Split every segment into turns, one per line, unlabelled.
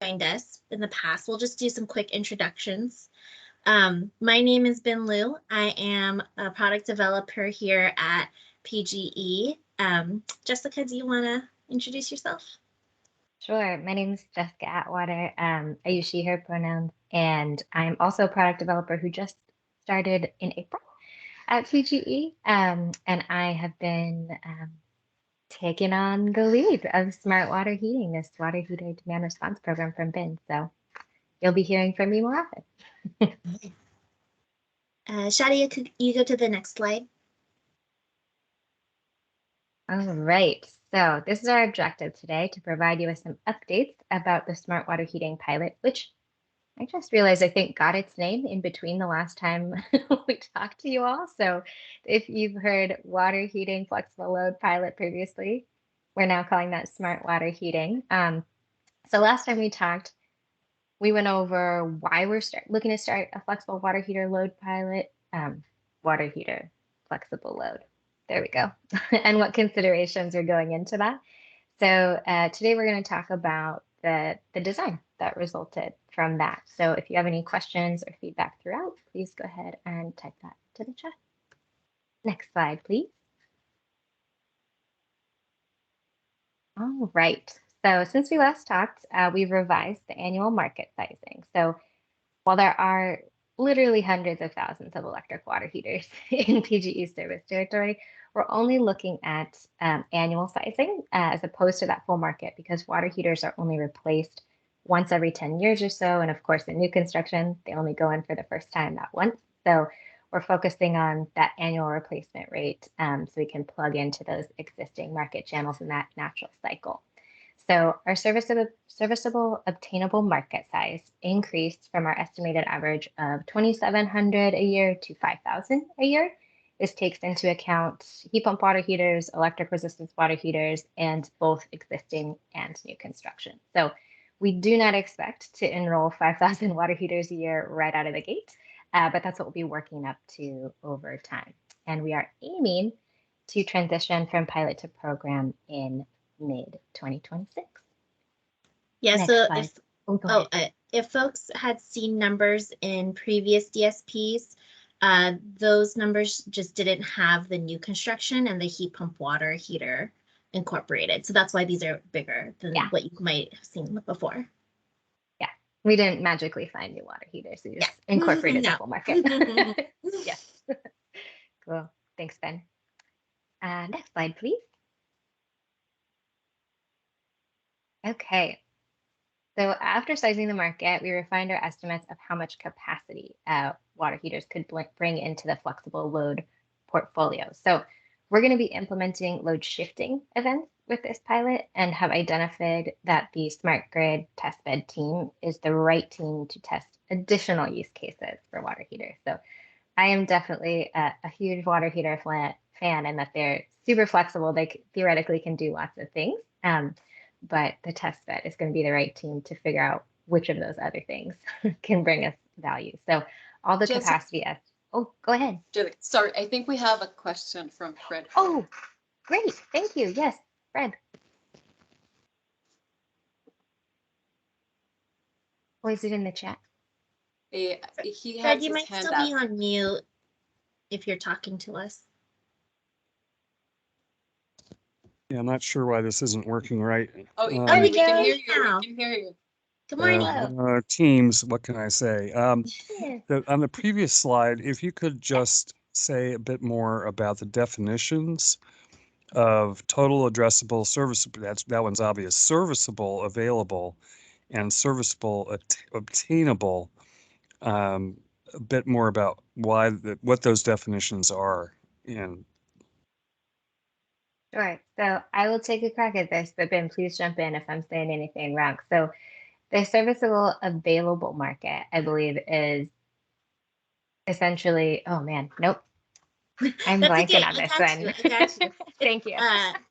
joined us in the past, we'll just do some quick introductions. My name is Ben Liu. I am a product developer here at PGE. Jessica, do you want to introduce yourself?
Sure. My name is Jessica Atwater. I use she, her pronouns, and I'm also a product developer who just started in April at PGE. And I have been taking on the lead of Smart Water Heating, this water heater demand response program from Ben. So you'll be hearing from me more often.
Shadia, could you go to the next slide?
All right. So this is our objective today, to provide you with some updates about the Smart Water Heating pilot, which I just realized I think got its name in between the last time we talked to you all. So if you've heard water heating flexible load pilot previously, we're now calling that smart water heating. So last time we talked, we went over why we're looking to start a flexible water heater load pilot, water heater flexible load. There we go. And what considerations are going into that. So today we're going to talk about the design that resulted from that. So if you have any questions or feedback throughout, please go ahead and type that to the chat. Next slide, please. All right. So since we last talked, we've revised the annual market sizing. So while there are literally hundreds of thousands of electric water heaters in PGE service territory, we're only looking at annual sizing as opposed to that full market, because water heaters are only replaced once every 10 years or so. And of course, in new construction, they only go in for the first time that once. So we're focusing on that annual replacement rate so we can plug into those existing market channels in that natural cycle. So our serviceable obtainable market size increased from our estimated average of 2,700 a year to 5,000 a year. This takes into account heat pump water heaters, electric resistance water heaters, and both existing and new construction. So we do not expect to enroll 5,000 water heaters a year right out of the gate, but that's what we'll be working up to over time. And we are aiming to transition from pilot to program in mid-2026.
Yeah,
Next
so
slide.
if folks had seen numbers in previous DSPs, those numbers just didn't have the new construction and the heat pump water heater incorporated. So that's why these are bigger than what you might have seen before.
Yeah, we didn't magically find new water heaters. We just incorporated the full market. Yes. Cool. Thanks, Ben. Next slide, please. Okay. So after sizing the market, we refined our estimates of how much capacity water heaters could bring into the flexible load portfolio. So we're going to be implementing load shifting events with this pilot and have identified that the Smart Grid testbed team is the right team to test additional use cases for water heaters. So I am definitely a huge water heater fan, and that they're super flexible. They theoretically can do lots of things. But the test bed is going to be the right team to figure out which of those other things can bring us value. So all the capacity. Oh, go ahead.
Sorry, I think we have a question from Fred.
Oh, great. Thank you. Yes, Fred. Oh, is it in the chat?
He has
Fred, you might still be on mute if you're talking to us.
Yeah, I'm not sure why this isn't working right.
Oh, we can hear you. We can hear you.
Good morning.
Teams, what can I say? On the previous slide, if you could just say a bit more about the definitions of total addressable serviceable, that one's obvious, serviceable, available, and serviceable, obtainable. A bit more about what those definitions are.
Sure. So I will take a crack at this, but Ben, please jump in if I'm saying anything wrong. So the serviceable available market, I believe, is essentially, oh man, nope. I'm blanking on this one.
I got you.
Thank you.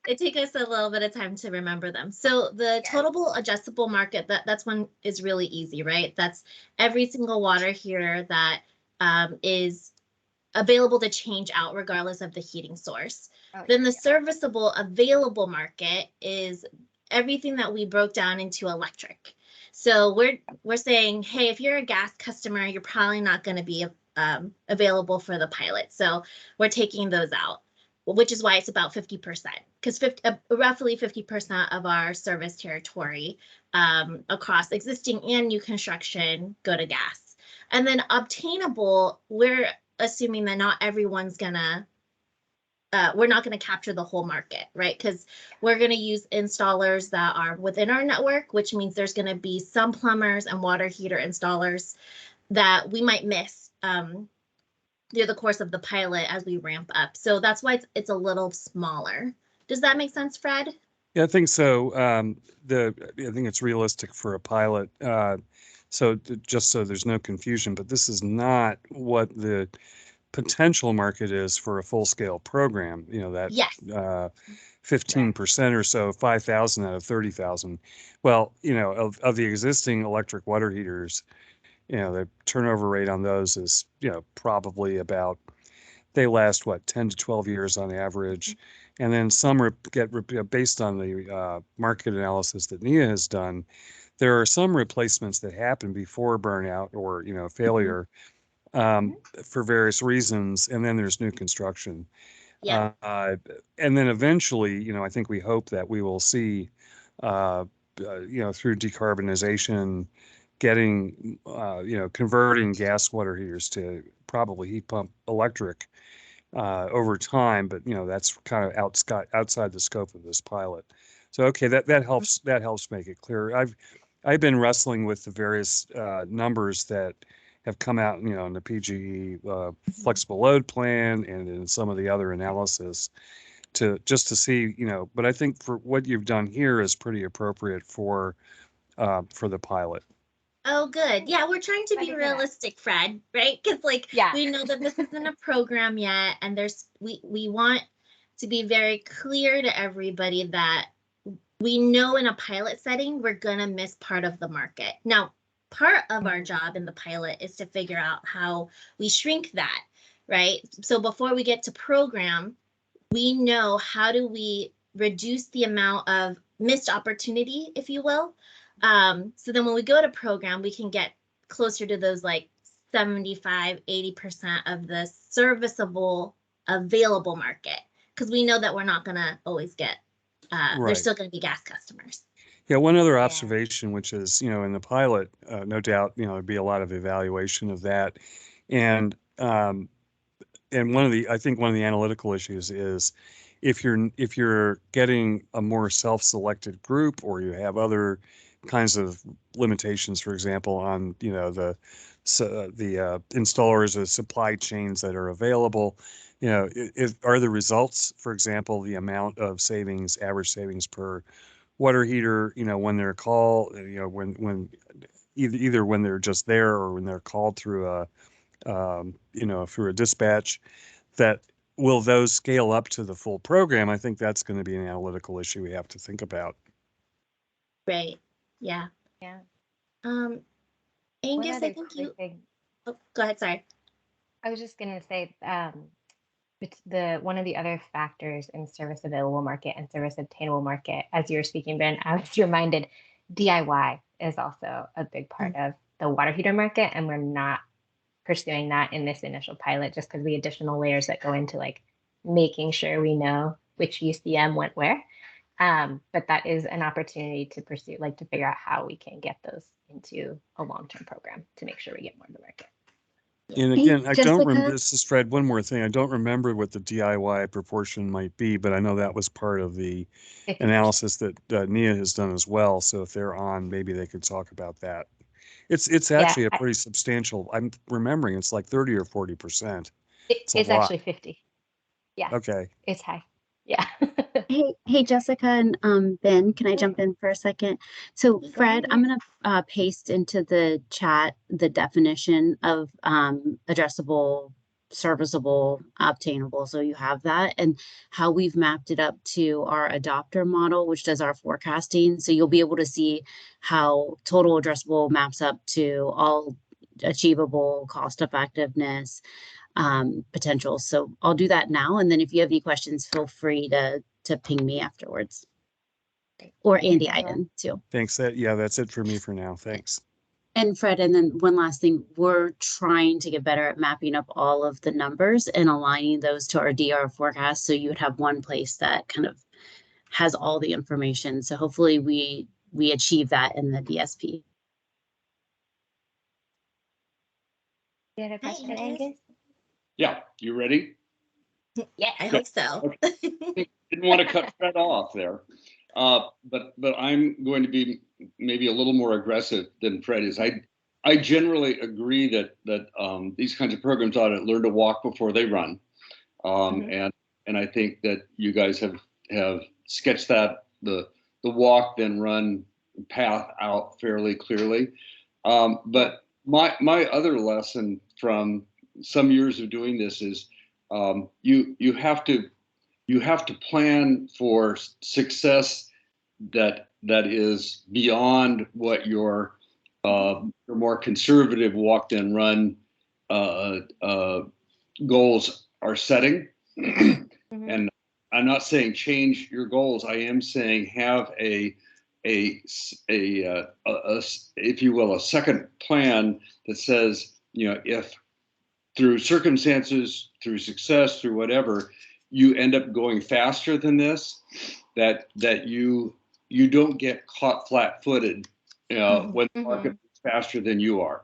It takes us a little bit of time to remember them. So the total adjustable market, that's one is really easy, right? That's every single water heater that is available to change out regardless of the heating source. Then the serviceable available market is everything that we broke down into electric. So we're saying, hey, if you're a gas customer, you're probably not going to be available for the pilot. So we're taking those out, which is why it's about 50%, because roughly 50% of our service territory across existing and new construction go to gas. And then obtainable, we're assuming that not everyone's gonna, we're not going to capture the whole market, right? Because we're going to use installers that are within our network, which means there's going to be some plumbers and water heater installers that we might miss through the course of the pilot as we ramp up. So that's why it's a little smaller. Does that make sense, Fred?
Yeah, I think so. I think it's realistic for a pilot. So just so there's no confusion, but this is not what the potential market is for a full-scale program. You know, that
Yes.
15% or so, 5,000 out of 30,000. Well, you know, of the existing electric water heaters, you know, the turnover rate on those is, you know, probably about, they last what, 10 to 12 years on average. And then some based on the market analysis that Nia has done, there are some replacements that happen before burnout or, you know, failure for various reasons. And then there's new construction.
Yeah.
And then eventually, you know, I think we hope that we will see, you know, through decarbonization, getting, you know, converting gas water heaters to probably heat pump electric over time. But, you know, that's kind of outside the scope of this pilot. So, okay, that helps make it clear. I've been wrestling with the various numbers that have come out, you know, in the PGE flexible load plan and in some of the other analysis just to see, you know, but I think for what you've done here is pretty appropriate for the pilot.
Oh, good. Yeah, we're trying to be realistic, Fred, right? Because we know that this isn't a program yet, and we want to be very clear to everybody that we know in a pilot setting, we're gonna miss part of the market. Now, part of our job in the pilot is to figure out how we shrink that, right? So before we get to program, we know how do we reduce the amount of missed opportunity, if you will. So then when we go to program, we can get closer to those 75, 80% of the serviceable available market, because we know that we're not gonna always get, there's still gonna be gas customers.
Yeah, one other observation, which is, you know, in the pilot, no doubt, you know, there'd be a lot of evaluation of that. And I think one of the analytical issues is if you're getting a more self-selected group, or you have other kinds of limitations, for example, on, you know, the installers or supply chains that are available, you know, are the results, for example, the amount of savings, average savings per water heater, you know, when they're called, you know, when either when they're just there or when they're called through you know, through a dispatch, that will those scale up to the full program? I think that's going to be an analytical issue we have to think
Right. Yeah.
Yeah.
Angus, I think you. Oh, go ahead. Sorry.
I was just gonna say, it's one of the other factors in service available market and service obtainable market. As you were speaking, Ben, I was reminded DIY is also a big part of the water heater market, and we're not pursuing that in this initial pilot just because the additional layers that go into making sure we know which UCM went where. But that is an opportunity to pursue, to figure out how we can get those into a long-term program to make sure we get more of the market.
And again, I don't remember, this is Fred, one more thing. I don't remember what the DIY proportion might be, but I know that was part of the analysis that Nia has done as well. So if they're on, maybe they could talk about that. It's actually a pretty substantial, I'm remembering it's like 30 or 40%.
It's actually 50. Yeah.
Okay.
It's high. Yeah.
Hey, Jessica and Ben, can I jump in for a second? So Fred, I'm gonna paste into the chat the definition of addressable, serviceable, obtainable, so you have that, and how we've mapped it up to our adopter model, which does our forecasting. So you'll be able to see how total addressable maps up to all achievable cost effectiveness potential. So I'll do that now, and then if you have any questions, feel free to ping me afterwards. or Andy Iden too.
Thanks. Yeah, that's it for me for now. Thanks.
And Fred, and then one last thing, we're trying to get better at mapping up all of the numbers and aligning those to our DR forecast. So you would have one place that kind of has all the information. So hopefully we achieve that in the DSP.
You had a question,
Angus?
Angus?
Yeah, you ready?
Yeah, I hope so.
Didn't want to cut Fred off there. But I'm going to be maybe a little more aggressive than Fred is. I generally agree that these kinds of programs ought to learn to walk before they run. And I think that you guys have sketched that the walk then run path out fairly clearly. But my other lesson from some years of doing this is you have to plan for success that is beyond what your more conservative walk then run goals are setting. And I'm not saying change your goals. I am saying have a if you will, a second plan that says, if through circumstances, through success, through whatever, you end up going faster than this, that you don't get caught flat-footed when the market is faster than you are.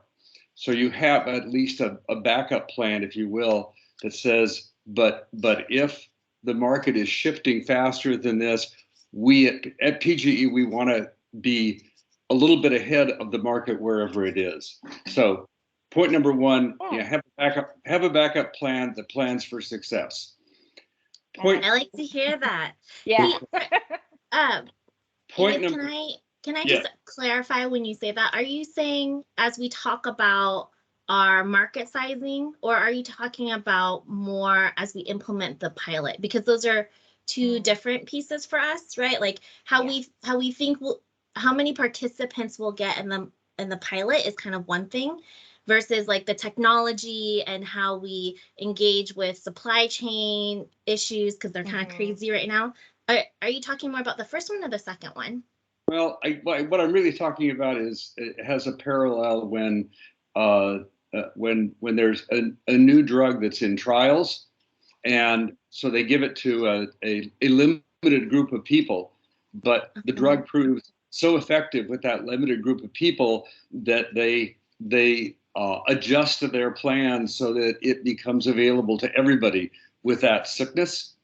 So you have at least a backup plan, if you will, that says, but if the market is shifting faster than this, we at PGE, we want to be a little bit ahead of the market wherever it is. So point number one, have a backup plan that plans for success.
I like to hear that.
Yeah.
Point
Angus,
number.
Can I just clarify when you say that? Are you saying as we talk about our market sizing, or are you talking about more as we implement the pilot? Because those are two different pieces for us, right? Like how we think how many participants we'll get in the pilot is kind of one thing, versus like the technology and how we engage with supply chain issues because they're kind of crazy right now. Are you talking more about the first one or the second one?
Well, what I'm really talking about is it has a parallel when there's a new drug that's in trials, and so they give it to a limited group of people, but the drug proves so effective with that limited group of people that they adjust to their plan so that it becomes available to everybody with that sickness.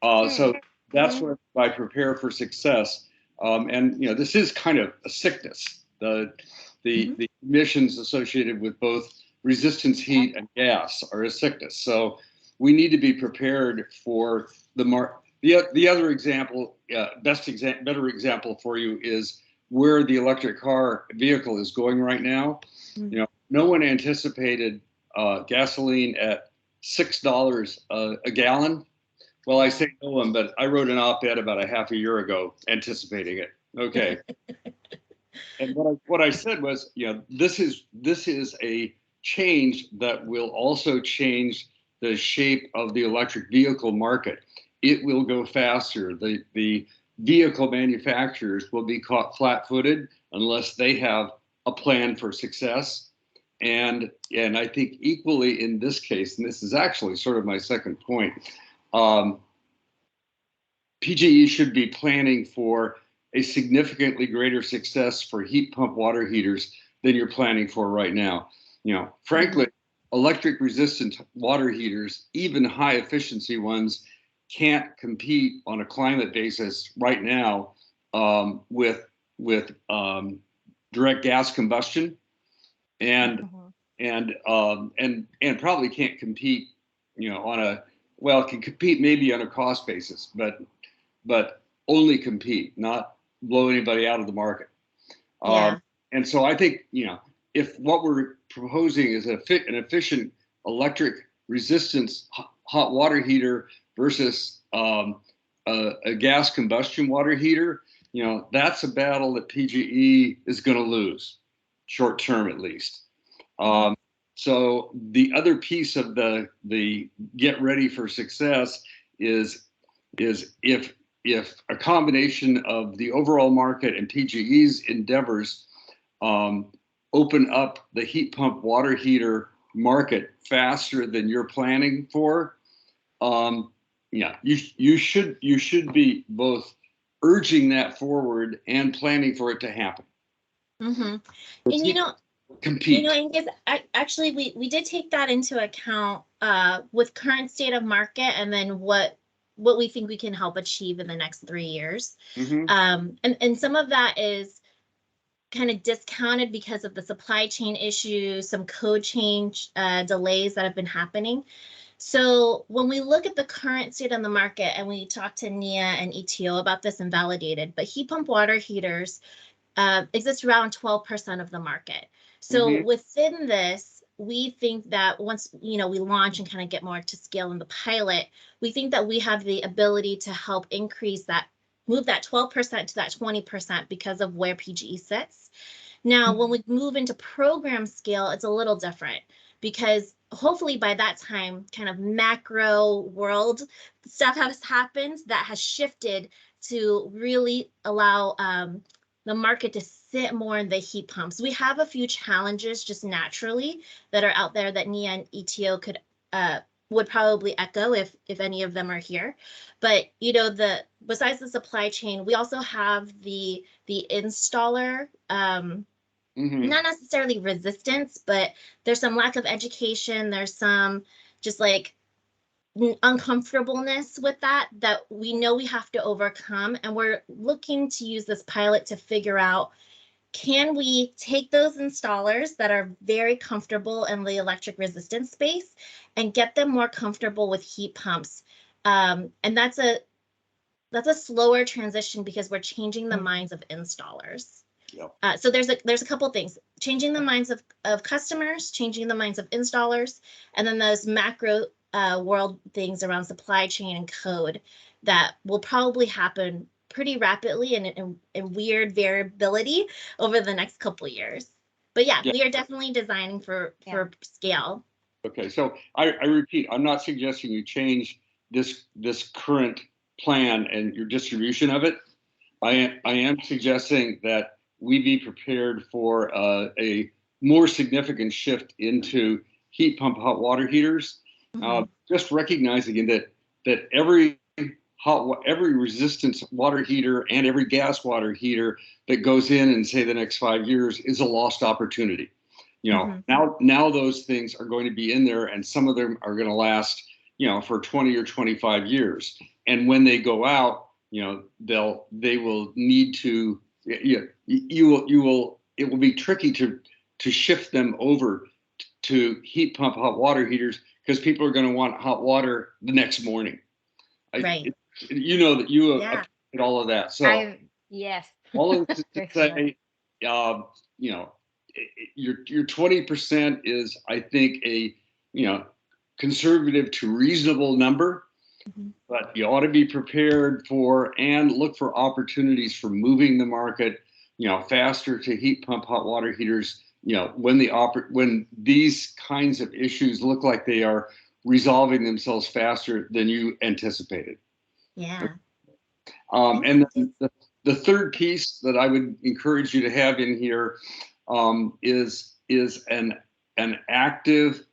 So that's what I prepare for success. And this is kind of a sickness. The emissions associated with both resistance heat and gas are a sickness. So we need to be prepared for the other example, better example for you is where the electric car vehicle is going right now. No one anticipated gasoline at $6 a gallon. Well, I say no one, but I wrote an op-ed about a half a year ago anticipating it. Okay. And what I said was, this is a change that will also change the shape of the electric vehicle market. It will go faster. The vehicle manufacturers will be caught flat-footed unless they have a plan for success. And I think equally in this case, and this is actually sort of my second point, PGE should be planning for a significantly greater success for heat pump water heaters than you're planning for right now. Frankly, electric resistant water heaters, even high efficiency ones, can't compete on a climate basis right now with direct gas combustion, and probably can't compete, can compete maybe on a cost basis, but only compete, not blow anybody out of the market. And so I think, if what we're proposing is an efficient electric resistance hot water heater versus a gas combustion water heater, that's a battle that PGE is going to lose, short term at least. So the other piece of the get ready for success is if a combination of the overall market and PGE's endeavors open up the heat pump water heater market faster than you're planning for, yeah, you should be both urging that forward and planning for it to happen.
Mm-hmm. And
compete.
Angus, actually, we did take that into account with current state of market, and then what we think we can help achieve in the next 3 years. And some of that is kind of discounted because of the supply chain issues, some code change delays that have been happening. So when we look at the current state on the market, and we talked to NIA and ETO about this and validated, but heat pump water heaters exist around 12% of the market. So within this, we think that once we launch and kind of get more to scale in the pilot, we think that we have the ability to help increase that, move that 12% to that 20% because of where PGE sits. Now, when we move into program scale, it's a little different, because hopefully by that time, kind of macro world stuff has happened that has shifted to really allow the market to sit more in the heat pumps. We have a few challenges just naturally that are out there that NIA and ETO would probably echo if any of them are here. But besides the supply chain, we also have the installer not necessarily resistance, but there's some lack of education. There's some just like uncomfortableness with that we know we have to overcome. And we're looking to use this pilot to figure out, can we take those installers that are very comfortable in the electric resistance space and get them more comfortable with heat pumps? And that's a slower transition because we're changing the minds of installers. Yep. So there's a couple things: changing the minds of customers, changing the minds of installers, and then those macro world things around supply chain and code that will probably happen pretty rapidly and in weird variability over the next couple of years. But yeah, we are definitely designing for scale.
Okay, so I repeat, I'm not suggesting you change this current plan and your distribution of it. I am suggesting that we be prepared for a more significant shift into heat pump hot water heaters. Just recognizing that every resistance water heater and every gas water heater that goes in say the next 5 years is a lost opportunity. Now those things are going to be in there, and some of them are going to last for 20 or 25 years. And when they go out, they will need to. It will be tricky to shift them over to heat pump hot water heaters, because people are going to want hot water the next morning.
Right.
That you appreciate all of that. So
yes.
All of this to say, your 20% is, I think, a conservative to reasonable number. But you ought to be prepared for and look for opportunities for moving the market, faster to heat pump hot water heaters, when these kinds of issues look like they are resolving themselves faster than you anticipated.
Yeah.
And then the third piece that I would encourage you to have in here is an active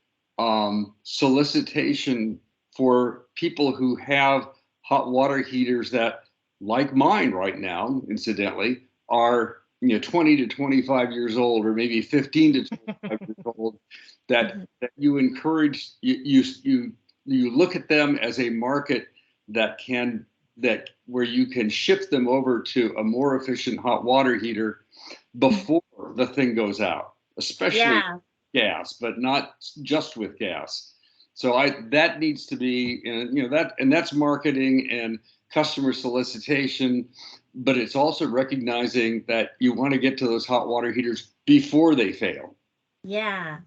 solicitation for people who have hot water heaters that, like mine right now, incidentally, are 20 to 25 years old, or maybe 15 to 25 years old, that you encourage, you look at them as a market where you can shift them over to a more efficient hot water heater before the thing goes out, especially gas, but not just with gas. So that needs to be, that's marketing and customer solicitation, but it's also recognizing that you want to get to those hot water heaters before they fail.
Yeah.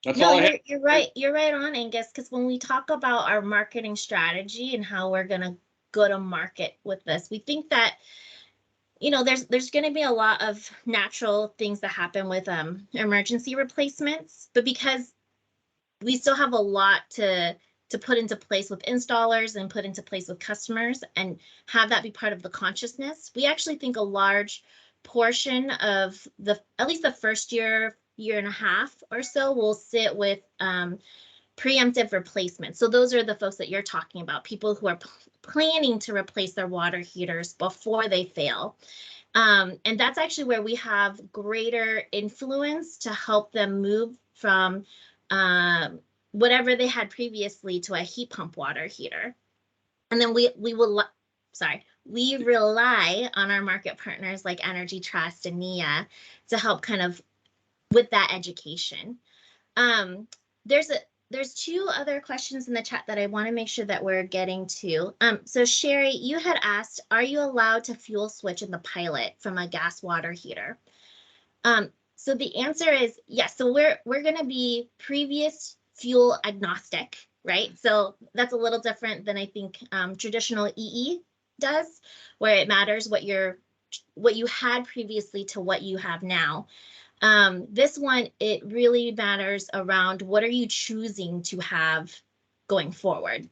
That's all I have.
You're right. You're right on, Angus, because when we talk about our marketing strategy and how we're going to go to market with this, we think that there's going to be a lot of natural things that happen with emergency replacements, but because we still have a lot to to put into place with installers and put into place with customers and have that be part of the consciousness. We actually think a large portion of at least the first year and a half or so will sit with preemptive replacement. So those are the folks that you're talking about, people who are planning to replace their water heaters before they fail. And that's actually where we have greater influence to help them move from whatever they had previously to a heat pump water heater. And then we rely on our market partners like Energy Trust and NIA to help kind of with that education. There's two other questions in the chat that I want to make sure that we're getting to. So Sherry, you had asked, are you allowed to fuel switch in the pilot from a gas water heater? So the answer is yes. So we're going to be previous fuel agnostic, right? So that's a little different than I think traditional EE does, where it matters what you had previously to what you have now. This one, it really matters around what are you choosing to have going forward.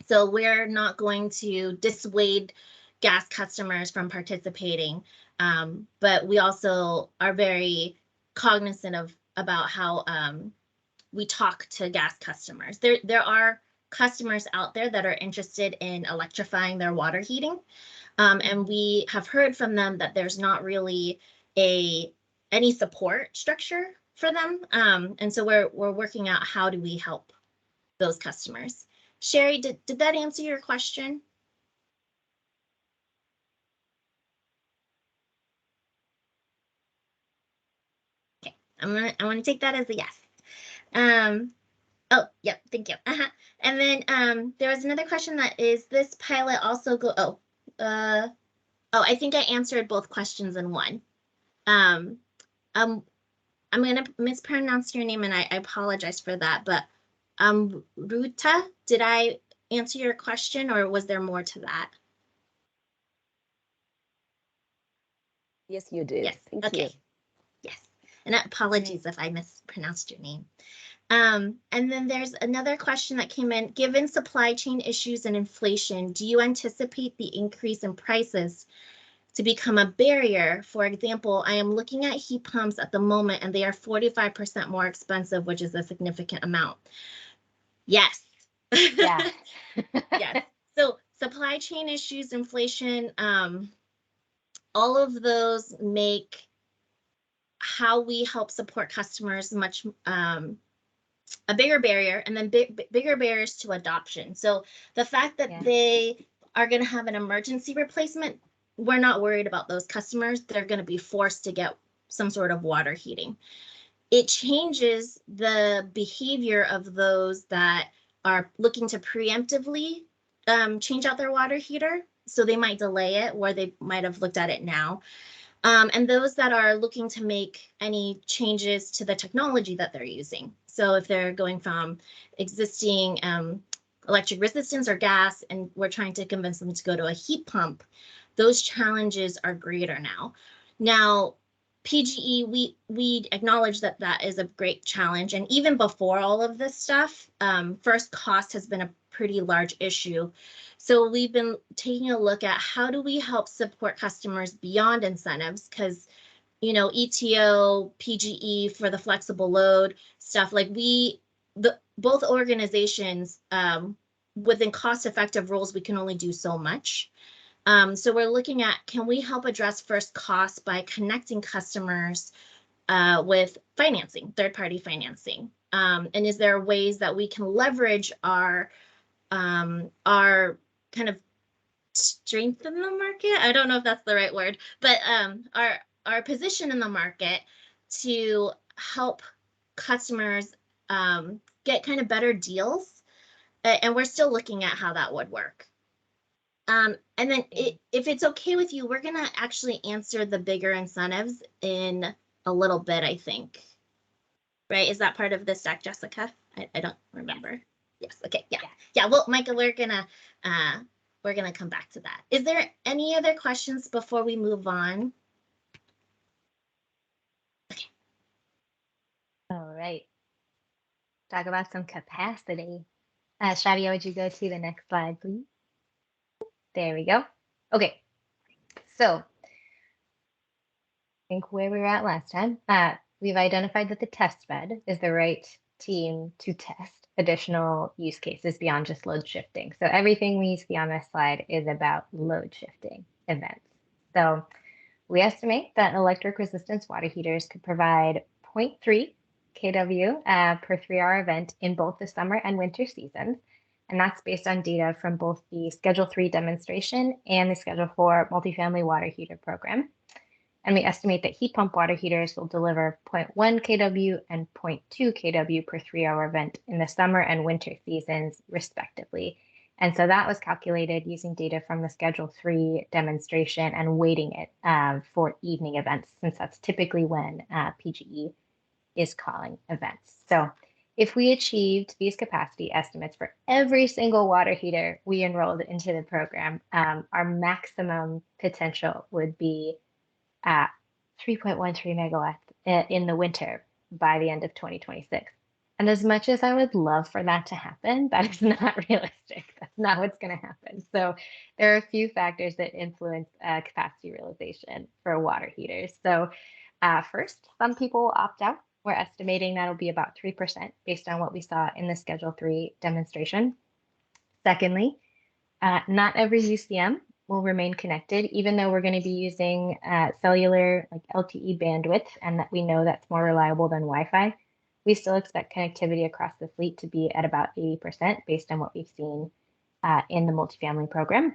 So we're not going to dissuade gas customers from participating, but we also are very cognizant about how we talk to gas customers. There are customers out there that are interested in electrifying their water heating, and we have heard from them that there's not really any support structure for them. And so we're working out how do we help those customers. Sherry, did that answer your question? Okay, I want to take that as a yes. Oh, yep, thank you. And then there was another question that is this pilot also go, I think I answered both questions in one. I'm going to mispronounce your name and I apologize for that, but Ruta, did I answer your question or was there more to that?
Yes, you did.
Yes.
Thank you.
Yes. And apologies if I mispronounced your name. And then there's another question that came in. Given supply chain issues and inflation, do you anticipate the increase in prices to become a barrier? For example, I am looking at heat pumps at the moment and they are 45% more expensive, which is a significant amount. Yes.
Yeah.
Yes. So supply chain issues, inflation, all of those make how we help support customers much a bigger barrier, and then bigger barriers to adoption. So the fact that they are going to have an emergency replacement, we're not worried about those customers. They're going to be forced to get some sort of water heating. It changes the behavior of those that are looking to preemptively change out their water heater. So they might delay it, or they might have looked at it now. And those that are looking to make any changes to the technology that they're using. So if they're going from existing electric resistance or gas, and we're trying to convince them to go to a heat pump, those challenges are greater now. Now, PGE, we acknowledge that that is a great challenge. And even before all of this stuff, first, cost has been a pretty large issue. So we've been taking a look at how do we help support customers beyond incentives, because, you know, ETO, PGE for the flexible load stuff, like both organizations within cost-effective rules, we can only do so much. So we're looking at, can we help address first costs by connecting customers with financing, third-party financing? And is there ways that we can leverage our kind of strength in the market? I don't know if that's the right word, but our position in the market to help customers get kind of better deals. And we're still looking at how that would work. And then if it's okay with you, we're going to actually answer the bigger incentives in a little bit, I think. Right? Is that part of this deck, Jessica? I don't remember. Yes. Okay. Yeah. Yeah. Well, Micah, we're gonna come back to that. Is there any other questions before we move on? Okay.
All right. Talk about some capacity. Shadia, would you go to the next slide, please? There we go. Okay, so I think where we were at last time, we've identified that the test bed is the right team to test additional use cases beyond just load shifting. So everything we see on this slide is about load shifting events. So we estimate that electric resistance water heaters could provide 0.3 kW per 3-hour event in both the summer and winter seasons. And that's based on data from both the Schedule 3 demonstration and the Schedule 4 multifamily water heater program. And we estimate that heat pump water heaters will deliver 0.1 kW and 0.2 kW per 3-hour event in the summer and winter seasons, respectively. And so that was calculated using data from the Schedule 3 demonstration and weighting it for evening events, since that's typically when PGE is calling events. So if we achieved these capacity estimates for every single water heater we enrolled into the program, our maximum potential would be at 3.13 megawatts in the winter by the end of 2026. And as much as I would love for that to happen, that is not realistic. That's not what's going to happen. So there are a few factors that influence capacity realization for water heaters. So first, some people opt out. We're estimating that'll be about 3% based on what we saw in the Schedule 3 demonstration. Secondly, not every UCM will remain connected, even though we're going to be using cellular, like LTE bandwidth, and that we know that's more reliable than Wi-Fi. We still expect connectivity across the fleet to be at about 80% based on what we've seen in the multifamily program.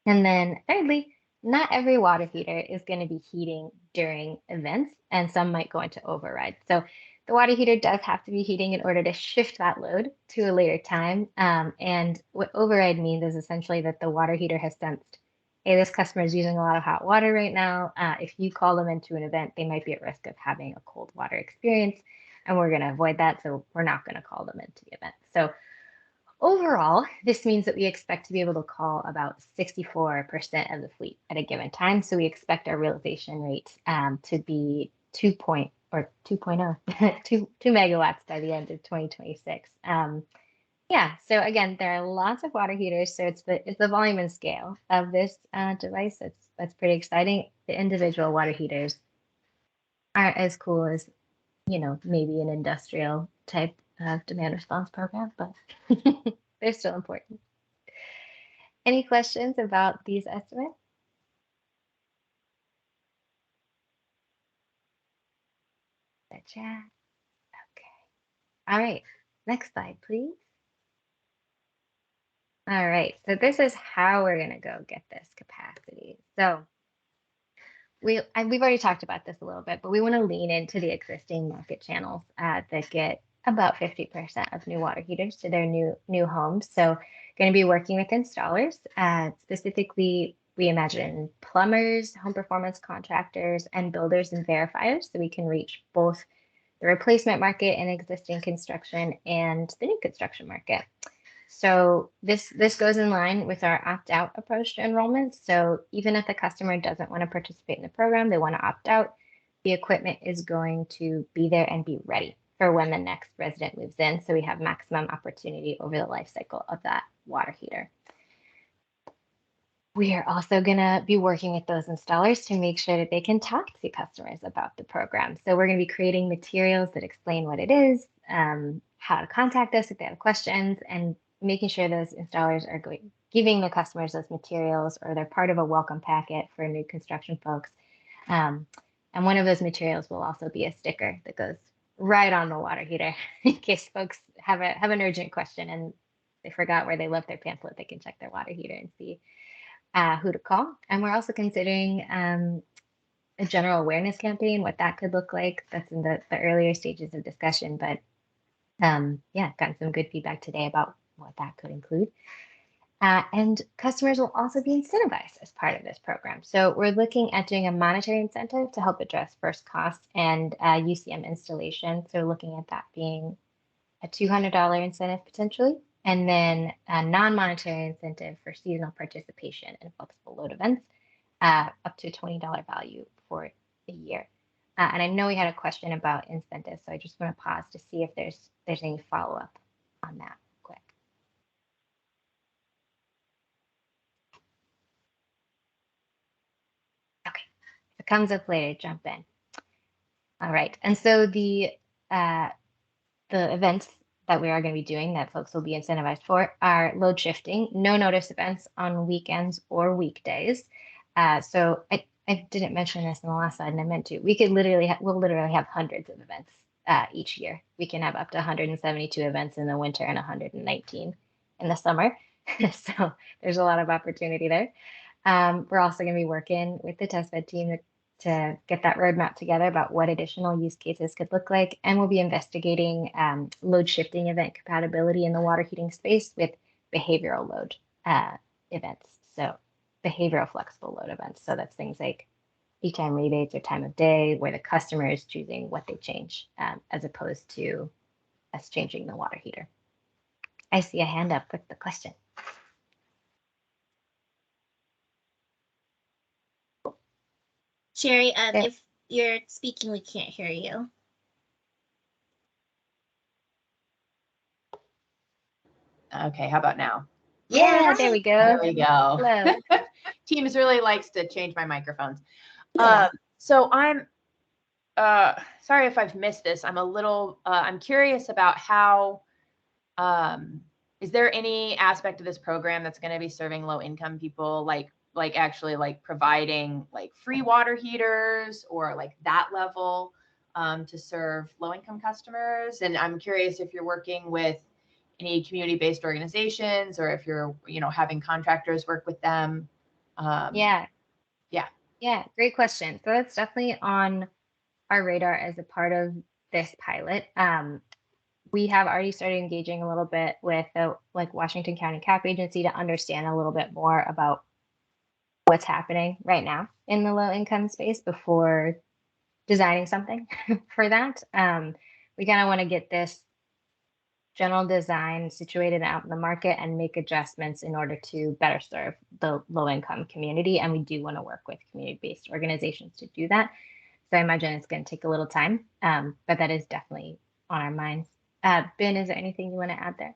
And then thirdly, not every water heater is going to be heating during events, and some might go into override. So the water heater does have to be heating in order to shift that load to a later time. And what override means is essentially that the water heater has sensed, hey, this customer is using a lot of hot water right now. If you call them into an event, they might be at risk of having a cold water experience, and we're going to avoid that. So we're not going to call them into the event. So overall, this means that we expect to be able to call about 64% of the fleet at a given time. So we expect our realization rate to be 2.0 2 megawatts by the end of 2026. Yeah, so again, there are lots of water heaters. So it's the volume and scale of this device that's pretty exciting. The individual water heaters aren't as cool as, maybe an industrial type of demand response program, but they're still important. Any questions about these estimates? The chat. Okay. All right. Next slide, please. All right. So this is how we're going to go get this capacity. So we've already talked about this a little bit, but we want to lean into the existing market channels that get about 50% of new water heaters to their new homes. So going to be working with installers, specifically we imagine plumbers, home performance contractors, and builders and verifiers, so we can reach both the replacement market in existing construction and the new construction market. So this goes in line with our opt-out approach to enrollment. So even if the customer doesn't want to participate in the program, they want to opt out, the equipment is going to be there and be ready for when the next resident moves in. So we have maximum opportunity over the life cycle of that water heater. We are also going to be working with those installers to make sure that they can talk to customers about the program. So we're going to be creating materials that explain what it is, how to contact us if they have questions, and making sure those installers are giving the customers those materials, or they're part of a welcome packet for new construction folks. And one of those materials will also be a sticker that goes right on the water heater in case folks have an urgent question and they forgot where they left their pamphlet. They can check their water heater and see who to call. And we're also considering a general awareness campaign, what that could look like. That's in the earlier stages of discussion, but yeah, gotten some good feedback today about what that could include. And customers will also be incentivized as part of this program. So we're looking at doing a monetary incentive to help address first cost and UCM installation. So looking at that being a $200 incentive potentially, and then a non-monetary incentive for seasonal participation in flexible load events, up to $20 value for a year. And I know we had a question about incentives, so I just want to pause to see if there's any follow-up on that quick. comes up later, jump in. All right. And so the events that we are going to be doing that folks will be incentivized for are load shifting, no notice events on weekends or weekdays. So I didn't mention this in the last slide, and I meant to. We'll literally have hundreds of events each year. We can have up to 172 events in the winter and 119 in the summer. So there's a lot of opportunity there. We're also going to be working with the testbed team to get that roadmap together about what additional use cases could look like. And we'll be investigating load shifting event compatibility in the water heating space with behavioral load events. So behavioral flexible load events. So that's things like peak time rebates or time of day where the customer is choosing what they change as opposed to us changing the water heater. I see a hand up with the question.
Sherry, if you're speaking, we can't hear you.
Okay, how about now?
Yeah, there we go.
There we go.
Hello.
Teams really likes to change my microphones.
Yeah.
So I'm sorry if I've missed this. I'm a little I'm curious about how is there any aspect of this program that's going to be serving low income people, like actually like providing like free water heaters or like that level to serve low income customers? And I'm curious if you're working with any community-based organizations or if you're, having contractors work with them.
Yeah, great question. So that's definitely on our radar as a part of this pilot. We have already started engaging a little bit with the Washington County CAP agency to understand a little bit more about what's happening right now in the low income space before designing something for that. We kind of want to get this general design situated out in the market and make adjustments in order to better serve the low income community. And we do want to work with community-based organizations to do that. So I imagine it's going to take a little time, but that is definitely on our minds. Ben, is there anything you want to add there?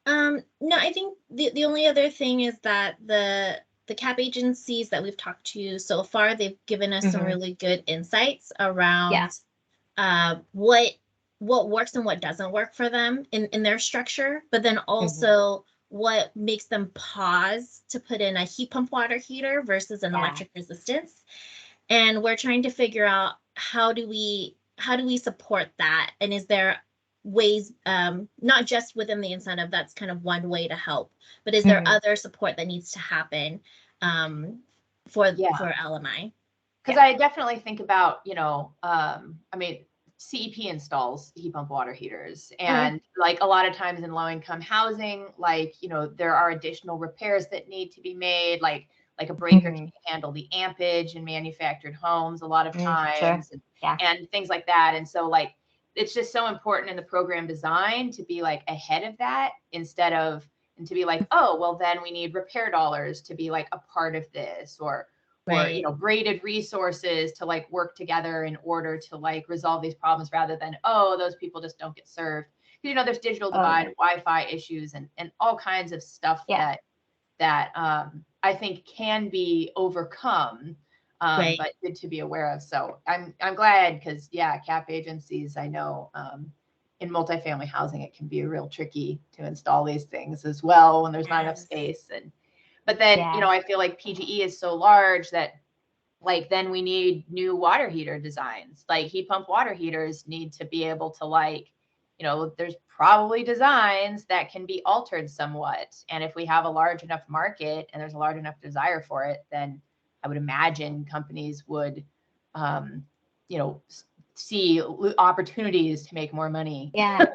No, I think the only other thing is that the CAP agencies that we've talked to so far, they've given us some really good insights around what works and what doesn't work for them in their structure, but then also what makes them pause to put in a heat pump water heater versus an electric resistance. And we're trying to figure out how do we support that, and is there ways, not just within the incentive, that's kind of one way to help, but is there other support that needs to happen for LMI?
Because I definitely think about, CEP installs heat pump water heaters, and like a lot of times in low income housing, there are additional repairs that need to be made, like a breaker can handle the ampage in manufactured homes a lot of times, and things like that. And so it's just so important in the program design to be ahead of that and to be oh, well, then we need repair dollars to be a part of this, or graded resources to work together in order to resolve these problems, rather than, oh, those people just don't get served. There's digital divide, Wi-Fi issues, and all kinds of stuff that I think can be overcome, but good to be aware of. So I'm glad, because CAP agencies, I know in multifamily housing, it can be real tricky to install these things as well when there's not enough space. But then, I feel like PGE is so large that then we need new water heater designs. Heat pump water heaters need to be able to there's probably designs that can be altered somewhat. And if we have a large enough market and there's a large enough desire for it, then I would imagine companies would, see opportunities to make more money.
Yeah.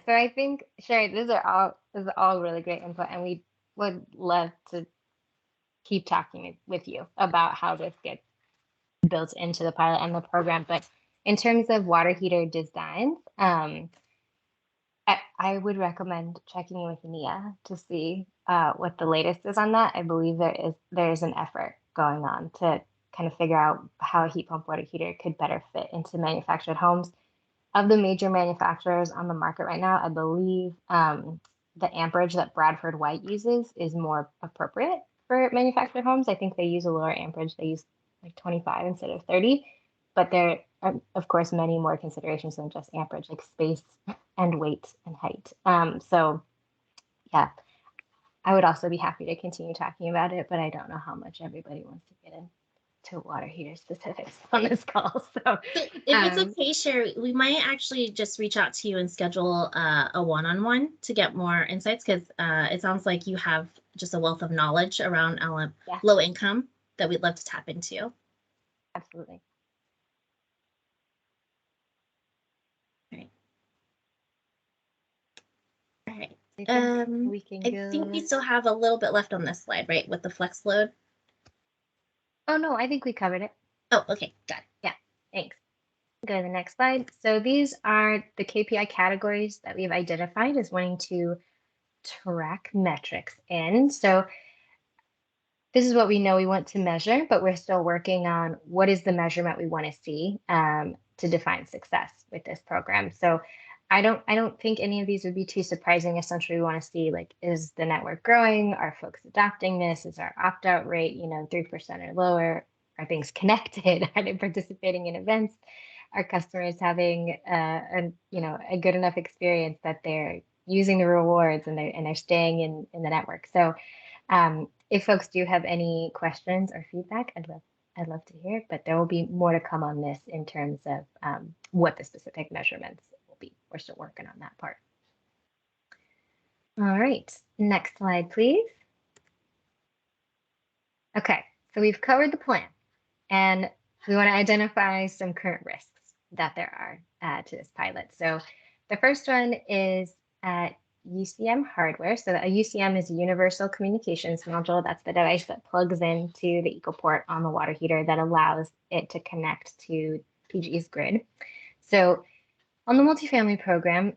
So I think, Sherry, this is all really great input, and we would love to keep talking with you about how this gets built into the pilot and the program. But in terms of water heater designs, I would recommend checking with Nia to see what the latest is on that. I believe there is an effort going on to kind of figure out how a heat pump water heater could better fit into manufactured homes. Of the major manufacturers on the market right now, I believe the amperage that Bradford White uses is more appropriate for manufactured homes. I think they use a lower amperage. They use like 25 instead of 30, but there are, of course, many more considerations than just amperage, like space and weight and height. So yeah, I would also be happy to continue talking about it, but I don't know how much everybody wants to get into water heater specifics on this call. So
If it's okay, Sherry, we might actually just reach out to you and schedule a one-on-one to get more insights, because it sounds like you have just a wealth of knowledge around
Yeah.
low income that we'd love to tap into.
absolutely.
All right.
I think we can
I
go.
think we still have a little bit left on this slide, right, with the flex load?
Oh no, I think we covered it.
Oh, okay, got it.
Yeah, thanks. Go to the next slide. So these are the KPI categories that we've identified as wanting to track metrics in. So this is what we know we want to measure, but we're still working on what is the measurement we want to see to define success with this program. So I don't think any of these would be too surprising. Essentially, we want to see, like, is the network growing? Are folks adopting this? Is our opt-out rate, 3% or lower? Are things connected? Are they participating in events? Are customers having a good enough experience that they're using the rewards and they're staying in the network? So if folks do have any questions or feedback, I'd love to hear it, but there will be more to come on this in terms of what the specific measurements will be. We're still working on that part. All right, next slide, please. Okay, so we've covered the plan, and we want to identify some current risks that there are to this pilot. So the first one is UCM hardware. So a UCM is a universal communications module. That's the device that plugs into the EcoPort on the water heater that allows it to connect to PGE's grid. So on the multifamily program,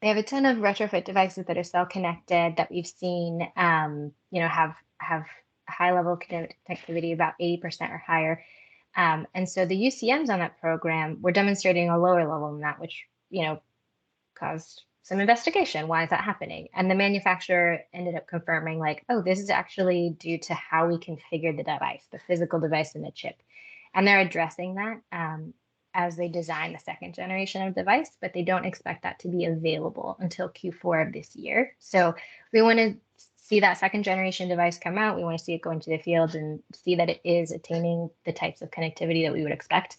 they have a ton of retrofit devices that are cell connected that we've seen, have high level connectivity, about 80% or higher. And so the UCMs on that program were demonstrating a lower level than that, which, caused some investigation. Why is that happening? And the manufacturer ended up confirming, like, oh, this is actually due to how we configure the device, the physical device and the chip. And they're addressing that as they design the second generation of device, but they don't expect that to be available until Q4 of this year. So we want to see that second generation device come out. We want to see it go into the field and see that it is attaining the types of connectivity that we would expect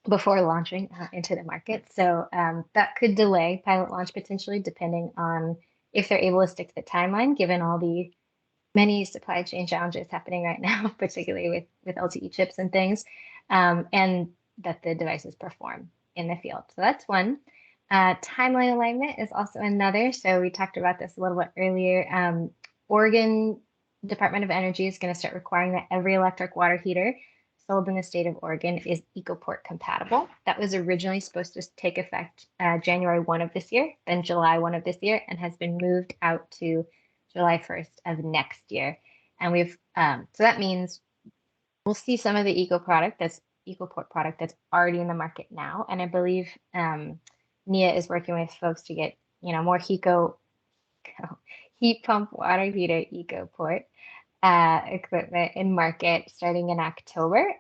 before launching into the market. So that could delay pilot launch potentially, depending on if they're able to stick to the timeline, given all the many supply chain challenges happening right now, particularly with LTE chips and things, and that the devices perform in the field. So that's one. Timeline alignment is also another. So we talked about this a little bit earlier. Oregon Department of Energy is going to start requiring that every electric water heater sold in the state of Oregon is EcoPort compatible. That was originally supposed to take effect January 1 of this year, then July 1 of this year, and has been moved out to July 1st of next year. And we've, so that means we'll see some of the EcoPort product that's already in the market now. And I believe NIA is working with folks to get, more heat pump water heater EcoPort equipment in market starting in October.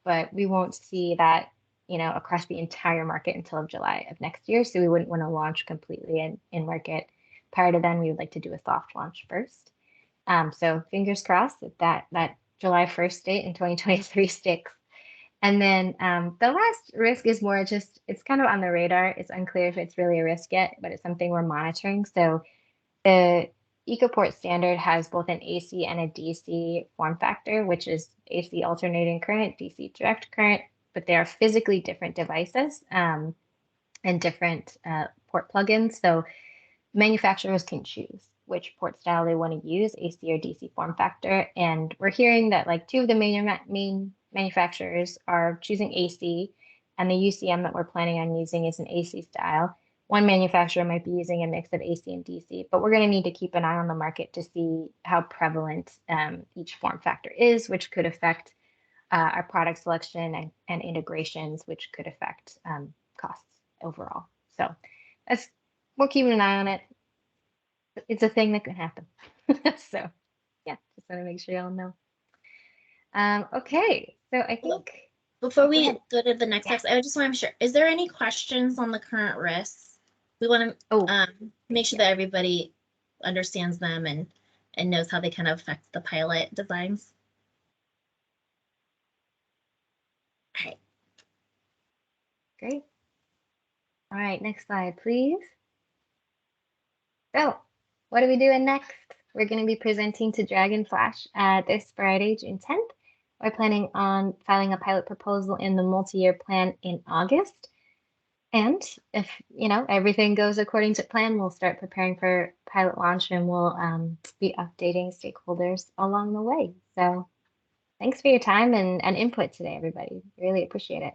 But we won't see that, across the entire market until July of next year. So we wouldn't want to launch completely in market. Prior to then, we would like to do a soft launch first. So fingers crossed that July 1st date in 2023 sticks. And then the last risk is more just, it's kind of on the radar. It's unclear if it's really a risk yet, but it's something we're monitoring. So the EcoPort standard has both an AC and a DC form factor, which is AC alternating current, DC direct current, but they are physically different devices and different port plugins. So manufacturers can choose which port style they want to use, AC or DC form factor. And we're hearing that like two of the main manufacturers are choosing AC, and the UCM that we're planning on using is an AC style. One manufacturer might be using a mix of AC and DC, but we're going to need to keep an eye on the market to see how prevalent each form factor is, which could affect our product selection and integrations, which could affect costs overall. So we're keeping an eye on it. It's a thing that can happen. So yeah, just want to make sure y'all know. Okay, so I think
Before
go
we
ahead.
go to the next
Yeah.
steps, I just want to make sure, is there any questions on the current risks? We want to make sure that everybody understands them and knows how they kind of affect the pilot designs. All right.
Great. All right, next slide, please. So, what are we doing next? We're going to be presenting to Dragon Flash this Friday, June 10th. We're planning on filing a pilot proposal in the multi-year plan in August. And if, everything goes according to plan, we'll start preparing for pilot launch and we'll be updating stakeholders along the way. So thanks for your time and input today, everybody. Really appreciate it.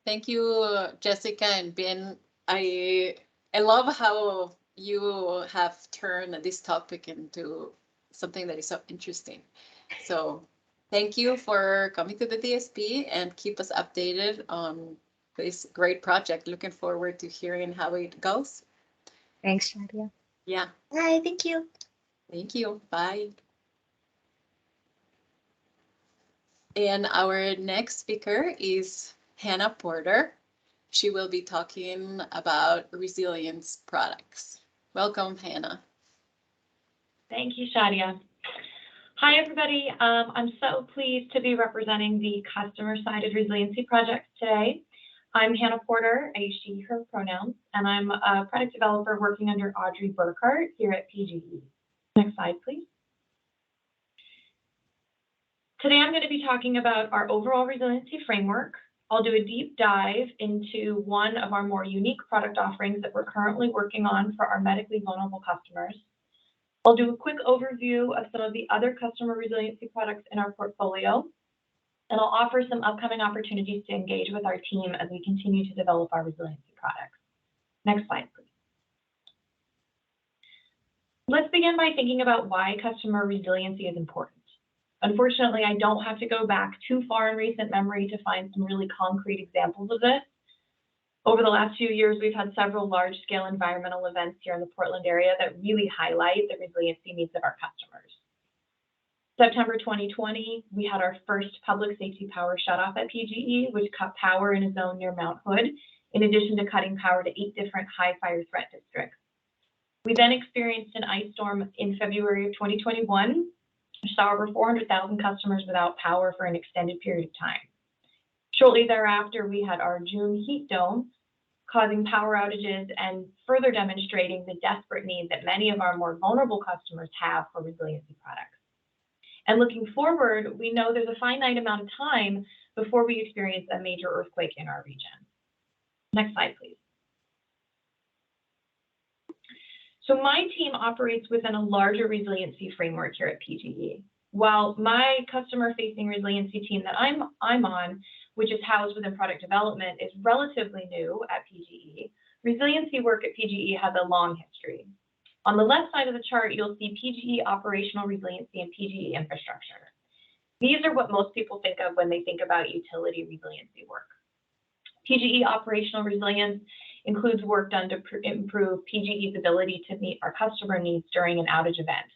Thank you, Jessica and Ben. I love how you have turned this topic into something that is so interesting. So thank you for coming to the DSP and keep us updated on this great project. Looking forward to hearing how it goes.
Thanks, Shadia.
Yeah.
Hi, thank you.
Thank you. Bye. And our next speaker is Hannah Porter. She will be talking about resilience products. Welcome, Hannah.
Thank you, Shadia. Hi, everybody. I'm so pleased to be representing the customer-sided resiliency project today. I'm Hannah Porter, a she, her pronouns, and I'm a product developer working under Audrey Burkhart here at PGE. Next slide, please. Today, I'm going to be talking about our overall resiliency framework. I'll do a deep dive into one of our more unique product offerings that we're currently working on for our medically vulnerable customers. I'll do a quick overview of some of the other customer resiliency products in our portfolio, and I'll offer some upcoming opportunities to engage with our team as we continue to develop our resiliency products. Next slide, please. Let's begin by thinking about why customer resiliency is important. Unfortunately, I don't have to go back too far in recent memory to find some really concrete examples of this. Over the last few years, we've had several large-scale environmental events here in the Portland area that really highlight the resiliency needs of our customers. September 2020, we had our first public safety power shutoff at PGE, which cut power in a zone near Mount Hood, in addition to cutting power to 8 different high fire threat districts. We then experienced an ice storm in February of 2021, which saw over 400,000 customers without power for an extended period of time. Shortly thereafter, we had our June heat dome, causing power outages and further demonstrating the desperate need that many of our more vulnerable customers have for resiliency products. And looking forward, we know there's a finite amount of time before we experience a major earthquake in our region. Next slide, please. So my team operates within a larger resiliency framework here at PGE. While my customer-facing resiliency team that I'm on, which is housed within product development, is relatively new at PGE, resiliency work at PGE has a long history. On the left side of the chart, you'll see PGE operational resiliency and PGE infrastructure. These are what most people think of when they think about utility resiliency work. PGE operational resilience includes work done to improve PGE's ability to meet our customer needs during an outage event.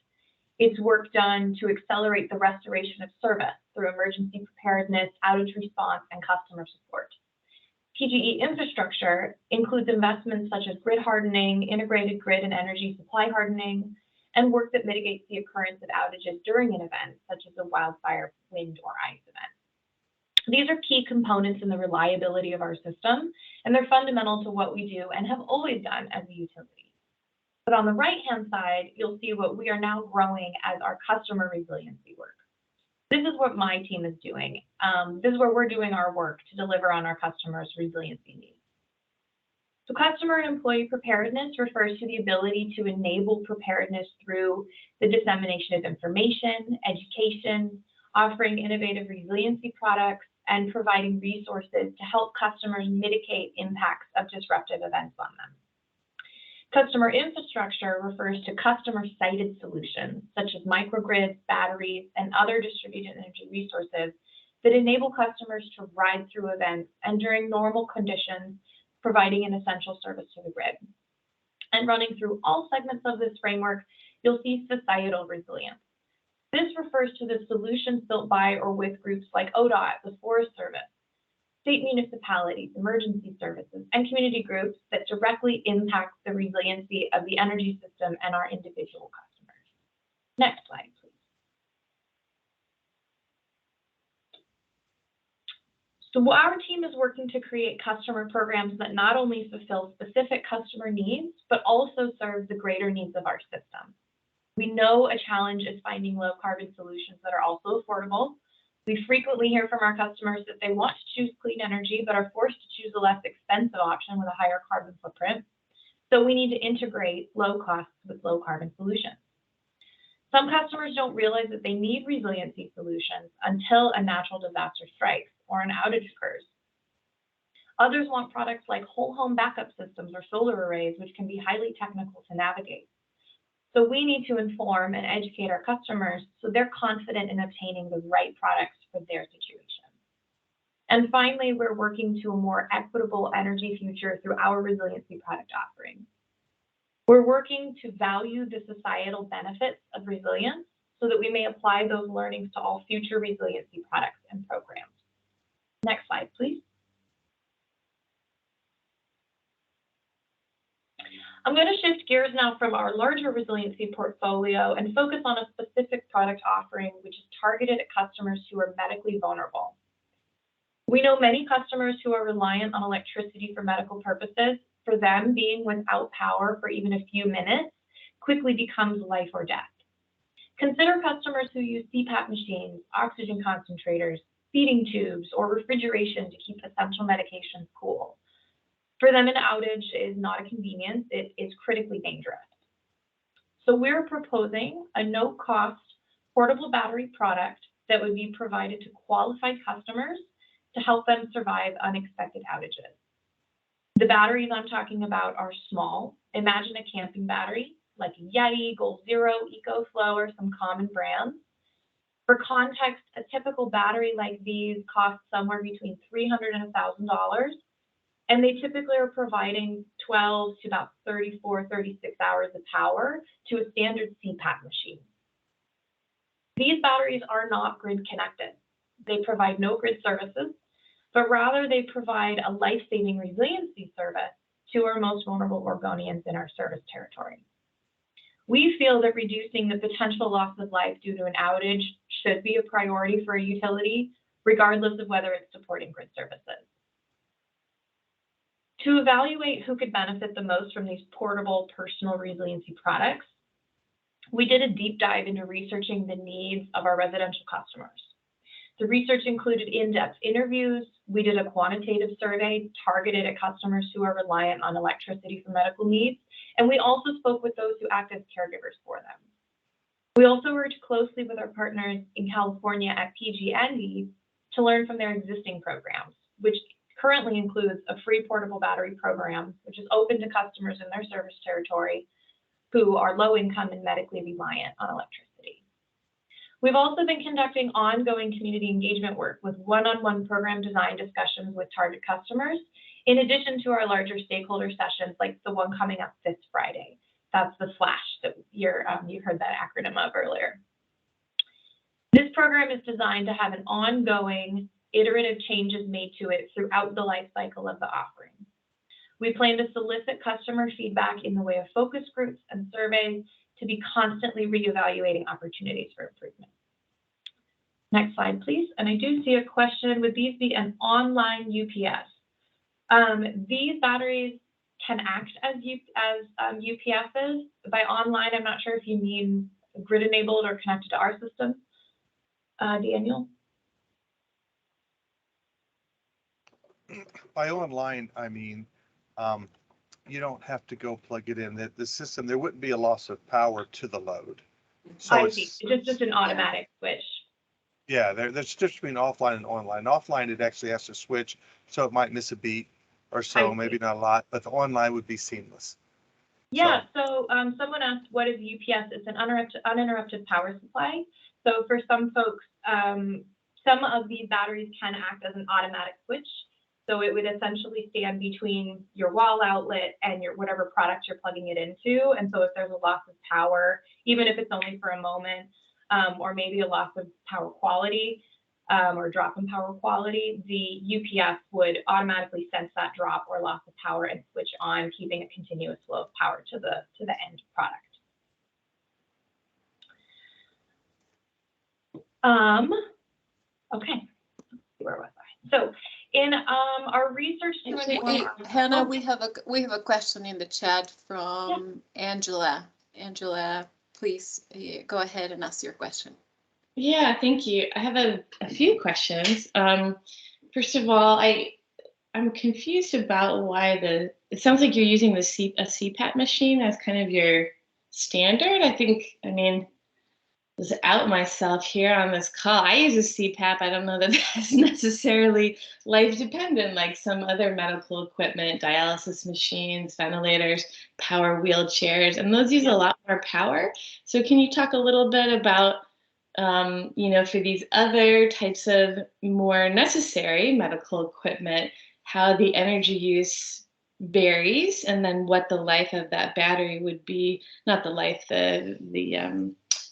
It's work done to accelerate the restoration of service through emergency preparedness, outage response, and customer support. PGE infrastructure includes investments such as grid hardening, integrated grid and energy supply hardening, and work that mitigates the occurrence of outages during an event, such as a wildfire, wind, or ice event. These are key components in the reliability of our system, and they're fundamental to what we do and have always done as a utility. But on the right-hand side, you'll see what we are now growing as our customer resiliency work. This is what my team is doing. This is where we're doing our work to deliver on our customers' resiliency needs. So customer and employee preparedness refers to the ability to enable preparedness through the dissemination of information, education, offering innovative resiliency products, and providing resources to help customers mitigate impacts of disruptive events on them. Customer infrastructure refers to customer-sited solutions, such as microgrids, batteries, and other distributed energy resources that enable customers to ride through events and during normal conditions, providing an essential service to the grid. And running through all segments of this framework, you'll see societal resilience. This refers to the solutions built by or with groups like ODOT, the Forest Service, state municipalities, emergency services, and community groups that directly impact the resiliency of the energy system and our individual customers. Next slide, please. So our team is working to create customer programs that not only fulfill specific customer needs, but also serve the greater needs of our system. We know a challenge is finding low carbon solutions that are also affordable. We frequently hear from our customers that they want to choose clean energy, but are forced to choose a less expensive option with a higher carbon footprint. So we need to integrate low costs with low carbon solutions. Some customers don't realize that they need resiliency solutions until a natural disaster strikes or an outage occurs. Others want products like whole home backup systems or solar arrays, which can be highly technical to navigate. So we need to inform and educate our customers so they're confident in obtaining the right products for their situation. And finally, we're working to a more equitable energy future through our resiliency product offering. We're working to value the societal benefits of resilience so that we may apply those learnings to all future resiliency products and programs. Next slide, please. I'm going to shift gears now from our larger resiliency portfolio and focus on a specific product offering which is targeted at customers who are medically vulnerable. We know many customers who are reliant on electricity for medical purposes. For them, being without power for even a few minutes quickly becomes life or death. Consider customers who use CPAP machines, oxygen concentrators, feeding tubes, or refrigeration to keep essential medications cool. For them, an outage is not a convenience, it is critically dangerous. So we're proposing a no-cost portable battery product that would be provided to qualified customers to help them survive unexpected outages. The batteries I'm talking about are small. Imagine a camping battery like Yeti, Goal Zero, EcoFlow, or some common brands. For context, a typical battery like these costs somewhere between $300 and $1,000, and they typically are providing 12 to about 34, 36 hours of power to a standard CPAP machine. These batteries are not grid connected. They provide no grid services, but rather they provide a life-saving resiliency service to our most vulnerable Oregonians in our service territory. We feel that reducing the potential loss of life due to an outage should be a priority for a utility, regardless of whether it's supporting grid services. To evaluate who could benefit the most from these portable personal resiliency products, we did a deep dive into researching the needs of our residential customers. The research included in-depth interviews. We did a quantitative survey targeted at customers who are reliant on electricity for medical needs, and we also spoke with those who act as caregivers for them. We also worked closely with our partners in California at PG&E to learn from their existing programs, which currently includes a free portable battery program, which is open to customers in their service territory who are low income and medically reliant on electricity. We've also been conducting ongoing community engagement work with one-on-one program design discussions with target customers, in addition to our larger stakeholder sessions like the one coming up this Friday. That's the FLASH that you heard that acronym of earlier. This program is designed to have an ongoing iterative changes made to it throughout the life cycle of the offering. We plan to solicit customer feedback in the way of focus groups and surveys to be constantly reevaluating opportunities for improvement. Next slide, please. And I do see a question, would these be an online UPS? These batteries can act as UPSs. By online, I'm not sure if you mean grid enabled or connected to our system. Daniel?
By online, I mean, you don't have to go plug it in. The system, there wouldn't be a loss of power to the load. So
I see. It's just an automatic switch.
Yeah, there's just between offline and online. Offline, it actually has to switch, so it might miss a beat or so, maybe not a lot, but the online would be seamless.
Yeah, so someone asked, what is UPS? It's an uninterrupted power supply. So for some folks, some of these batteries can act as an automatic switch. So it would essentially stand between your wall outlet and your whatever product you're plugging it into. And so if there's a loss of power, even if it's only for a moment, or maybe a loss of power quality, or drop in power quality, the UPS would automatically sense that drop or loss of power and switch on, keeping a continuous flow of power to the end product. Okay, where was I? So in our research to inform
Hannah, we have a question in the chat from Angela. Angela, please go ahead and ask your question.
Yeah, thank you. I have a few questions. First of all, I'm confused about why it sounds like you're using a CPAP machine as kind of your standard. I mean, was out myself here on this call. I use a CPAP. I don't know that that's necessarily life dependent, like some other medical equipment, dialysis machines, ventilators, power wheelchairs, and those use a lot more power. So can you talk a little bit about, for these other types of more necessary medical equipment, how the energy use varies, and then what the life of that battery would be, not the life,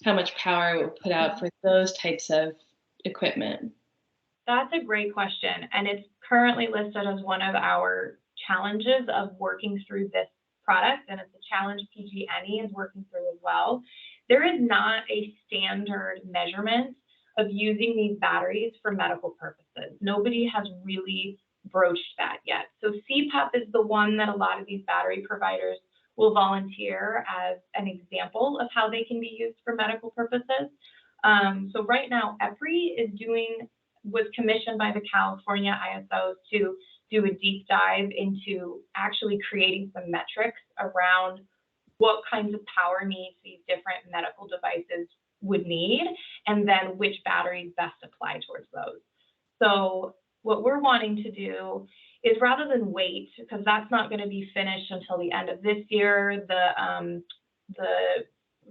how much power it would put out for those types of equipment?
That's a great question. And it's currently listed as one of our challenges of working through this product. And it's a challenge PG&E is working through as well. There is not a standard measurement of using these batteries for medical purposes. Nobody has really broached that yet. So CPAP is the one that a lot of these battery providers will volunteer as an example of how they can be used for medical purposes. So right now, EPRI was commissioned by the California ISOs to do a deep dive into actually creating some metrics around what kinds of power needs these different medical devices would need, and then which batteries best apply towards those. So what we're wanting to do is, rather than wait, because that's not going to be finished until the end of this year, the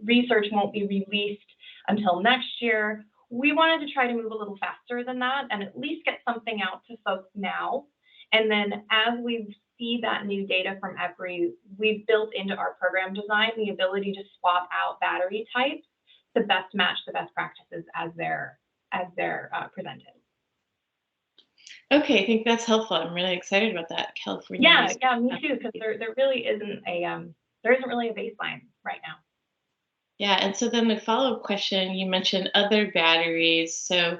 research won't be released until next year. We wanted to try to move a little faster than that and at least get something out to folks now. And then as we see that new data from EPRI, we've built into our program design the ability to swap out battery types to best match the best practices as they're presented.
Okay, I think that's helpful. I'm really excited about that, California.
Yeah, me too, because there really isn't there isn't really a baseline right now.
Yeah, and so then the follow-up question, you mentioned other batteries. So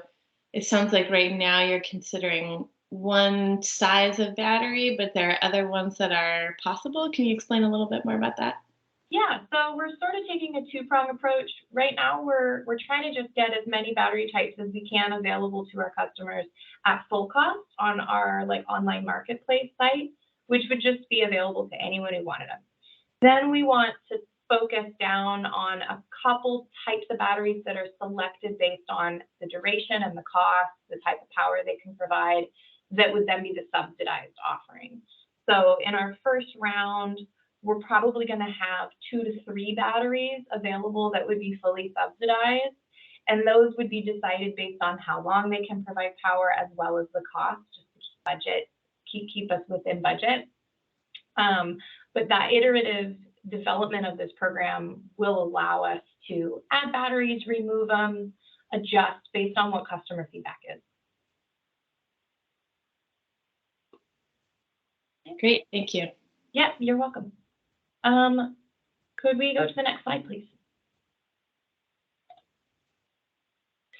it sounds like right now you're considering one size of battery, but there are other ones that are possible. Can you explain a little bit more about that?
Yeah, so we're sort of taking a two-prong approach. Right now, we're trying to just get as many battery types as we can available to our customers at full cost on our online marketplace site, which would just be available to anyone who wanted them. Then we want to focus down on a couple types of batteries that are selected based on the duration and the cost, the type of power they can provide, that would then be the subsidized offering. So in our first round, we're probably going to have 2 to 3 batteries available that would be fully subsidized. And those would be decided based on how long they can provide power as well as the cost, just to keep us within budget. But that iterative development of this program will allow us to add batteries, remove them, adjust based on what customer feedback is.
Great, thank you.
Yeah, you're welcome. Could we go to the next slide, please?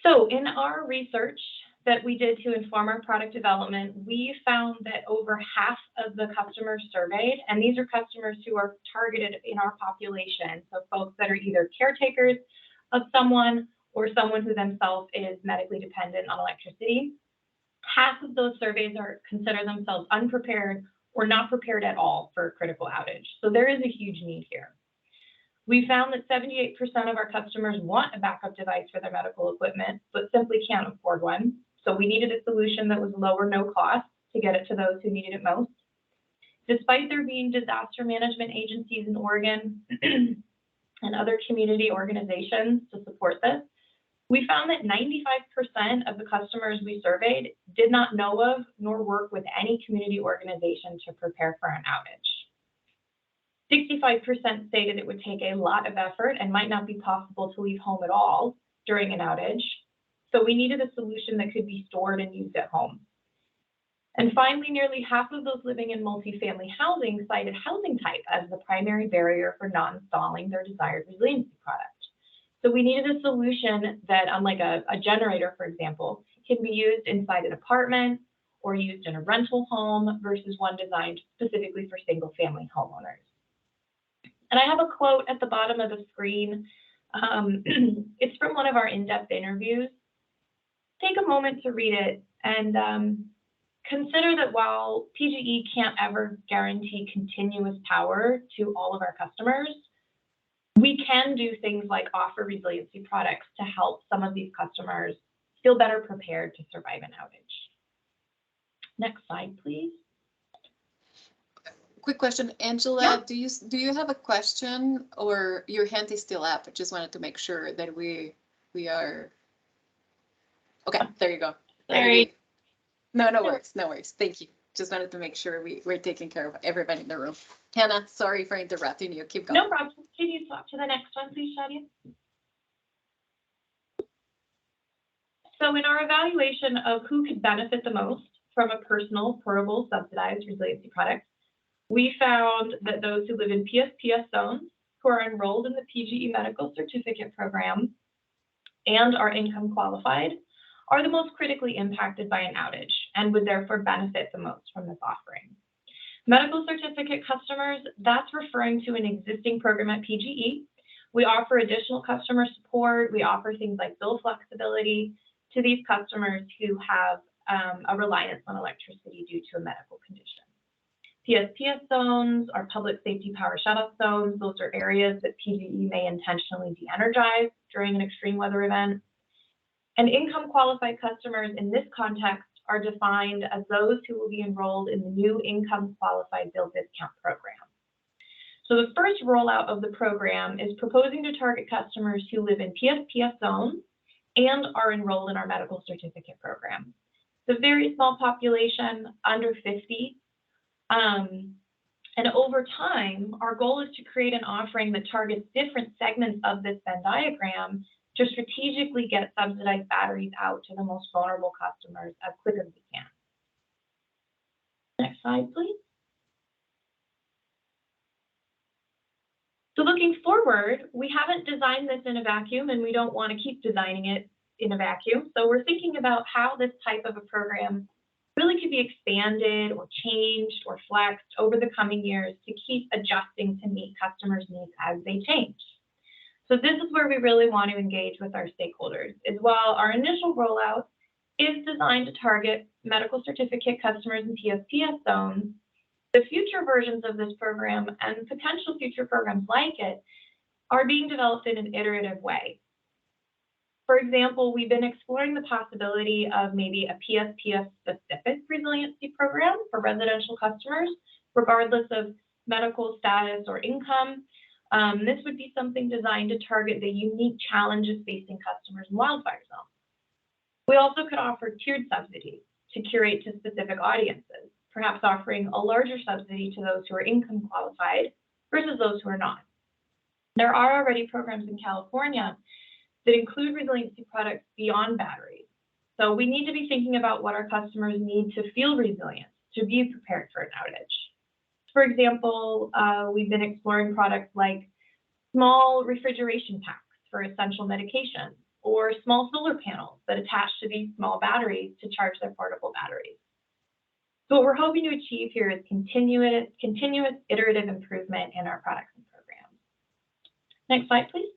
So in our research that we did to inform our product development, we found that over half of the customers surveyed, and these are customers who are targeted in our population, so folks that are either caretakers of someone or someone who themselves is medically dependent on electricity. Half of those surveys consider themselves unprepared or not prepared at all for a critical outage. So there is a huge need here. We found that 78% of our customers want a backup device for their medical equipment, but simply can't afford one. So we needed a solution that was low or no cost to get it to those who needed it most. Despite there being disaster management agencies in Oregon and other community organizations to support this, We found that 95% of the customers we surveyed did not know of nor work with any community organization to prepare for an outage. 65% stated it would take a lot of effort and might not be possible to leave home at all during an outage. So we needed a solution that could be stored and used at home. And finally, nearly half of those living in multifamily housing cited housing type as the primary barrier for not installing their desired resiliency product. So we needed a solution that, unlike a generator, for example, can be used inside an apartment or used in a rental home versus one designed specifically for single family homeowners. And I have a quote at the bottom of the screen. It's from one of our in-depth interviews. Take a moment to read it and consider that while PGE can't ever guarantee continuous power to all of our customers, we can do things like offer resiliency products to help some of these customers feel better prepared to survive an outage. Next slide, please.
Quick question, Angela,
Yeah.
do you have a question, or your hand is still up? I just wanted to make sure that we are, okay, there you go.
Sorry.
No worries. Thank you. Just wanted to make sure we're taking care of everybody in the room. Hannah, sorry for interrupting you. Keep going.
No problem. Can you swap to the next one, please, Shadia? So in our evaluation of who could benefit the most from a personal, portable, subsidized resiliency product, we found that those who live in PSPS zones, who are enrolled in the PGE medical certificate program, and are income qualified, are the most critically impacted by an outage and would therefore benefit the most from this offering. Medical certificate customers, that's referring to an existing program at PGE. We offer additional customer support. We offer things like bill flexibility to these customers who have a reliance on electricity due to a medical condition. PSPS zones are public safety power shutoff zones. Those are areas that PGE may intentionally de-energize during an extreme weather event. And income qualified customers in this context are defined as those who will be enrolled in the new income qualified bill discount program. So the first rollout of the program is proposing to target customers who live in PSPS zones and are enrolled in our medical certificate program. It's a very small population, under 50. And over time, our goal is to create an offering that targets different segments of this Venn diagram to strategically get subsidized batteries out to the most vulnerable customers as quick as we can. Next slide, please. So looking forward, we haven't designed this in a vacuum, and we don't want to keep designing it in a vacuum. So we're thinking about how this type of a program really could be expanded or changed or flexed over the coming years to keep adjusting to meet customers' needs as they change. So this is where we really want to engage with our stakeholders. Is while our initial rollout is designed to target medical certificate customers in PSPS zones, the future versions of this program and potential future programs like it are being developed in an iterative way. For example, we've been exploring the possibility of maybe a PSPS specific resiliency program for residential customers, regardless of medical status or income. This would be something designed to target the unique challenges facing customers in wildfire zones. We also could offer tiered subsidies to curate to specific audiences, perhaps offering a larger subsidy to those who are income qualified versus those who are not. There are already programs in California that include resiliency products beyond batteries. So we need to be thinking about what our customers need to feel resilient, to be prepared for an outage. For example, we've been exploring products like small refrigeration packs for essential medications, or small solar panels that attach to these small batteries to charge their portable batteries. So what we're hoping to achieve here is continuous iterative improvement in our products and programs. Next slide, please.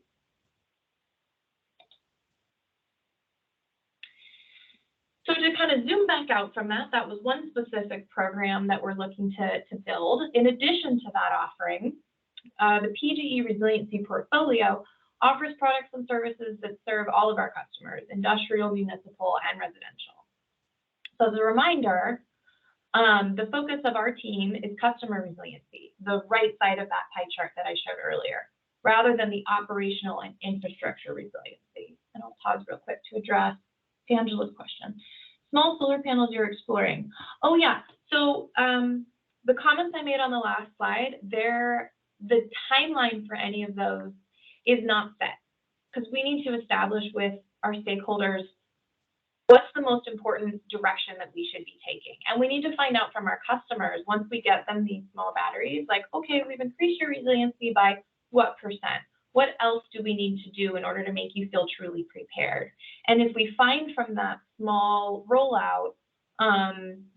So to kind of zoom back out from that, that was one specific program that we're looking to build. In addition to that offering, the PGE Resiliency Portfolio offers products and services that serve all of our customers, industrial, municipal, and residential. So as a reminder, the focus of our team is customer resiliency, the right side of that pie chart that I showed earlier, rather than the operational and infrastructure resiliency. And I'll pause real quick to address Angela's question. Small solar panels you're exploring. Oh yeah, so the comments I made on the last slide, the timeline for any of those is not set, because we need to establish with our stakeholders what's the most important direction that we should be taking. And we need to find out from our customers, once we get them these small batteries, like, okay, we've increased your resiliency by what percent? What else do we need to do in order to make you feel truly prepared? And if we find from that small rollout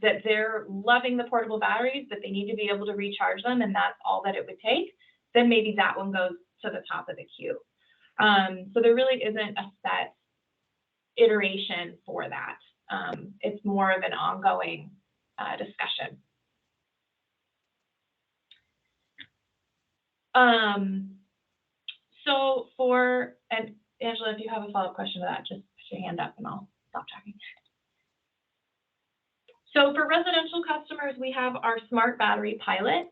that they're loving the portable batteries, that they need to be able to recharge them, and that's all that it would take, then maybe that one goes to the top of the queue. So there really isn't a set iteration for that. It's more of an ongoing discussion. So and Angela, if you have a follow-up question to that, just put your hand up and I'll stop talking. So for residential customers, we have our smart battery pilot.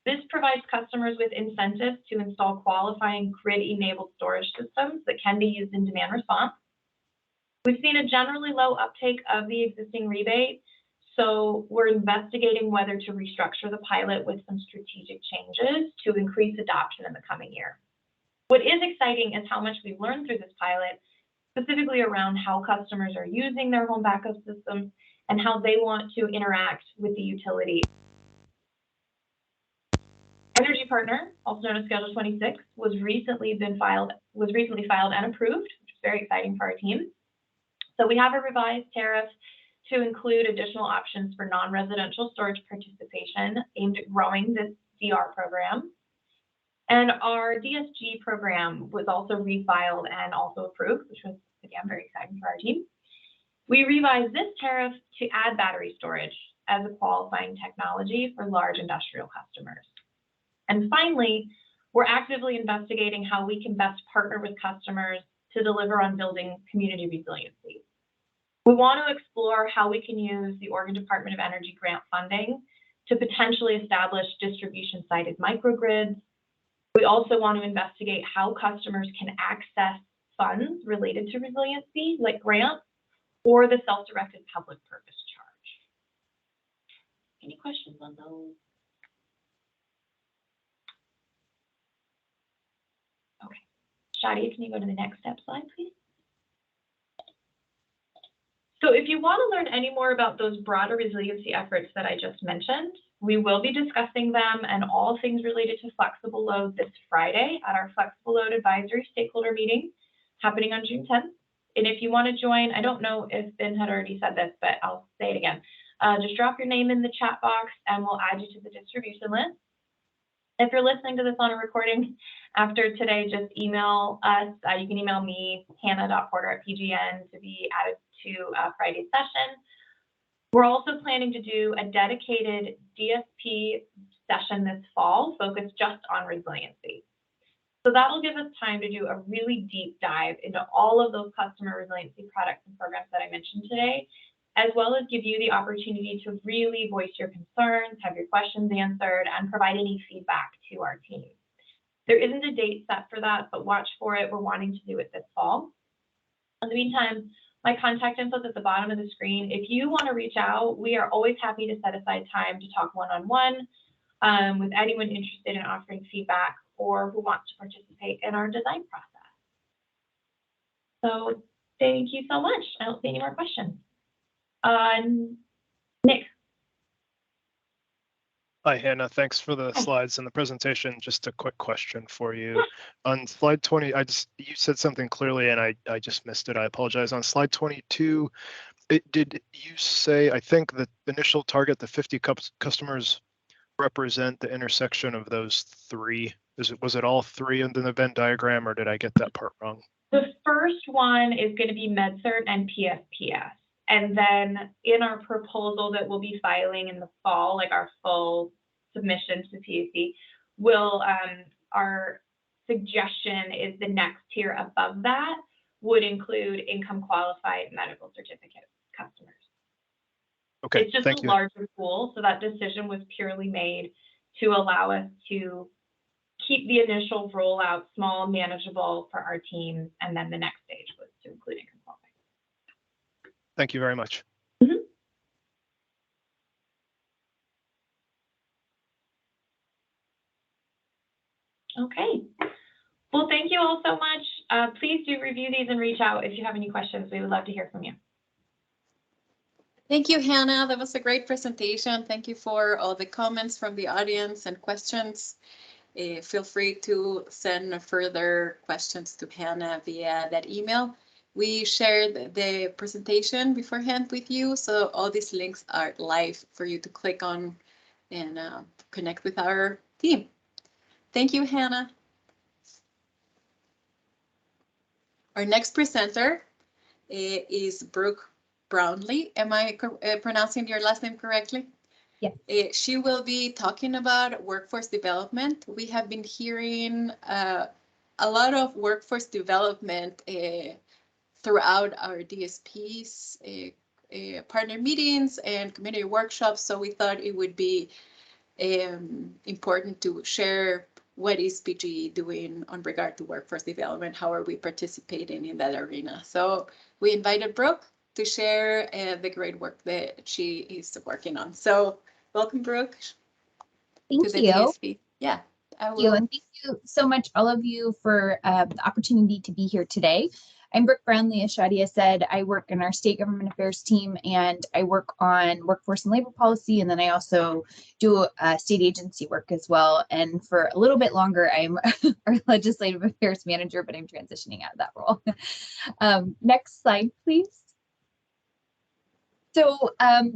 This provides customers with incentives to install qualifying grid-enabled storage systems that can be used in demand response. We've seen a generally low uptake of the existing rebate, so we're investigating whether to restructure the pilot with some strategic changes to increase adoption in the coming year. What is exciting is how much we've learned through this pilot, specifically around how customers are using their home backup systems and how they want to interact with the utility. Energy Partner, also known as Schedule 26, was recently filed and approved, which is very exciting for our team. So we have a revised tariff to include additional options for non-residential storage participation aimed at growing this DR program. And our DSG program was also refiled and also approved, which was, again, very exciting for our team. We revised this tariff to add battery storage as a qualifying technology for large industrial customers. And finally, we're actively investigating how we can best partner with customers to deliver on building community resiliency. We want to explore how we can use the Oregon Department of Energy grant funding to potentially establish distribution-sided microgrids. We also want to investigate how customers can access funds related to resiliency, like grants, or the self-directed public purpose charge. Any questions on those? Okay. Shadia, can you go to the next step slide, please? So if you want to learn any more about those broader resiliency efforts that I just mentioned, we will be discussing them and all things related to flexible load this Friday at our Flexible Load Advisory Stakeholder Meeting happening on June 10th. And if you want to join, I don't know if Ben had already said this, but I'll say it again. Just drop your name in the chat box and we'll add you to the distribution list. If you're listening to this on a recording after today, just email us. You can email me, hannah.porter@pgn, to be added to Friday's session. We're also planning to do a dedicated DSP session this fall focused just on resiliency. So that'll give us time to do a really deep dive into all of those customer resiliency products and programs that I mentioned today, as well as give you the opportunity to really voice your concerns, have your questions answered, and provide any feedback to our team. There isn't a date set for that, but watch for it. We're wanting to do it this fall. In the meantime, my contact info is at the bottom of the screen. If you want to reach out, we are always happy to set aside time to talk one-on-one with anyone interested in offering feedback or who wants to participate in our design process. So thank you so much. I don't see any more questions. Nick.
Hi, Hannah. Thanks for the slides and the presentation. Just a quick question for you. On slide 20, you said something clearly and I just missed it. I apologize. On slide 22, did you say, I think the initial target, the 50 customers, represent the intersection of those three? Was it all three in the Venn diagram, or did I get that part wrong?
The first one is going to be MedCert and PSPS. And then in our proposal that we'll be filing in the fall, like our full submission to the PUC, our suggestion is the next tier above that would include income qualified medical certificate customers.
Okay,
it's just a larger pool, so that decision was purely made to allow us to keep the initial rollout small, manageable for our teams, and then the next stage was to include
Thank you very much.
Okay. Well, thank you all so much. Please do review these and reach out if you have any questions. We would love to hear from you.
Thank you, Hannah. That was a great presentation. Thank you for all the comments from the audience and questions. Feel free to send further questions to Hannah via that email. We shared the presentation beforehand with you, so all these links are live for you to click on and connect with our team. Thank you, Hannah. Our next presenter is Brooke Brownlee. Am I pronouncing your last name correctly?
Yes.
She will be talking about workforce development. We have been hearing a lot of workforce development throughout our DSP's partner meetings and community workshops. So we thought it would be important to share what is PGE doing on regard to workforce development, how are we participating in that arena. So we invited Brooke to share the great work that she is working on. So welcome, Brooke.
Thank
to the
you.
DSP. Yeah, I
Thank you.
will.
And thank you so much, all of you, for the opportunity to be here today. I'm Brooke Brownlee. As Shadia said, I work in our state government affairs team, and I work on workforce and labor policy. And then I also do state agency work as well. And for a little bit longer, I'm our legislative affairs manager, but I'm transitioning out of that role. Next slide, please. So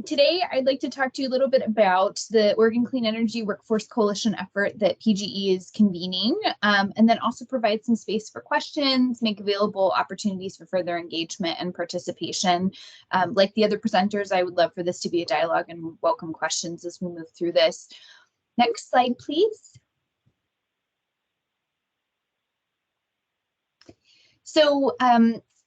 today I'd like to talk to you a little bit about the Oregon Clean Energy Workforce Coalition effort that PGE is convening, and then also provide some space for questions, make available opportunities for further engagement and participation. Like the other presenters, I would love for this to be a dialogue and welcome questions as we move through this. Next slide, please. So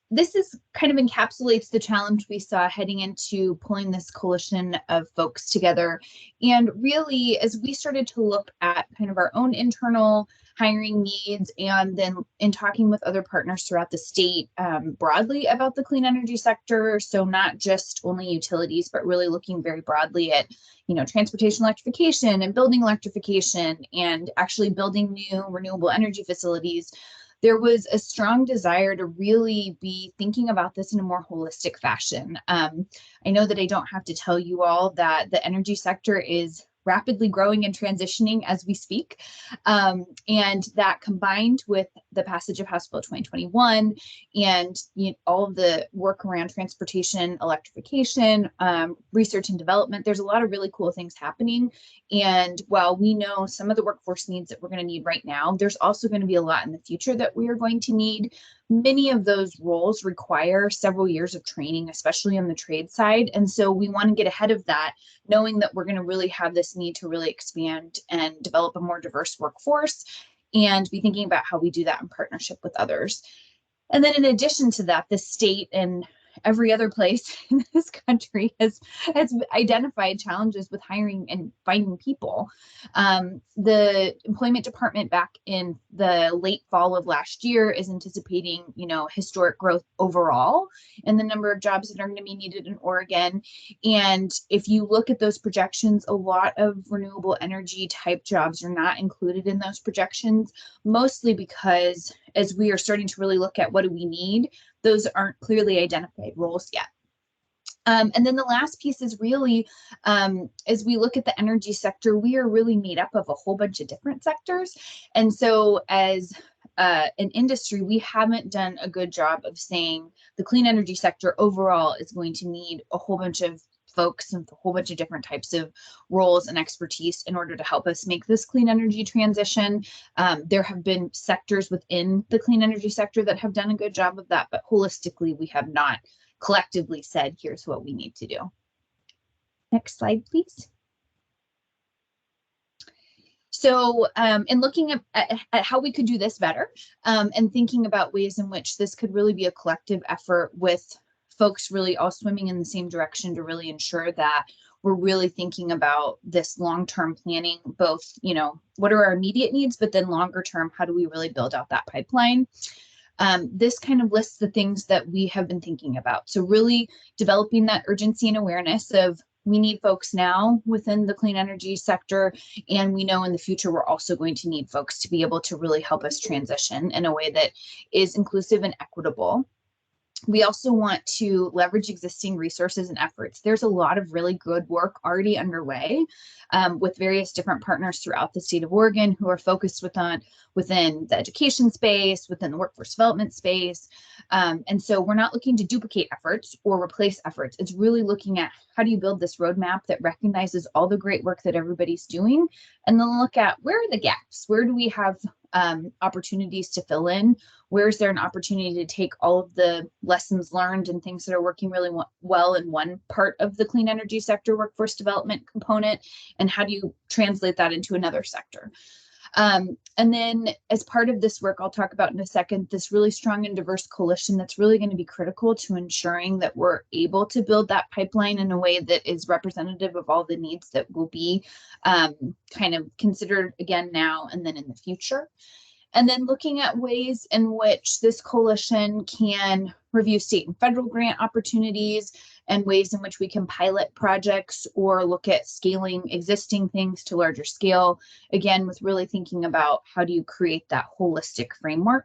this is kind of encapsulates the challenge we saw heading into pulling this coalition of folks together. And really, as we started to look at kind of our own internal hiring needs, and then in talking with other partners throughout the state broadly about the clean energy sector, so not just only utilities, but really looking very broadly at, you know, transportation electrification and building electrification and actually building new renewable energy facilities, there was a strong desire to really be thinking about this in a more holistic fashion. I know that I don't have to tell you all that the energy sector is rapidly growing and transitioning as we speak. And that combined with the passage of House Bill 2021 and all of the work around transportation, electrification, research and development, there's a lot of really cool things happening. And while we know some of the workforce needs that we're going to need right now, there's also going to be a lot in the future that we are going to need. Many of those roles require several years of training, especially on the trade side. And so we want to get ahead of that, knowing that we're going to really have this need to really expand and develop a more diverse workforce, and be thinking about how we do that in partnership with others. And then in addition to that, the state and every other place in this country has identified challenges with hiring and finding people. The employment department back in the late fall of last year is anticipating, historic growth overall in the number of jobs that are going to be needed in Oregon. And if you look at those projections, a lot of renewable energy type jobs are not included in those projections, mostly because as we are starting to really look at what do we need, those aren't clearly identified roles yet. And then the last piece is really, as we look at the energy sector, we are really made up of a whole bunch of different sectors. And so as an industry, we haven't done a good job of saying the clean energy sector overall is going to need a whole bunch of folks and a whole bunch of different types of roles and expertise in order to help us make this clean energy transition. There have been sectors within the clean energy sector that have done a good job of that, but holistically, we have not collectively said, here's what we need to do. Next slide, please. So in looking at how we could do this better and thinking about ways in which this could really be a collective effort with folks really all swimming in the same direction to really ensure that we're really thinking about this long-term planning, both, what are our immediate needs, but then longer term, how do we really build out that pipeline? This kind of lists the things that we have been thinking about. So really developing that urgency and awareness of we need folks now within the clean energy sector, and we know in the future we're also going to need folks to be able to really help us transition in a way that is inclusive and equitable. We also want to leverage existing resources and efforts. There's a lot of really good work already underway with various different partners throughout the state of Oregon who are focused within the education space, within the workforce development space. And so we're not looking to duplicate efforts or replace efforts. It's really looking at how do you build this roadmap that recognizes all the great work that everybody's doing, and then look at where are the gaps? Where do we have opportunities to fill in? Where is there an opportunity to take all of the lessons learned and things that are working really well in one part of the clean energy sector workforce development component, and how do you translate that into another sector? And then as part of this work, I'll talk about in a second, this really strong and diverse coalition that's really going to be critical to ensuring that we're able to build that pipeline in a way that is representative of all the needs that will be kind of considered again now and then in the future. And then looking at ways in which this coalition can review state and federal grant opportunities and ways in which we can pilot projects or look at scaling existing things to larger scale, again, with really thinking about how do you create that holistic framework.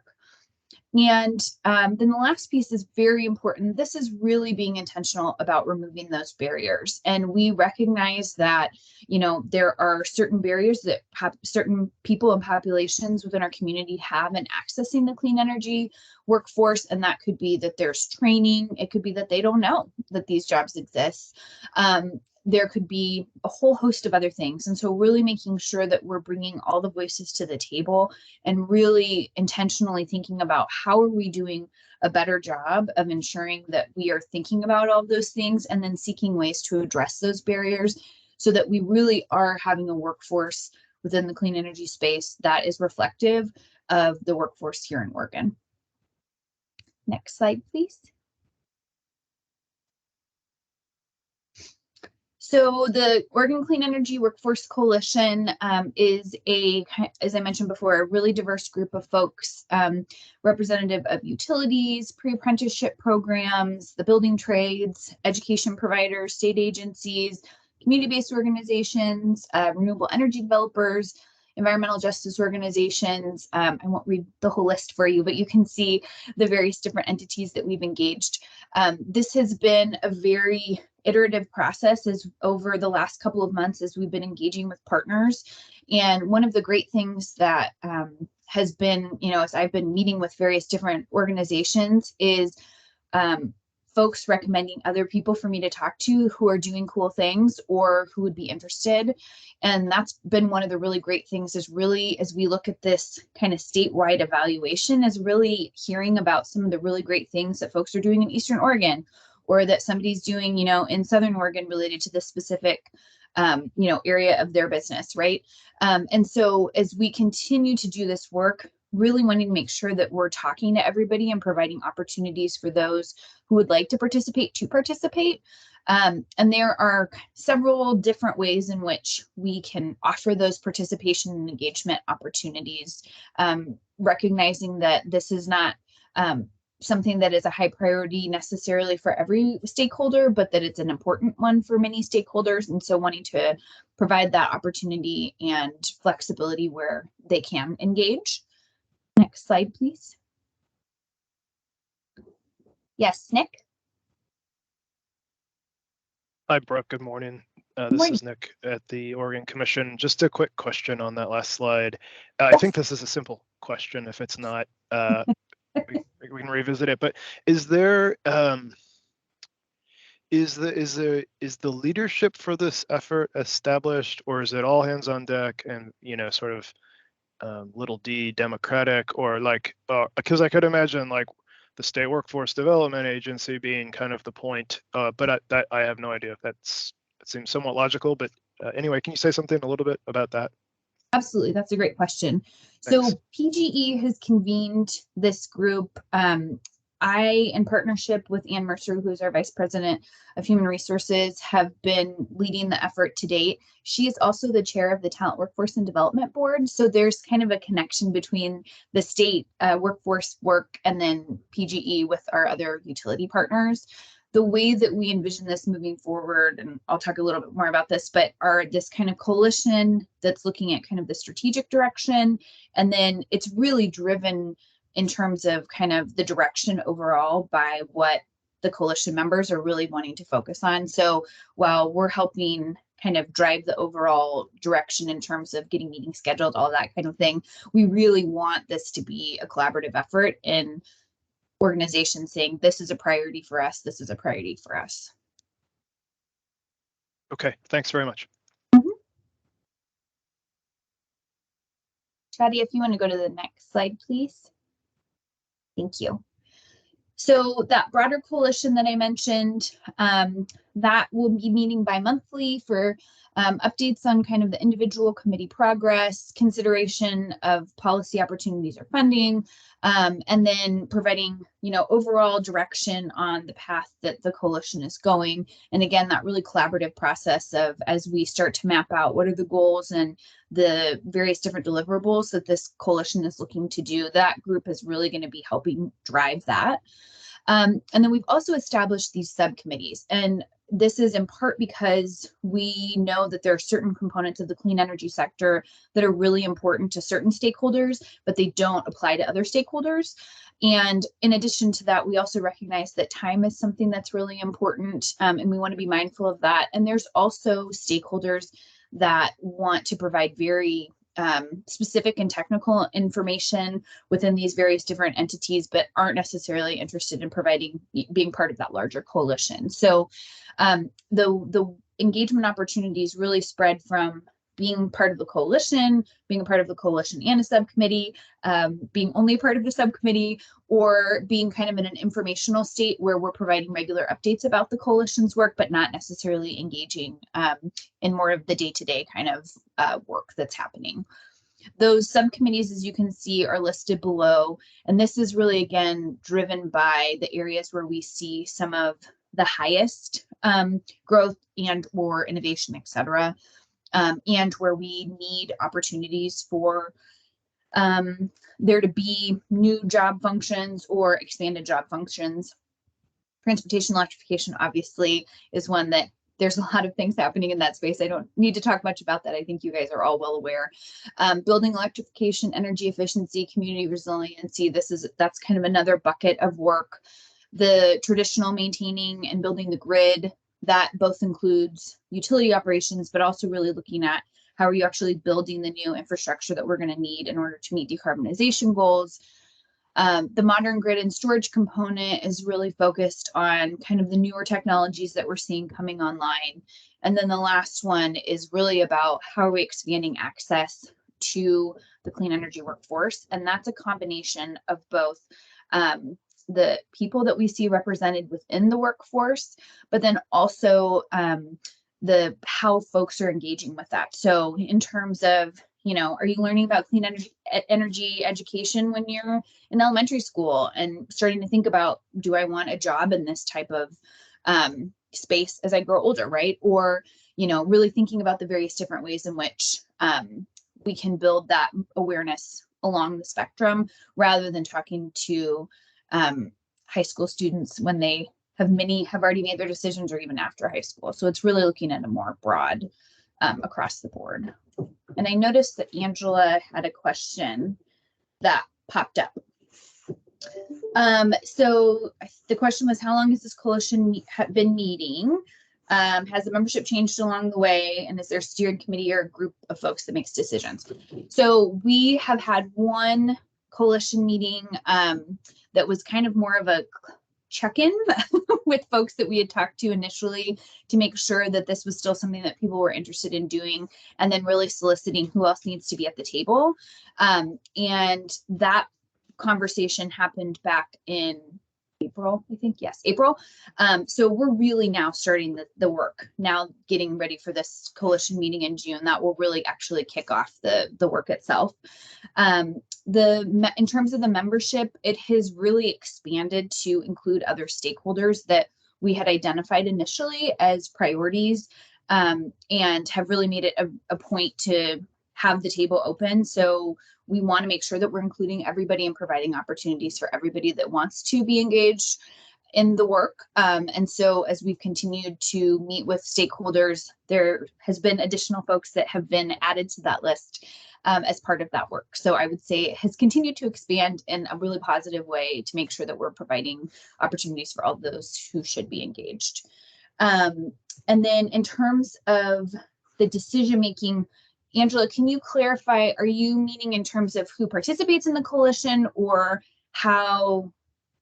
And then the last piece is very important. This is really being intentional about removing those barriers. And we recognize that, you know, there are certain barriers that certain people and populations within our community have in accessing the clean energy workforce. And that could be that there's training. It could be that they don't know that these jobs exist. There could be a whole host of other things. And so really making sure that we're bringing all the voices to the table and really intentionally thinking about how are we doing a better job of ensuring that we are thinking about all of those things and then seeking ways to address those barriers so that we really are having a workforce within the clean energy space that is reflective of the workforce here in Oregon. Next slide, please. So the Oregon Clean Energy Workforce Coalition is as I mentioned before, a really diverse group of folks, representative of utilities, pre-apprenticeship programs, the building trades, education providers, state agencies, community-based organizations, renewable energy developers, environmental justice organizations. I won't read the whole list for you, but you can see the various different entities that we've engaged. This has been a very iterative process over the last couple of months as we've been engaging with partners. And one of the great things that has been, you know, as I've been meeting with various different organizations is folks recommending other people for me to talk to who are doing cool things or who would be interested. And that's been one of the really great things is really, as we look at this kind of statewide evaluation, is really hearing about some of the really great things that folks are doing in Eastern Oregon or that somebody's doing, you know, in Southern Oregon related to this specific, you know, area of their business, right? And so as we continue to do this work, really wanting to make sure that we're talking to everybody and providing opportunities for those who would like to participate. And there are several different ways in which we can offer those participation and engagement opportunities, recognizing that this is not something that is a high priority necessarily for every stakeholder, but that it's an important one for many stakeholders. And so wanting to provide that opportunity and flexibility where they can engage. Next slide, please. Yes, Nick.
Hi, Brooke. Good morning. This is Nick at the Oregon Commission. Just a quick question on that last slide. I think this is a simple question. If it's not, we can revisit it. But is there is the leadership for this effort established, or is it all hands on deck and, you know, sort of little d democratic, or like because I could imagine like the State Workforce Development Agency being kind of the point, but I have no idea if it seems somewhat logical. But anyway, can you say something a little bit about that?
Absolutely, that's a great question.
Thanks.
So PGE has convened this group I, in partnership with Ann Mercer, who's our Vice President of Human Resources, have been leading the effort to date. She is also the chair of the Talent Workforce and Development Board. So there's kind of a connection between the state workforce work and then PGE with our other utility partners. The way that we envision this moving forward, and I'll talk a little bit more about this, but are this kind of coalition that's looking at kind of the strategic direction. And then it's really driven in terms of kind of the direction overall by what the coalition members are really wanting to focus on. So while we're helping kind of drive the overall direction in terms of getting meetings scheduled, all that kind of thing, we really want this to be a collaborative effort in organizations saying, this is a priority for us, this is a priority for us.
Okay, thanks very much.
Shadi, if you want to go to the next slide, please. Thank you. So that broader coalition that I mentioned, that will be meeting bi-monthly for updates on kind of the individual committee progress, consideration of policy opportunities or funding, and then providing, overall direction on the path that the coalition is going. And again, that really collaborative process of, as we start to map out what are the goals and the various different deliverables that this coalition is looking to do, that group is really going to be helping drive that. And then we've also established these subcommittees, and this is in part because we know that there are certain components of the clean energy sector that are really important to certain stakeholders, but they don't apply to other stakeholders. And in addition to that, we also recognize that time is something that's really important, and we want to be mindful of that. And there's also stakeholders that want to provide very specific and technical information within these various different entities, but aren't necessarily interested in being part of that larger coalition. So the engagement opportunities really spread from being part of the coalition, being a part of the coalition and a subcommittee, being only a part of the subcommittee, or being kind of in an informational state where we're providing regular updates about the coalition's work, but not necessarily engaging in more of the day-to-day kind of work that's happening. Those subcommittees, as you can see, are listed below, and this is really, again, driven by the areas where we see some of the highest growth and or innovation, et cetera, and where we need opportunities for there to be new job functions or expanded job functions. Transportation electrification obviously is one that there's a lot of things happening in that space. I don't need to talk much about that. I think you guys are all well aware. Building electrification, energy efficiency, community resiliency, that's kind of another bucket of work. The traditional maintaining and building the grid, that both includes utility operations, but also really looking at how are you actually building the new infrastructure that we're going to need in order to meet decarbonization goals. The modern grid and storage component is really focused on kind of the newer technologies that we're seeing coming online. And then the last one is really about how are we expanding access to the clean energy workforce. And that's a combination of both the people that we see represented within the workforce, but then also how folks are engaging with that. So in terms of, are you learning about clean energy education when you're in elementary school and starting to think about, do I want a job in this type of space as I grow older, right? Or, really thinking about the various different ways in which we can build that awareness along the spectrum, rather than talking to high school students when many have already made their decisions, or even after high school. So it's really looking at a more broad across the board. And I noticed that Angela had a question that popped up. So the question was, how long has this coalition been meeting? Has the membership changed along the way? And is there a steering committee or a group of folks that makes decisions? So we have had one coalition meeting that was kind of more of a check-in with folks that we had talked to initially to make sure that this was still something that people were interested in doing, and then really soliciting who else needs to be at the table. And that conversation happened back in April, I think. Yes, April. So we're really now starting the work, now getting ready for this coalition meeting in June that will really actually kick off the work itself. in terms of the membership, it has really expanded to include other stakeholders that we had identified initially as priorities, and have really made it a point to have the table open. So we want to make sure that we're including everybody and providing opportunities for everybody that wants to be engaged in the work. And so as we've continued to meet with stakeholders, there has been additional folks that have been added to that list as part of that work. So I would say it has continued to expand in a really positive way to make sure that we're providing opportunities for all those who should be engaged. And then in terms of the decision-making, Angela, can you clarify, are you meaning in terms of who participates in the coalition, or how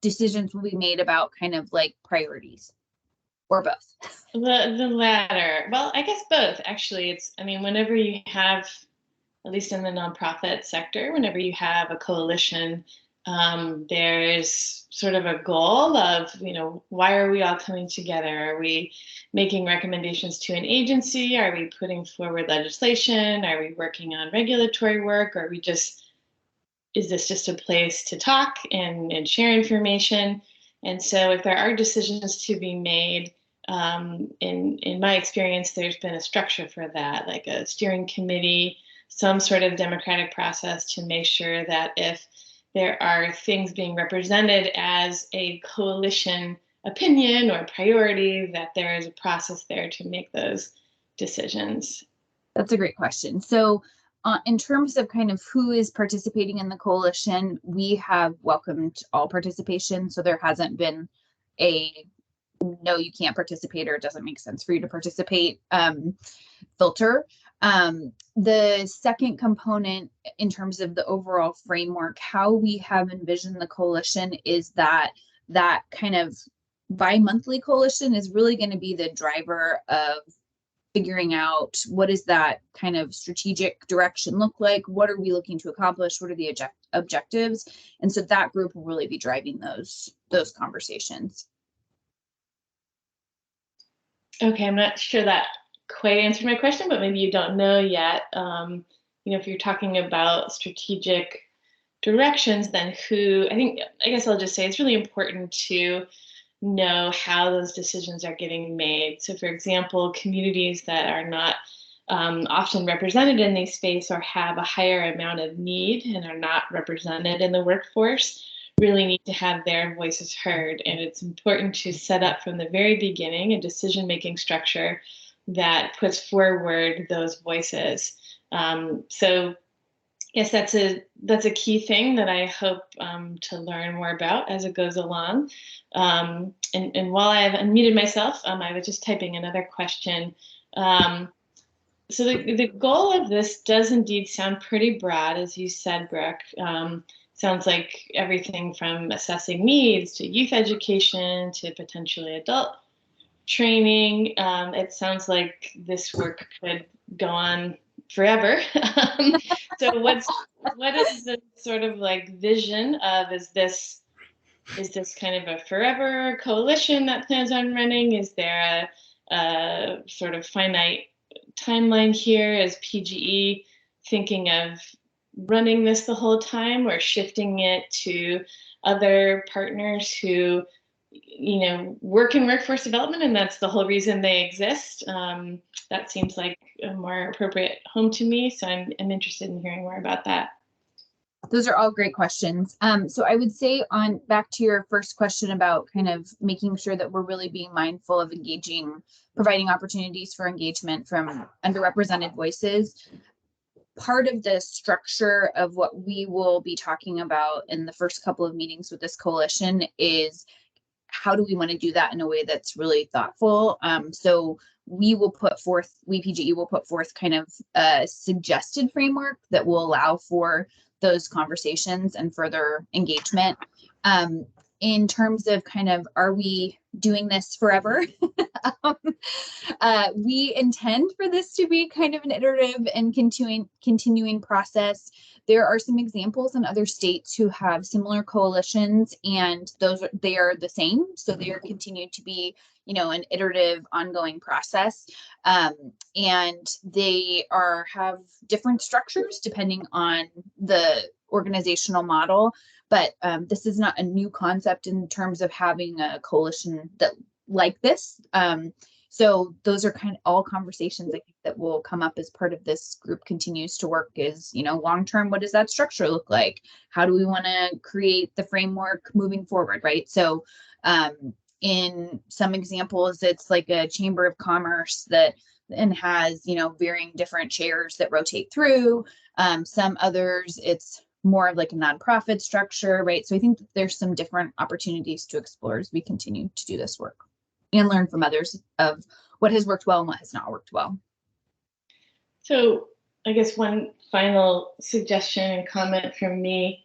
decisions will be made about kind of like priorities, or both?
The latter. Well, I guess both, actually. I mean, whenever you have, at least in the nonprofit sector, whenever you have a coalition, there's sort of a goal of, why are we all coming together? Are we making recommendations to an agency? Are we putting forward legislation? Are we working on regulatory work? Or is this just a place to talk and share information? And so if there are decisions to be made, in my experience, there's been a structure for that, like a steering committee, some sort of democratic process to make sure that if there are things being represented as a coalition opinion or priority, that there is a process there to make those decisions.
That's a great question. So in terms of kind of who is participating in the coalition, we have welcomed all participation. So there hasn't been a no, you can't participate, or it doesn't make sense for you to participate filter. The second component in terms of the overall framework, how we have envisioned the coalition is that kind of bi-monthly coalition is really going to be the driver of figuring out what does that kind of strategic direction look like? What are we looking to accomplish? What are the objectives? And so that group will really be driving those conversations.
Okay, I'm not sure that quite answered my question, but maybe you don't know yet. If you're talking about strategic directions, then I guess I'll just say it's really important to know how those decisions are getting made. So for example, communities that are not often represented in these space or have a higher amount of need and are not represented in the workforce really need to have their voices heard. And it's important to set up from the very beginning a decision-making structure that puts forward those voices. So yes, that's a key thing that I hope to learn more about as it goes along. And while I have unmuted myself, I was just typing another question. So the goal of this does indeed sound pretty broad, as you said, Brooke. Sounds like everything from assessing needs to youth education to potentially adult training. It sounds like this work could go on forever. So what is the sort of like vision of, is this kind of a forever coalition that plans on running? Is there a sort of finite timeline here? Is PGE thinking of running this the whole time, or shifting it to other partners who work in workforce development, and that's the whole reason they exist? That seems like a more appropriate home to me. So I'm interested in hearing more about that.
Those are all great questions. So I would say back to your first question about kind of making sure that we're really being mindful of providing opportunities for engagement from underrepresented voices. Part of the structure of what we will be talking about in the first couple of meetings with this coalition is how do we want to do that in a way that's really thoughtful. So PGE will put forth kind of a suggested framework that will allow for those conversations and further engagement. In terms of kind of, are we doing this forever? We intend for this to be kind of an iterative and continuing process. There are some examples in other states who have similar coalitions, and they are the same. So they are continued to be, an iterative, ongoing process. And they have different structures depending on the organizational model, but this is not a new concept in terms of having a coalition that like this. So those are kind of all conversations I think that will come up as part of this group continues to work is, you know, long term, what does that structure look like? How do we want to create the framework moving forward, right? So in some examples, it's like a chamber of commerce that and has, you know, varying different chairs that rotate through. Some others, it's more of like a nonprofit structure, right? So I think that there's some different opportunities to explore as we continue to do this work and learn from others of what has worked well and what has not worked well.
So I guess one final suggestion and comment from me.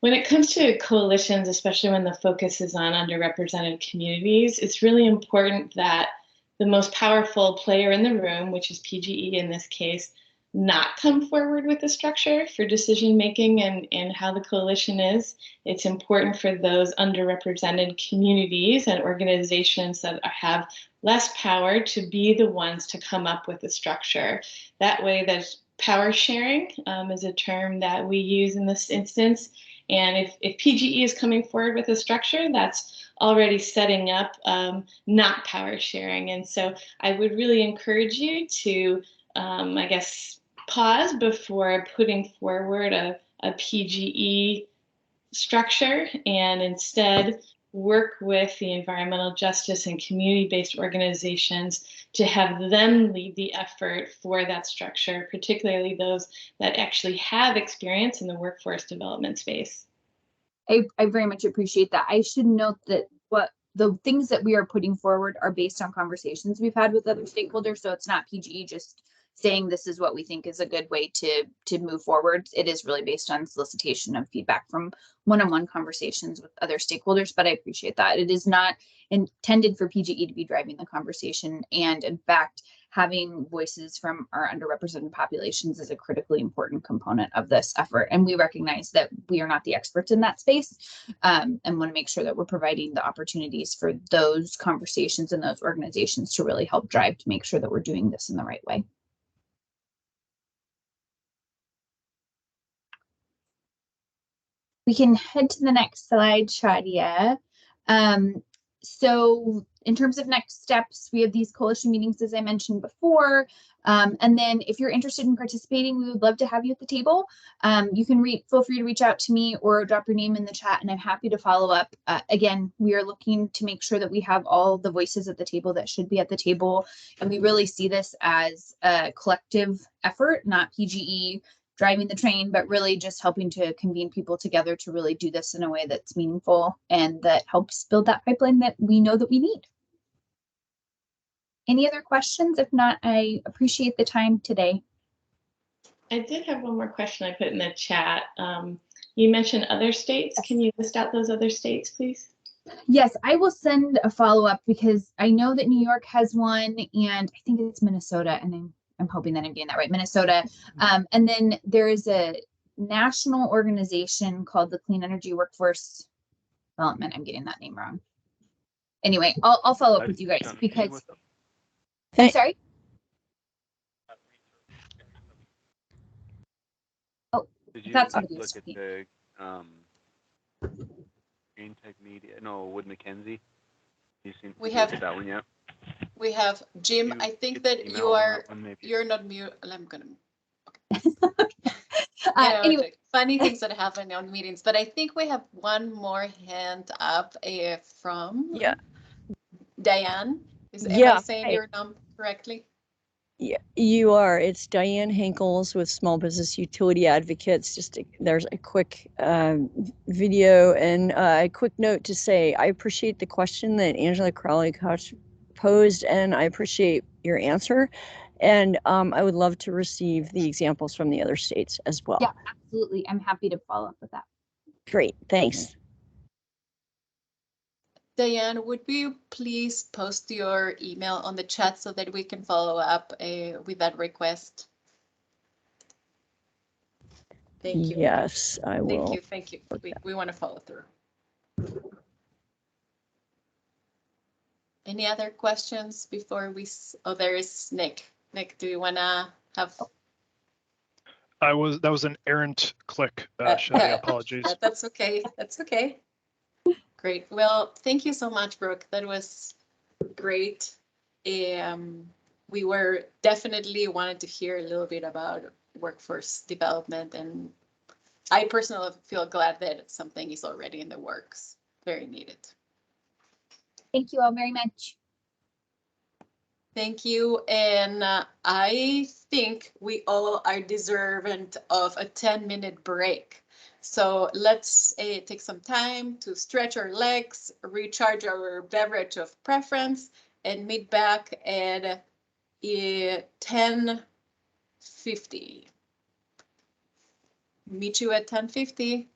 When it comes to coalitions, especially when the focus is on underrepresented communities, it's really important that the most powerful player in the room, which is PGE in this case, not come forward with the structure for decision making and how the coalition is. It's important for those underrepresented communities and organizations that have less power to be the ones to come up with the structure. That way, there's power sharing is a term that we use in this instance. And if PGE is coming forward with a structure, that's already setting up not power sharing. And so I would really encourage you to, I guess, pause before putting forward a PGE structure and instead work with the environmental justice and community-based organizations to have them lead the effort for that structure, particularly those that actually have experience in the workforce development space.
I very much appreciate that. I should note that what the things that we are putting forward are based on conversations we've had with other stakeholders. So it's not PGE just saying this is what we think is a good way to move forward. It is really based on solicitation of feedback from one-on-one conversations with other stakeholders, but I appreciate that. It is not intended for PGE to be driving the conversation. And in fact, having voices from our underrepresented populations is a critically important component of this effort. And we recognize that we are not the experts in that space and want to make sure that we're providing the opportunities for those conversations and those organizations to really help drive to make sure that we're doing this in the right way. We can head to the next slide, Shadia. So in terms of next steps, we have these coalition meetings, as I mentioned before. And then if you're interested in participating, we would love to have you at the table. You can feel free to reach out to me or drop your name in the chat, and I'm happy to follow up. Again, we are looking to make sure that we have all the voices at the table that should be at the table. And we really see this as a collective effort, not PGE driving the train, but really just helping to convene people together to really do this in a way that's meaningful and that helps build that pipeline that we know that we need. Any other questions? If not, I appreciate the time today.
I did have one more question I put in the chat. You mentioned other states. Can you list out those other states, please? Yes,
I will send a follow-up because I know that New York has one, and I think it's Minnesota, and I'm hoping that I'm getting that right, Minnesota. And then there is a national organization called the Clean Energy Workforce Development. I'm getting that name wrong. Anyway, I'll follow up with you guys because. I'm sorry. Oh, that's what it is.
Look at the Green Tech Media. No, Wood Mackenzie.
We have
that one yet.
We have Jim. I think that you're not mute. I'm gonna. Okay. Anyway, funny things that happen on meetings, but I think we have one more hand up from Diane. Am I saying your name correctly?
Yeah, you are. It's Diane Henkels with Small Business Utility Advocates. There's a quick video and a quick note to say I appreciate the question that Angela Crowley-Koch posed, and I appreciate your answer. And I would love to receive the examples from the other states as well.
Yeah, absolutely. I'm happy to follow up with that.
Great, thanks.
Diane, would you please post your email on the chat so that we can follow up with that request? Thank you.
Yes, I will.
Thank you. We want to follow through. Any other questions before we? Oh, there is Nick. Nick, do you want to have?
That was an errant click, Shelley. Apologies.
That's okay. That's okay. Great. Well, thank you so much, Brooke. That was great. We were definitely wanted to hear a little bit about workforce development, and I personally feel glad that something is already in the works. Very needed.
Thank you all very much.
Thank you. And I think we all are deserving of a 10-minute break. So let's take some time to stretch our legs, recharge our beverage of preference, and meet back at 10:50. Meet you at 10:50.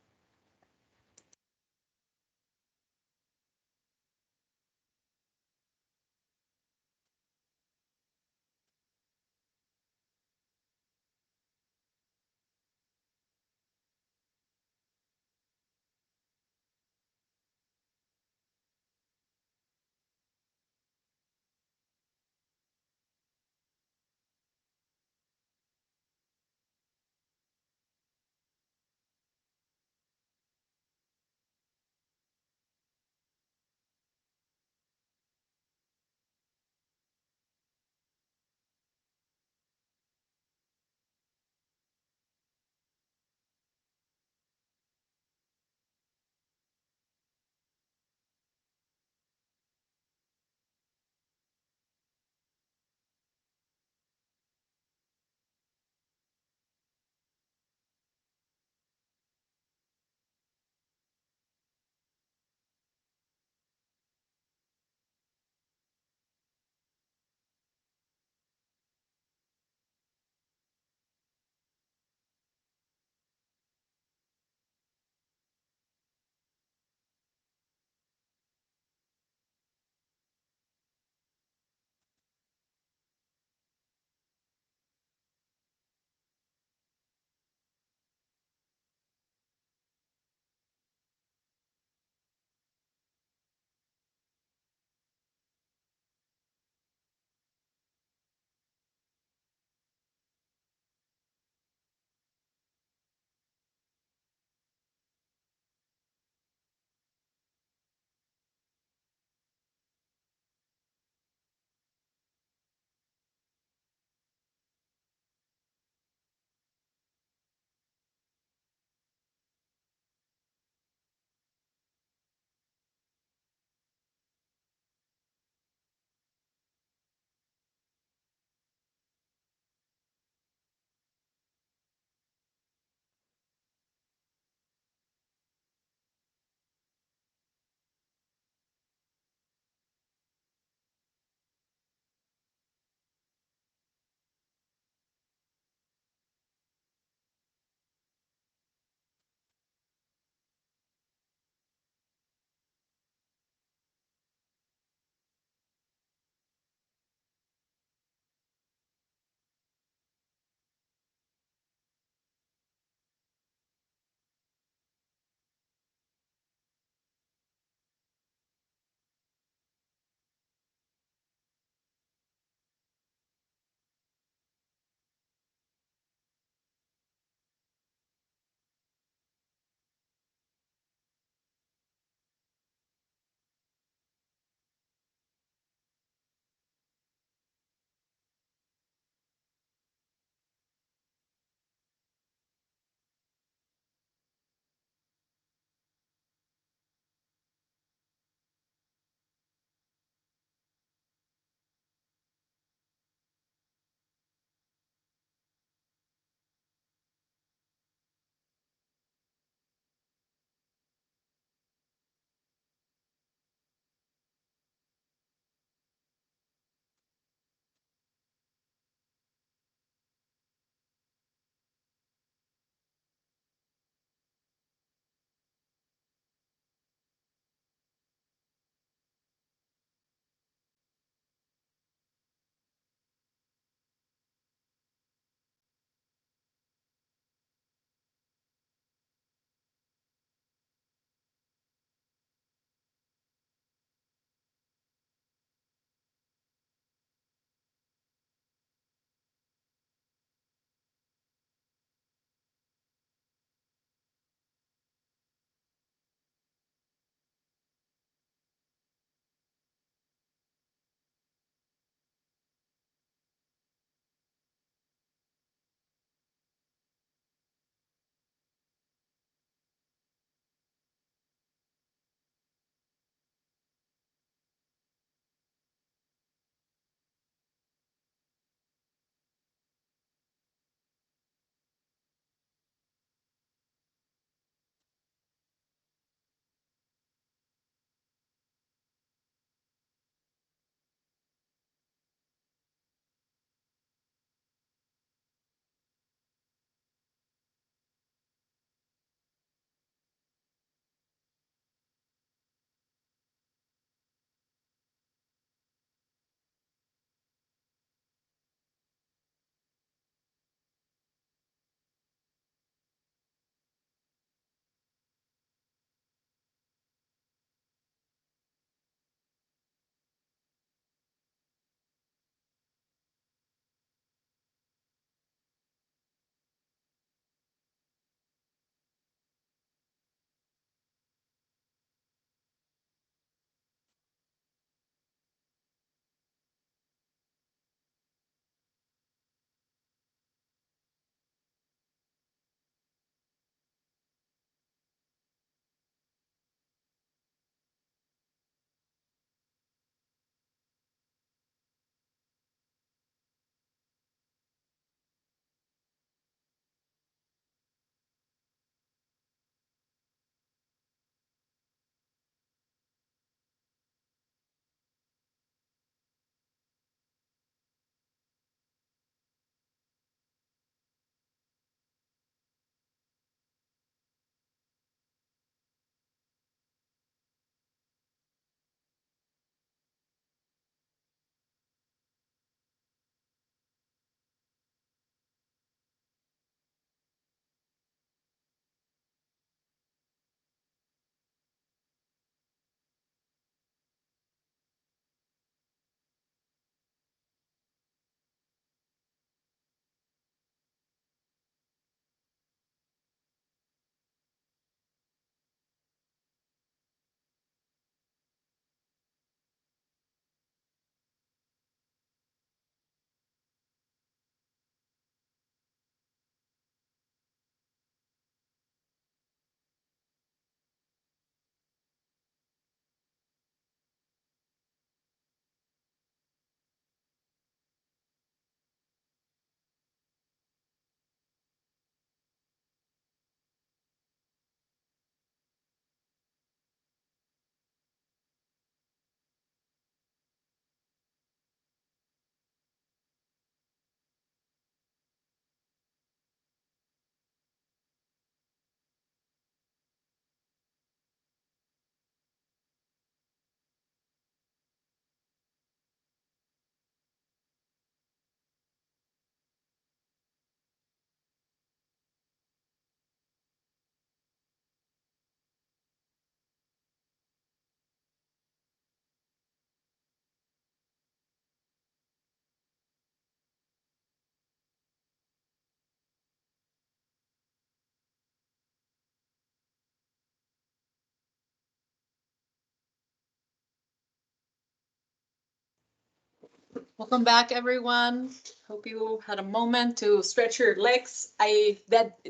Welcome back, everyone. Hope you had a moment to stretch your legs. I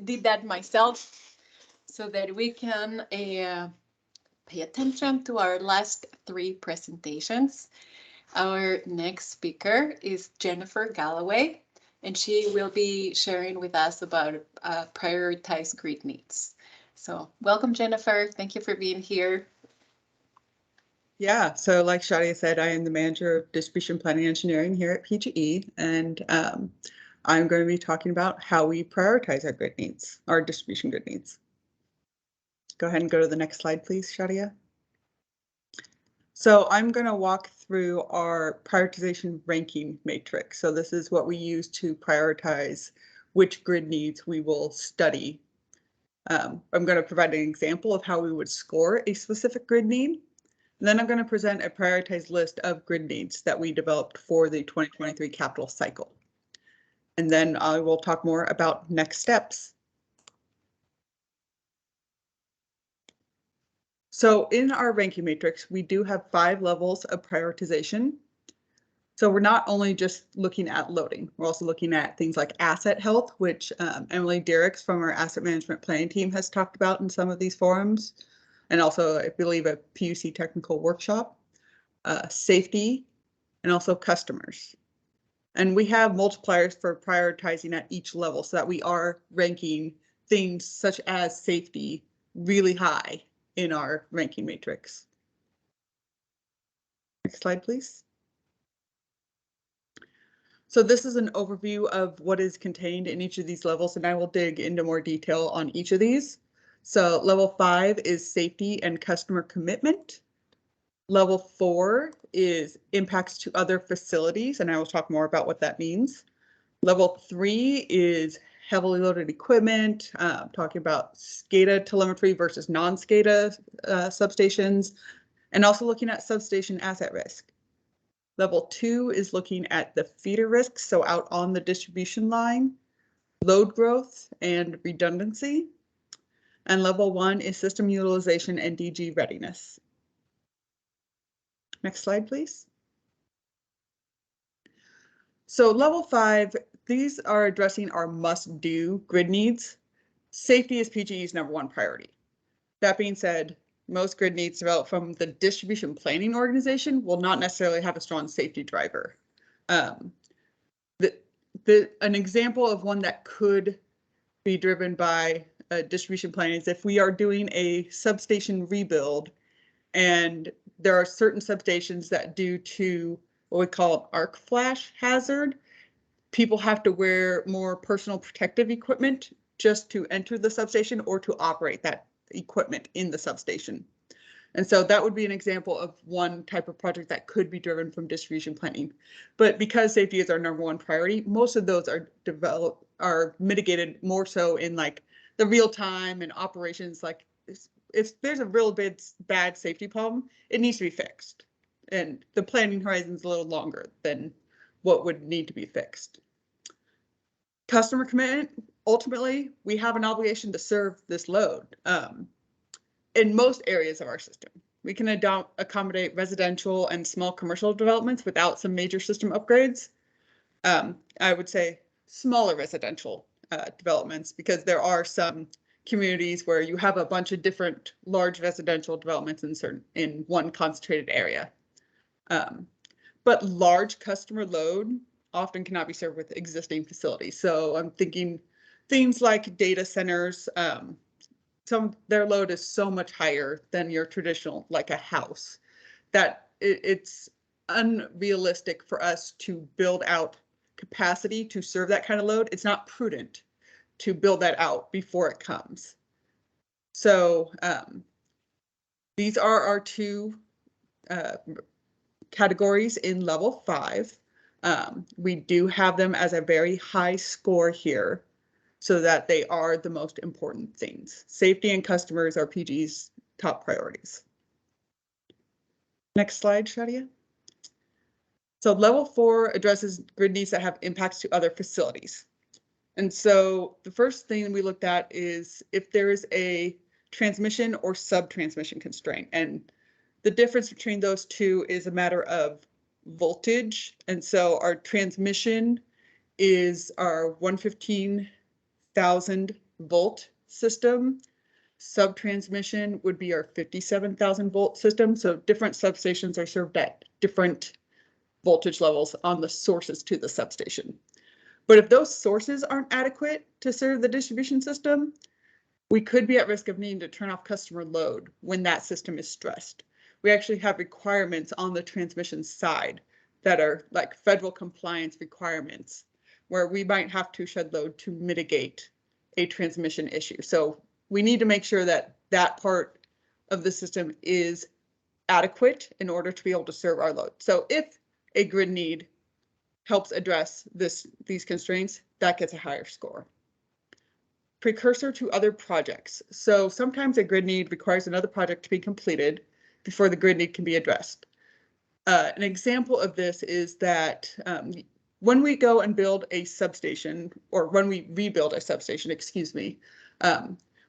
did that myself so that we can pay attention to our last 3 presentations. Our next speaker is Jennifer Galloway, and she will be sharing with us about prioritized grid needs. So welcome, Jennifer. Thank you for being here.
Yeah, so like Shadia said, I am the manager of distribution planning engineering here at PGE, and I'm going to be talking about how we prioritize our grid needs, our distribution grid needs. Go ahead and go to the next slide, please, Shadia. So I'm going to walk through our prioritization ranking matrix. So this is what we use to prioritize which grid needs we will study. I'm going to provide an example of how we would score a specific grid need. Then I'm going to present a prioritized list of grid needs that we developed for the 2023 capital cycle. And then I will talk more about next steps. So in our ranking matrix, we do have 5 levels of prioritization. So we're not only just looking at loading, we're also looking at things like asset health, which Emily Derricks from our asset management planning team has talked about in some of these forums. And also, I believe, a PUC technical workshop, safety, and also customers. And we have multipliers for prioritizing at each level so that we are ranking things such as safety really high in our ranking matrix. Next slide, please. So this is an overview of what is contained in each of these levels, and I will dig into more detail on each of these. So level 5 is safety and customer commitment. Level 4 is impacts to other facilities, and I will talk more about what that means. Level 3 is heavily loaded equipment, talking about SCADA telemetry versus non-SCADA substations, and also looking at substation asset risk. Level 2 is looking at the feeder risks, so out on the distribution line, load growth, and redundancy. And level 1 is system utilization and DG readiness. Next slide, please. So level 5, these are addressing our must-do grid needs. Safety is PGE's #1 priority. That being said, most grid needs developed from the distribution planning organization will not necessarily have a strong safety driver. An example of one that could be driven by distribution planning is if we are doing a substation rebuild and there are certain substations that due to what we call an arc flash hazard, people have to wear more personal protective equipment just to enter the substation or to operate that equipment in the substation. And so that would be an example of one type of project that could be driven from distribution planning. But because safety is our #1 priority, most of those are mitigated more so in like the real time and operations. Like if there's a real bad safety problem, it needs to be fixed. And the planning horizon is a little longer than what would need to be fixed. Customer commitment, ultimately, we have an obligation to serve this load in most areas of our system. We can accommodate residential and small commercial developments without some major system upgrades. I would say smaller residential developments, because there are some communities where you have a bunch of different large residential developments in one concentrated area. But large customer load often cannot be served with existing facilities. So I'm thinking things like data centers, their load is so much higher than your traditional, like a house, that it's unrealistic for us to build out capacity to serve that kind of load. It's not prudent to build that out before it comes. So these are our 2 categories in level 5. We do have them as a very high score here so that they are the most important things. Safety and customers are PG's top priorities. Next slide, Shadia. So level 4 addresses grid needs that have impacts to other facilities. And so the first thing we looked at is if there is a transmission or sub-transmission constraint. And the difference between those two is a matter of voltage. And so our transmission is our 115,000 volt system. Subtransmission would be our 57,000 volt system. So different substations are served at different voltage levels on the sources to the substation. But if those sources aren't adequate to serve the distribution system, we could be at risk of needing to turn off customer load when that system is stressed. We actually have requirements on the transmission side that are like federal compliance requirements, where we might have to shed load to mitigate a transmission issue. So we need to make sure that that part of the system is adequate in order to be able to serve our load. So if a grid need helps address these constraints, that gets a higher score. Precursor to other projects. So sometimes a grid need requires another project to be completed before the grid need can be addressed. An example of this is that when we go and build a substation, or when we rebuild a substation, excuse me,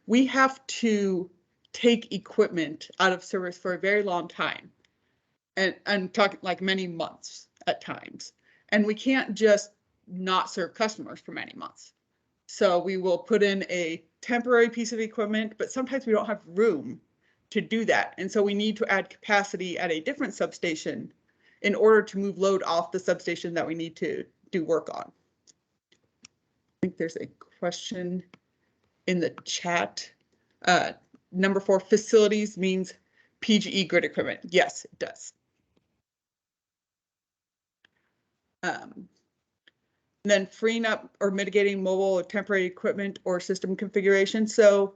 we have to take equipment out of service for a very long time, and talking like many months at times. And we can't just not serve customers for many months. So we will put in a temporary piece of equipment, but sometimes we don't have room to do that. And so we need to add capacity at a different substation in order to move load off the substation that we need to do work on. I think there's a question in the chat. Number 4, facilities means PGE grid equipment. Yes, it does. Then freeing up or mitigating mobile or temporary equipment or system configuration. So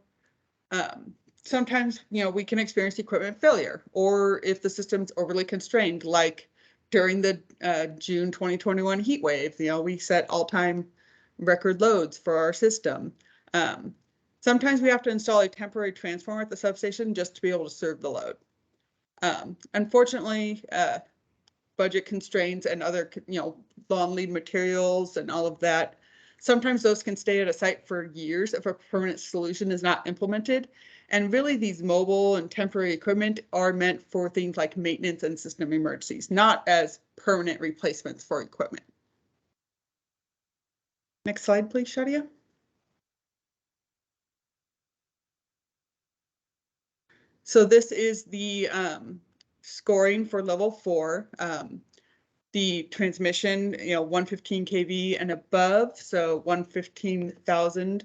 sometimes, we can experience equipment failure, or if the system's overly constrained, like during the June 2021 heat wave, we set all-time record loads for our system. Sometimes we have to install a temporary transformer at the substation just to be able to serve the load. Unfortunately, budget constraints and other, long lead materials and all of that, sometimes those can stay at a site for years if a permanent solution is not implemented. And really, these mobile and temporary equipment are meant for things like maintenance and system emergencies, not as permanent replacements for equipment. Next slide, please, Shadia. So this is the scoring for level 4. The transmission, 115 kV and above, so 115,000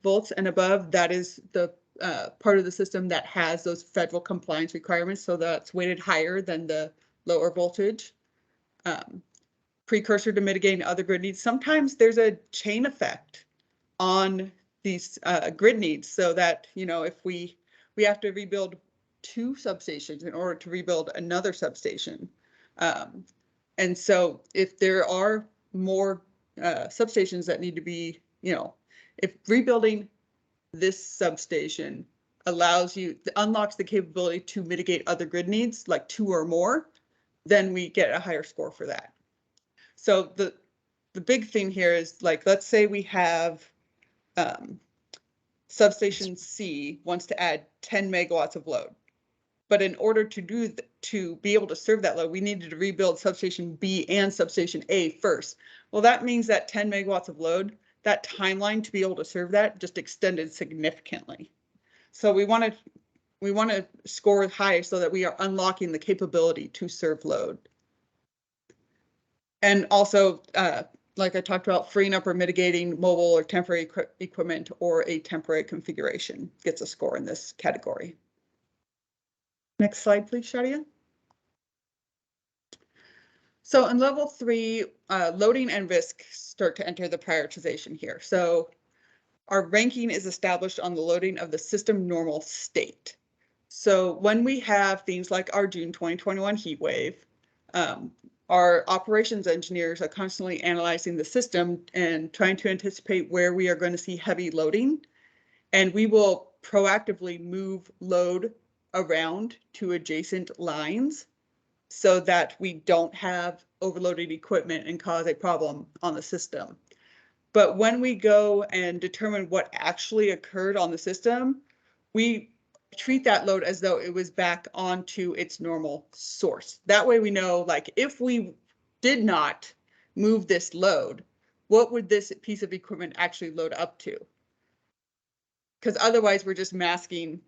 volts and above, that is the part of the system that has those federal compliance requirements, so that's weighted higher than the lower voltage. Precursor to mitigating other grid needs. Sometimes there's a chain effect on these grid needs, so that, if we have to rebuild 2 substations in order to rebuild another substation. And so if there are more substations that need to be, if rebuilding this substation unlocks the capability to mitigate other grid needs, like 2 or more, then we get a higher score for that. So the big thing here is, like, let's say we have substation C wants to add 10 megawatts of load. But in order to be able to serve that load, we needed to rebuild substation B and substation A first. Well, that means that 10 megawatts of load, that timeline to be able to serve that just extended significantly. So we want to score high so that we are unlocking the capability to serve load. And also, like I talked about, freeing up or mitigating mobile or temporary equipment or a temporary configuration gets a score in this category. Next slide, please, Shadia. So in level 3, loading and risk start to enter the prioritization here. So our ranking is established on the loading of the system normal state. So when we have things like our June 2021 heat wave, our operations engineers are constantly analyzing the system and trying to anticipate where we are going to see heavy loading. And we will proactively move load around to adjacent lines so that we don't have overloaded equipment and cause a problem on the system. But when we go and determine what actually occurred on the system, we treat that load as though it was back onto its normal source. That way we know, like, if we did not move this load, what would this piece of equipment actually load up to? Because otherwise we're just masking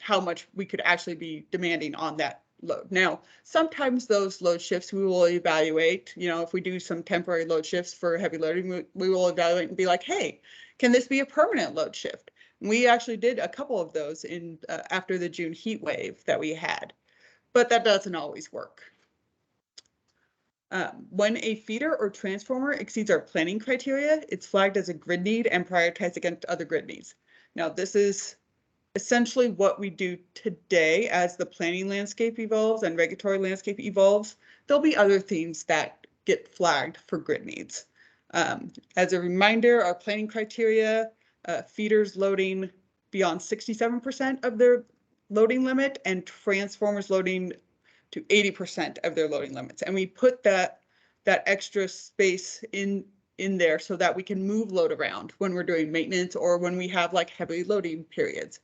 how much we could actually be demanding on that load. Now, sometimes those load shifts we will evaluate. You know, if we do some temporary load shifts for heavy loading, we will evaluate and be like, hey, can this be a permanent load shift? And we actually did a couple of those in after the June heat wave that we had, but that doesn't always work. When a feeder or transformer exceeds our planning criteria, it's flagged as a grid need and prioritized against other grid needs. Now, this is essentially what we do today as the planning landscape evolves and regulatory landscape evolves. There'll be other things that get flagged for grid needs. As a reminder, our planning criteria, feeders loading beyond 67% of their loading limit and transformers loading to 80% of their loading limits. And we put that extra space in there so that we can move load around when we're doing maintenance or when we have like heavy loading periods.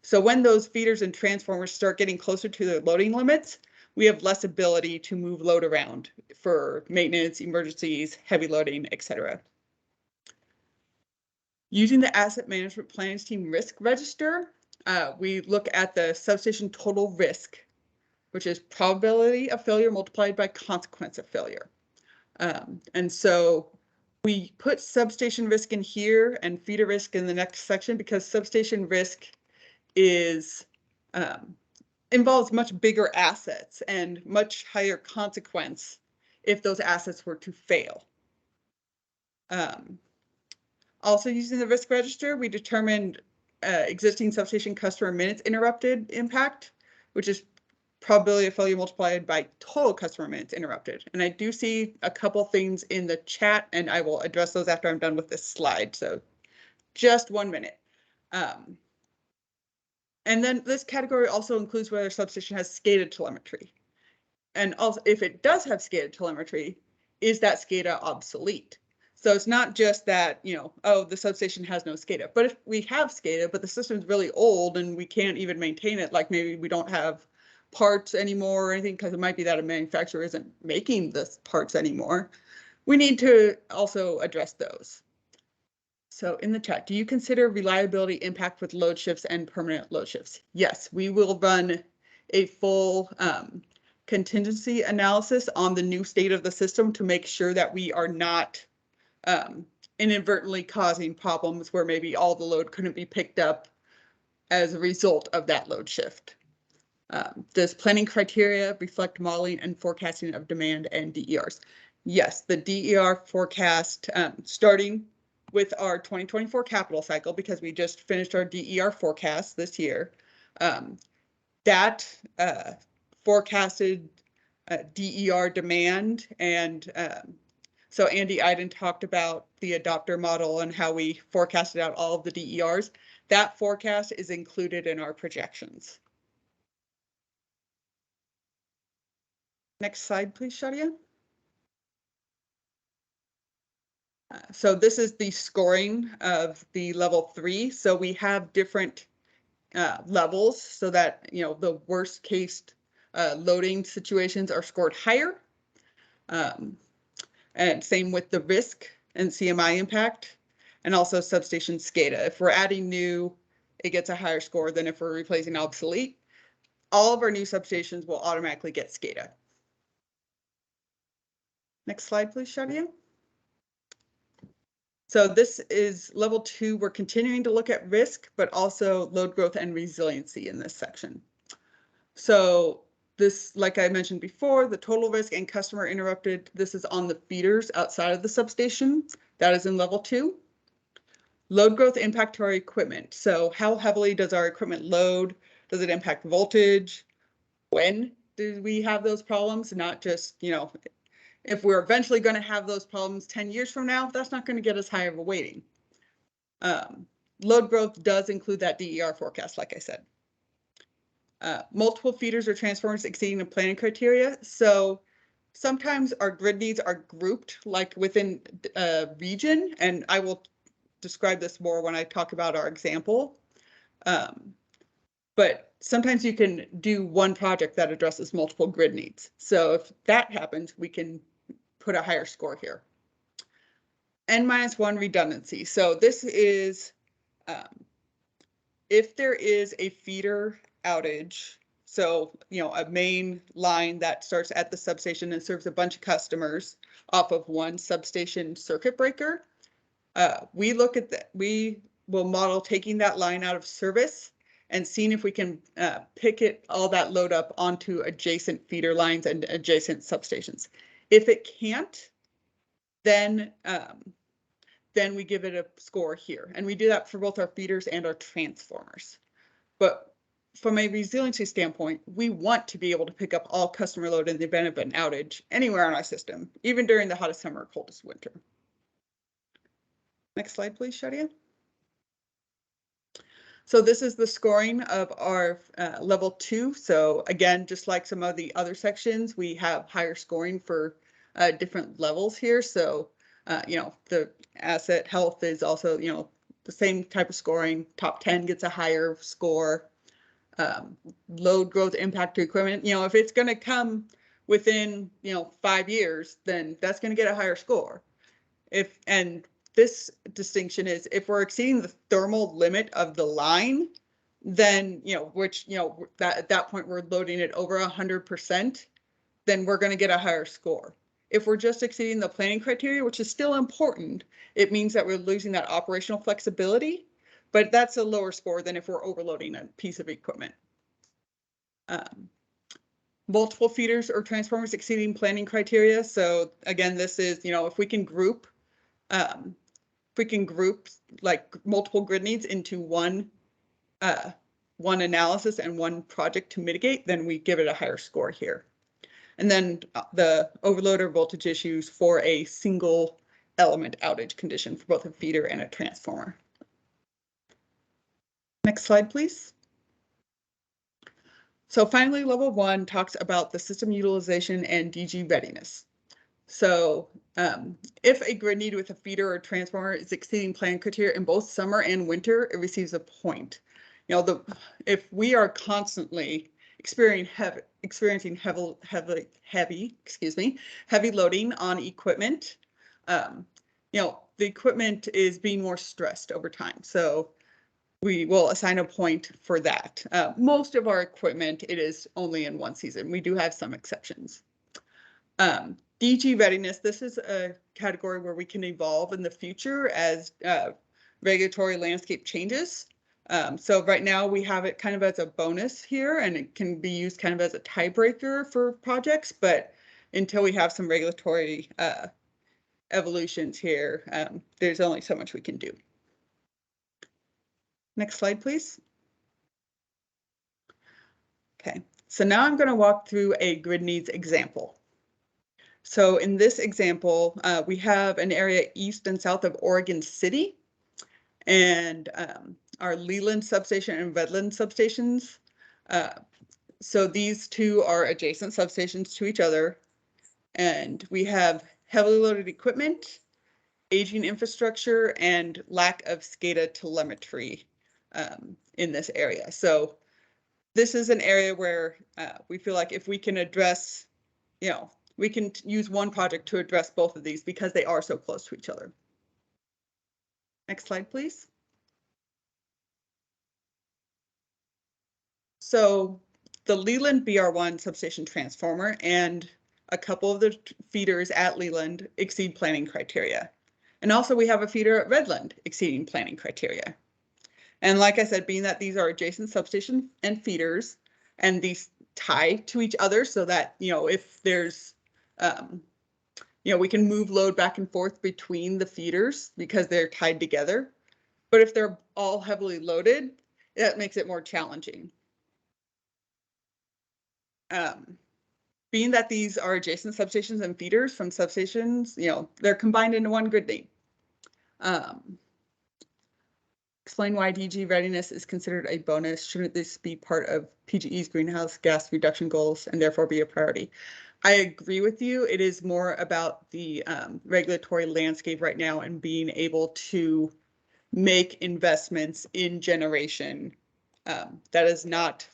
So when those feeders and transformers start getting closer to their loading limits, we have less ability to move load around for maintenance, emergencies, heavy loading, etc. Using the asset management planning team risk register, we look at the substation total risk, which is probability of failure multiplied by consequence of failure. And so we put substation risk in here and feeder risk in the next section because substation risk is involves much bigger assets and much higher consequence if those assets were to fail. Also using the risk register, we determined existing substation customer minutes interrupted impact, which is probability of failure multiplied by total customer minutes interrupted. And I do see a couple things in the chat and I will address those after I'm done with this slide. So just 1 minute. And then this category also includes whether substation has SCADA telemetry. And also if it does have SCADA telemetry, is that SCADA obsolete? So it's not just that, you know, oh, the substation has no SCADA, but if we have SCADA, but the system's really old and we can't even maintain it, like maybe we don't have parts anymore or anything, because it might be that a manufacturer isn't making the parts anymore, we need to also address those. So in the chat, do you consider reliability impact with load shifts and permanent load shifts? Yes, we will run a full contingency analysis on the new state of the system to make sure that we are not inadvertently causing problems where maybe all the load couldn't be picked up as a result of that load shift. Does planning criteria reflect modeling and forecasting of demand and DERs? Yes, the DER forecast starting with our 2024 capital cycle, because we just finished our DER forecast this year, that forecasted DER demand. And so Andy Iden talked about the adopter model and how we forecasted out all of the DERs. That forecast is included in our projections. Next slide, please, Shadia. So this is the scoring of the level 3. So we have different levels so that, you know, the worst case loading situations are scored higher. And same with the risk and CMI impact, and also substation SCADA. If we're adding new, it gets a higher score than if we're replacing obsolete. All of our new substations will automatically get SCADA. Next slide, please, Shadia. So this is level 2. We're continuing to look at risk, but also load growth and resiliency in this section. So this, like I mentioned before, the total risk and customer interrupted, this is on the feeders outside of the substation. That is in level 2. Load growth impact to our equipment. So how heavily does our equipment load? Does it impact voltage? When do we have those problems? Not just, you know, if we're eventually going to have those problems 10 years from now, that's not going to get us high of a weighting. Load growth does include that DER forecast, like I said. Multiple feeders or transformers exceeding the planning criteria. So sometimes our grid needs are grouped like within a region, and I will describe this more when I talk about our example. but sometimes you can do one project that addresses multiple grid needs. So if that happens, we can put a higher score here. N-1 redundancy. So this is if there is a feeder outage, so a main line that starts at the substation and serves a bunch of customers off of one substation circuit breaker, we look at that. We will model taking that line out of service and seeing if we can pick all that load up onto adjacent feeder lines and adjacent substations. If it can't, then we give it a score here. And we do that for both our feeders and our transformers. But from a resiliency standpoint, we want to be able to pick up all customer load in the event of an outage anywhere on our system, even during the hottest summer or coldest winter. Next slide, please, Shadia. So this is the scoring of our level 2. So again, just like some of the other sections, we have higher scoring for different levels here. So, the asset health is also, the same type of scoring. Top 10 gets a higher score. Load growth impact to equipment, if it's going to come within, 5 years, then that's going to get a higher score. And this distinction is if we're exceeding the thermal limit of the line, then, at that point we're loading it over 100%, then we're going to get a higher score. If we're just exceeding the planning criteria, which is still important, it means that we're losing that operational flexibility, but that's a lower score than if we're overloading a piece of equipment. Multiple feeders or transformers exceeding planning criteria. So again, this is, if we can group like multiple grid needs into one analysis and one project to mitigate, then we give it a higher score here. And then the overloader voltage issues for a single element outage condition for both a feeder and a transformer. Next slide, please. So finally, level 1 talks about the system utilization and DG readiness. So if a grid need with a feeder or transformer is exceeding plan criteria in both summer and winter, it receives a point. If we are constantly experiencing heavy loading on equipment, the equipment is being more stressed over time. So we will assign a point for that. Most of our equipment, it is only in one season. We do have some exceptions. DG readiness, this is a category where we can evolve in the future as regulatory landscape changes. So right now we have it kind of as a bonus here, and it can be used kind of as a tiebreaker for projects, but until we have some regulatory evolutions here, there's only so much we can do. Next slide, please. Okay, so now I'm going to walk through a grid needs example. So in this example, we have an area east and south of Oregon City, and our Leland substation and Redland substations. So these two are adjacent substations to each other, and we have heavily loaded equipment, aging infrastructure, and lack of SCADA telemetry in this area. So this is an area where we feel like if we can address, we can use one project to address both of these because they are so close to each other. Next slide, please. So the Leland BR1 substation transformer and a couple of the feeders at Leland exceed planning criteria. And also we have a feeder at Redland exceeding planning criteria. And like I said, being that these are adjacent substations and feeders, and these tie to each other so that, if there's, we can move load back and forth between the feeders because they're tied together. But if they're all heavily loaded, that makes it more challenging. Being that these are adjacent substations and feeders from substations, they're combined into one grid need. Explain why DG readiness is considered a bonus. Shouldn't this be part of PGE's greenhouse gas reduction goals and therefore be a priority? I agree with you. It is more about the regulatory landscape right now and being able to make investments in generation That is not,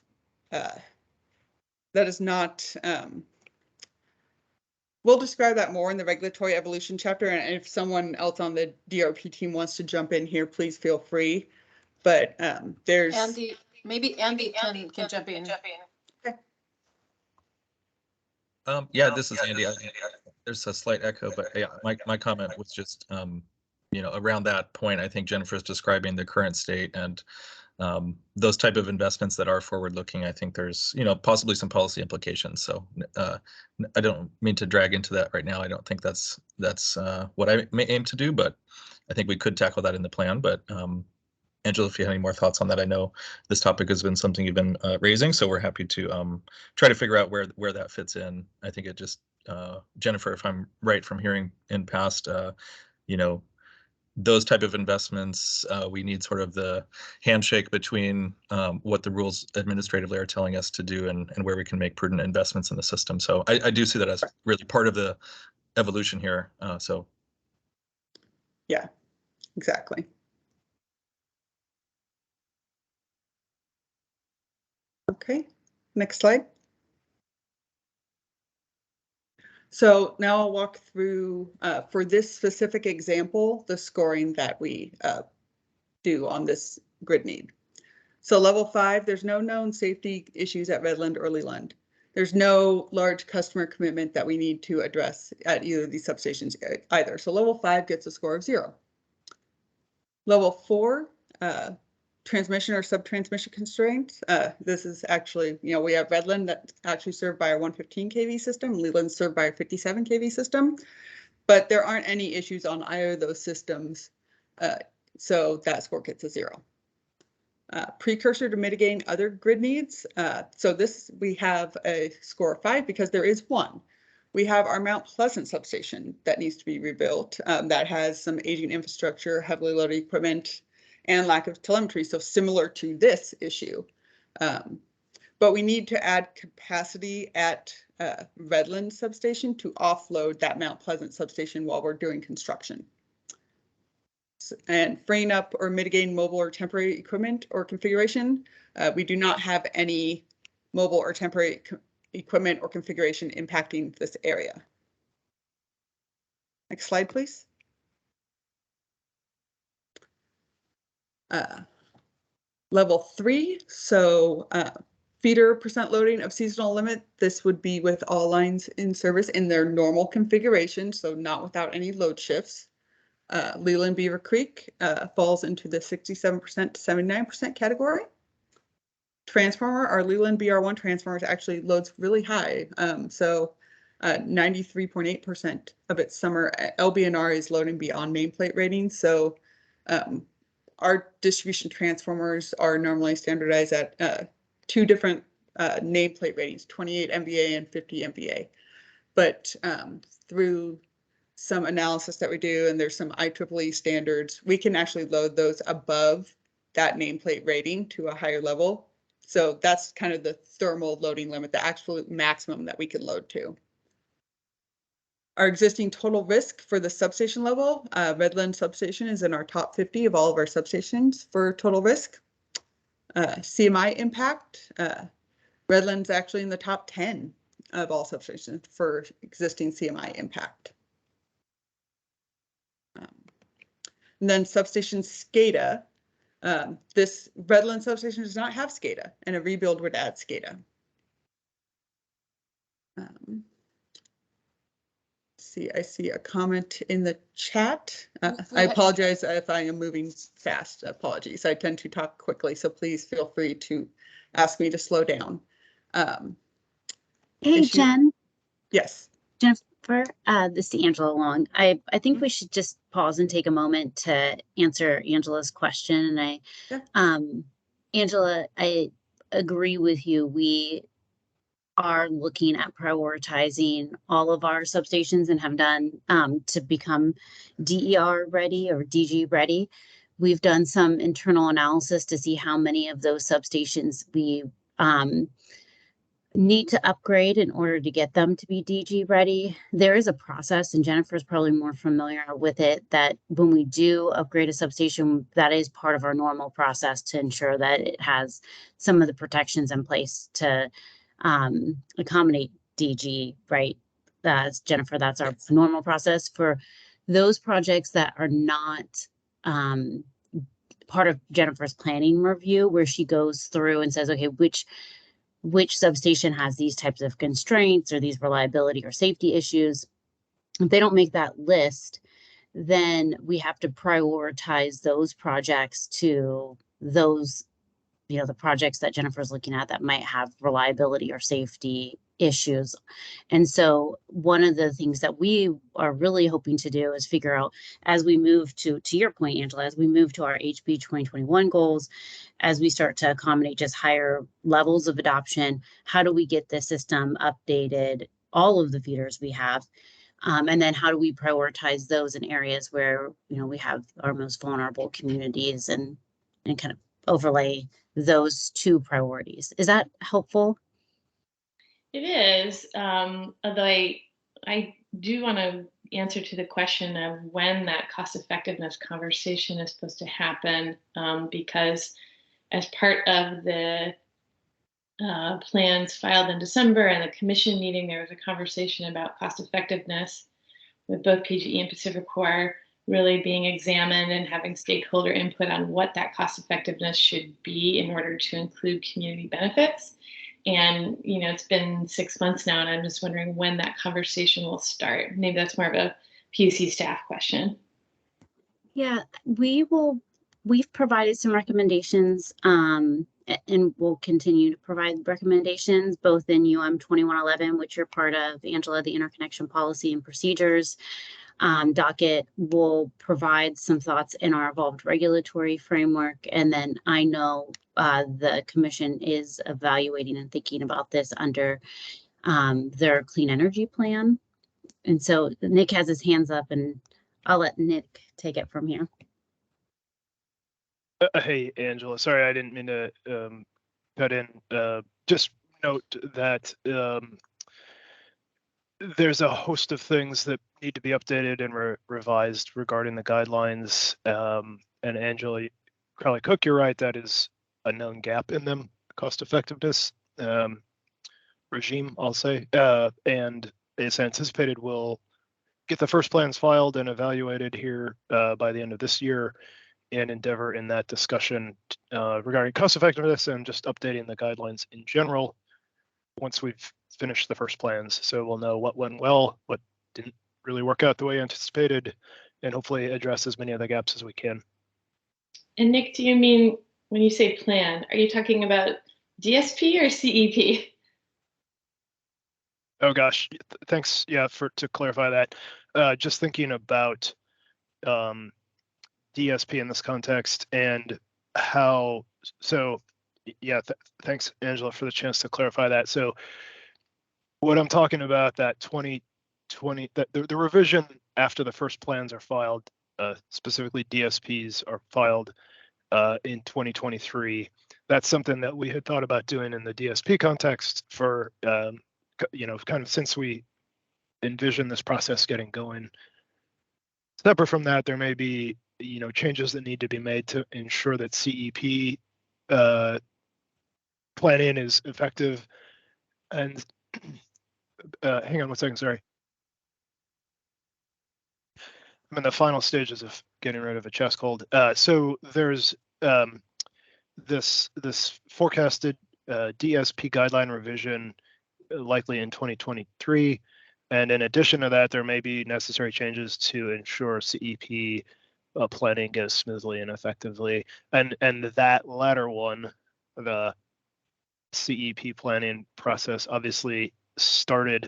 we'll describe that more in the regulatory evolution chapter. And if someone else on the DRP team wants to jump in here, please feel free. But there's
Andy, maybe Andy can jump in.
Okay.
Yeah, this is Andy. There's a slight echo, but yeah, my comment was just, around that point, I think Jennifer's describing the current state and those type of investments that are forward looking. I think there's, possibly some policy implications. So I don't mean to drag into that right now. I don't think that's what I may aim to do, but I think we could tackle that in the plan. But Angela, if you have any more thoughts on that, I know this topic has been something you've been raising, so we're happy to try to figure out where that fits in. I think it just, Jennifer, if I'm right from hearing in past, those type of investments, we need sort of the handshake between what the rules administratively are telling us to do and where we can make prudent investments in the system. So I do see that as really part of the evolution here.
Yeah, exactly. Okay, next slide. So now I'll walk through, for this specific example, the scoring that we do on this grid need. So level 5, there's no known safety issues at Redland or Leland. There's no large customer commitment that we need to address at either of these substations either. So level 5 gets a score of 0. Level 4, transmission or sub-transmission constraints. This is actually, we have Redland that's actually served by a 115 kV system, Leland served by a 57 kV system, but there aren't any issues on either of those systems. So that score gets a 0. Precursor to mitigating other grid needs. So this, we have a score of 5 because there is one. We have our Mount Pleasant substation that needs to be rebuilt that has some aging infrastructure, heavily loaded equipment, and lack of telemetry, so similar to this issue. But we need to add capacity at Redland substation to offload that Mount Pleasant substation while we're doing construction. And freeing up or mitigating mobile or temporary equipment or configuration. We do not have any mobile or temporary equipment or configuration impacting this area. Next slide, please. Level 3, so feeder percent loading of seasonal limit. This would be with all lines in service in their normal configuration, so not without any load shifts. Leland Beaver Creek falls into the 67% to 79% category. Transformer, our Leland BR1 transformers actually loads really high. So 93.8% of its summer LBNR is loading beyond nameplate ratings. So our distribution transformers are normally standardized at 2 different nameplate ratings, 28 MVA and 50 MVA. But through some analysis that we do, and there's some IEEE standards, we can actually load those above that nameplate rating to a higher level. So that's kind of the thermal loading limit, the absolute maximum that we can load to. Our existing total risk for the substation level, Redland substation is in our top 50 of all of our substations for total risk. CMI impact, Redland's actually in the top 10 of all substations for existing CMI impact. And then substation SCADA. This Redland substation does not have SCADA, and a rebuild would add SCADA. I see a comment in the chat. I apologize if I am moving fast. Apologies. I tend to talk quickly, so please feel free to ask me to slow down.
Hey, Jen.
Yes.
Jennifer, this is Angela Long. I think we should just pause and take a moment to answer Angela's question. And Angela, I agree with you. We are looking at prioritizing all of our substations and have done to become DER ready or DG ready. We've done some internal analysis to see how many of those substations we need to upgrade in order to get them to be DG ready. There is a process, and Jennifer's probably more familiar with it, that when we do upgrade a substation, that is part of our normal process to ensure that it has some of the protections in place to accommodate DG, right? Jennifer, that's our normal process. For those projects that are not part of Jennifer's planning review, where she goes through and says, okay, which substation has these types of constraints or these reliability or safety issues. If they don't make that list, then we have to prioritize those projects to those, the projects that Jennifer's looking at that might have reliability or safety issues. And so one of the things that we are really hoping to do is figure out, as we move to your point, Angela, as we move to our HB 2021 goals, as we start to accommodate just higher levels of adoption, how do we get the system updated, all of the feeders we have? And then how do we prioritize those in areas where, we have our most vulnerable communities, and kind of overlay those two priorities. Is that helpful?
It is, although I do want to answer to the question of when that cost effectiveness conversation is supposed to happen, because as part of the plans filed in December and the commission meeting, there was a conversation about cost effectiveness with both PGE and Pacific Core really being examined and having stakeholder input on what that cost effectiveness should be in order to include community benefits. And, it's been 6 months now, and I'm just wondering when that conversation will start. Maybe that's more of a PUC staff question.
Yeah, we've provided some recommendations, and we'll continue to provide recommendations both in UM 2111, which you're part of, Angela, the interconnection policy and procedures. Docket will provide some thoughts in our evolved regulatory framework. And then I know the commission is evaluating and thinking about this under their clean energy plan. And so Nick has his hands up, and I'll let Nick take it from here.
Hey, Angela, sorry, I didn't mean to cut in. Just note that there's a host of things that need to be updated and revised regarding the guidelines. And Angela Crowley-Cook, you're right, that is a known gap in them, cost effectiveness regime, I'll say. And it's anticipated we'll get the first plans filed and evaluated here by the end of this year, and endeavor in that discussion regarding cost effectiveness and just updating the guidelines in general once we've finished the first plans. So we'll know what went well, what didn't really work out the way anticipated, and hopefully address as many of the gaps as we can.
And Nick, do you mean, when you say plan, are you talking about DSP or CEP?
Oh gosh, thanks. Yeah, to clarify that. Just thinking about DSP in this context and how, so yeah, thanks Angela for the chance to clarify that. So what I'm talking about, that 2020, that the revision after the first plans are filed, specifically DSPs are filed in 2023. That's something that we had thought about doing in the DSP context for, kind of since we envision this process getting going. Separate from that, there may be, changes that need to be made to ensure that CEP planning is effective. And hang on one second, sorry. I'm in the final stages of getting rid of a chest cold. So there's this forecasted DSP guideline revision likely in 2023. And in addition to that, there may be necessary changes to ensure CEP planning goes smoothly and effectively. And that latter one, the CEP planning process, obviously started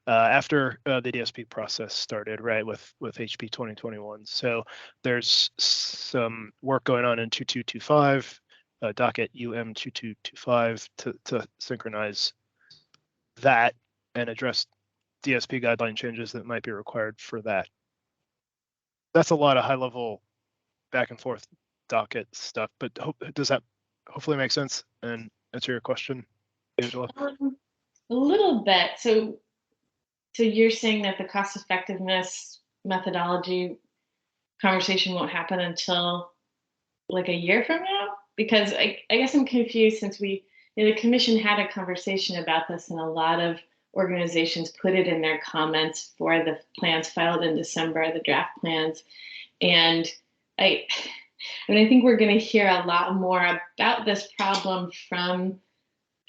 after the DSP process started, right, with HB 2021. So there's some work going on in 2225, docket UM 2225 to synchronize that and address DSP guideline changes that might be required for that. That's a lot of high level back and forth docket stuff, but does that hopefully make sense and answer your question? Angela?
A little bit. So you're saying that the cost effectiveness methodology conversation won't happen until like a year from now? Because I guess I'm confused since the commission had a conversation about this and a lot of organizations put it in their comments for the plans filed in December, the draft plans. And I think we're going to hear a lot more about this problem from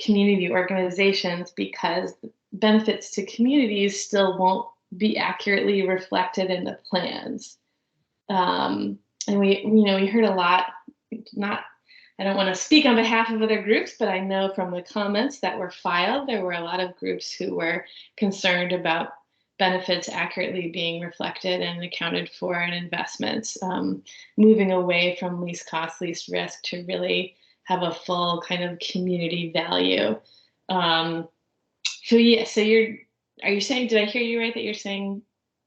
community organizations because benefits to communities still won't be accurately reflected in the plans. And we heard a lot, I don't want to speak on behalf of other groups, but I know from the comments that were filed, there were a lot of groups who were concerned about benefits accurately being reflected and accounted for in investments, moving away from least cost, least risk to really have a full kind of community value. Are you saying, did I hear you right, that you're saying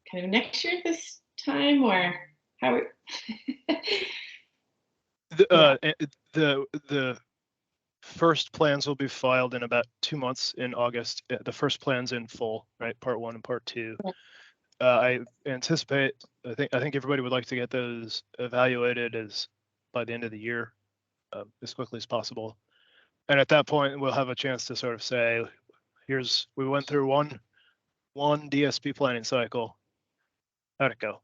kind of next year at this time, or how?
The first plans will be filed in about 2 months in August. The first plans in full, right? Part 1 and Part 2. I anticipate. I think everybody would like to get those evaluated by the end of the year, as quickly as possible. And at that point, we'll have a chance to sort of say, we went through one DSP planning cycle. How'd it go?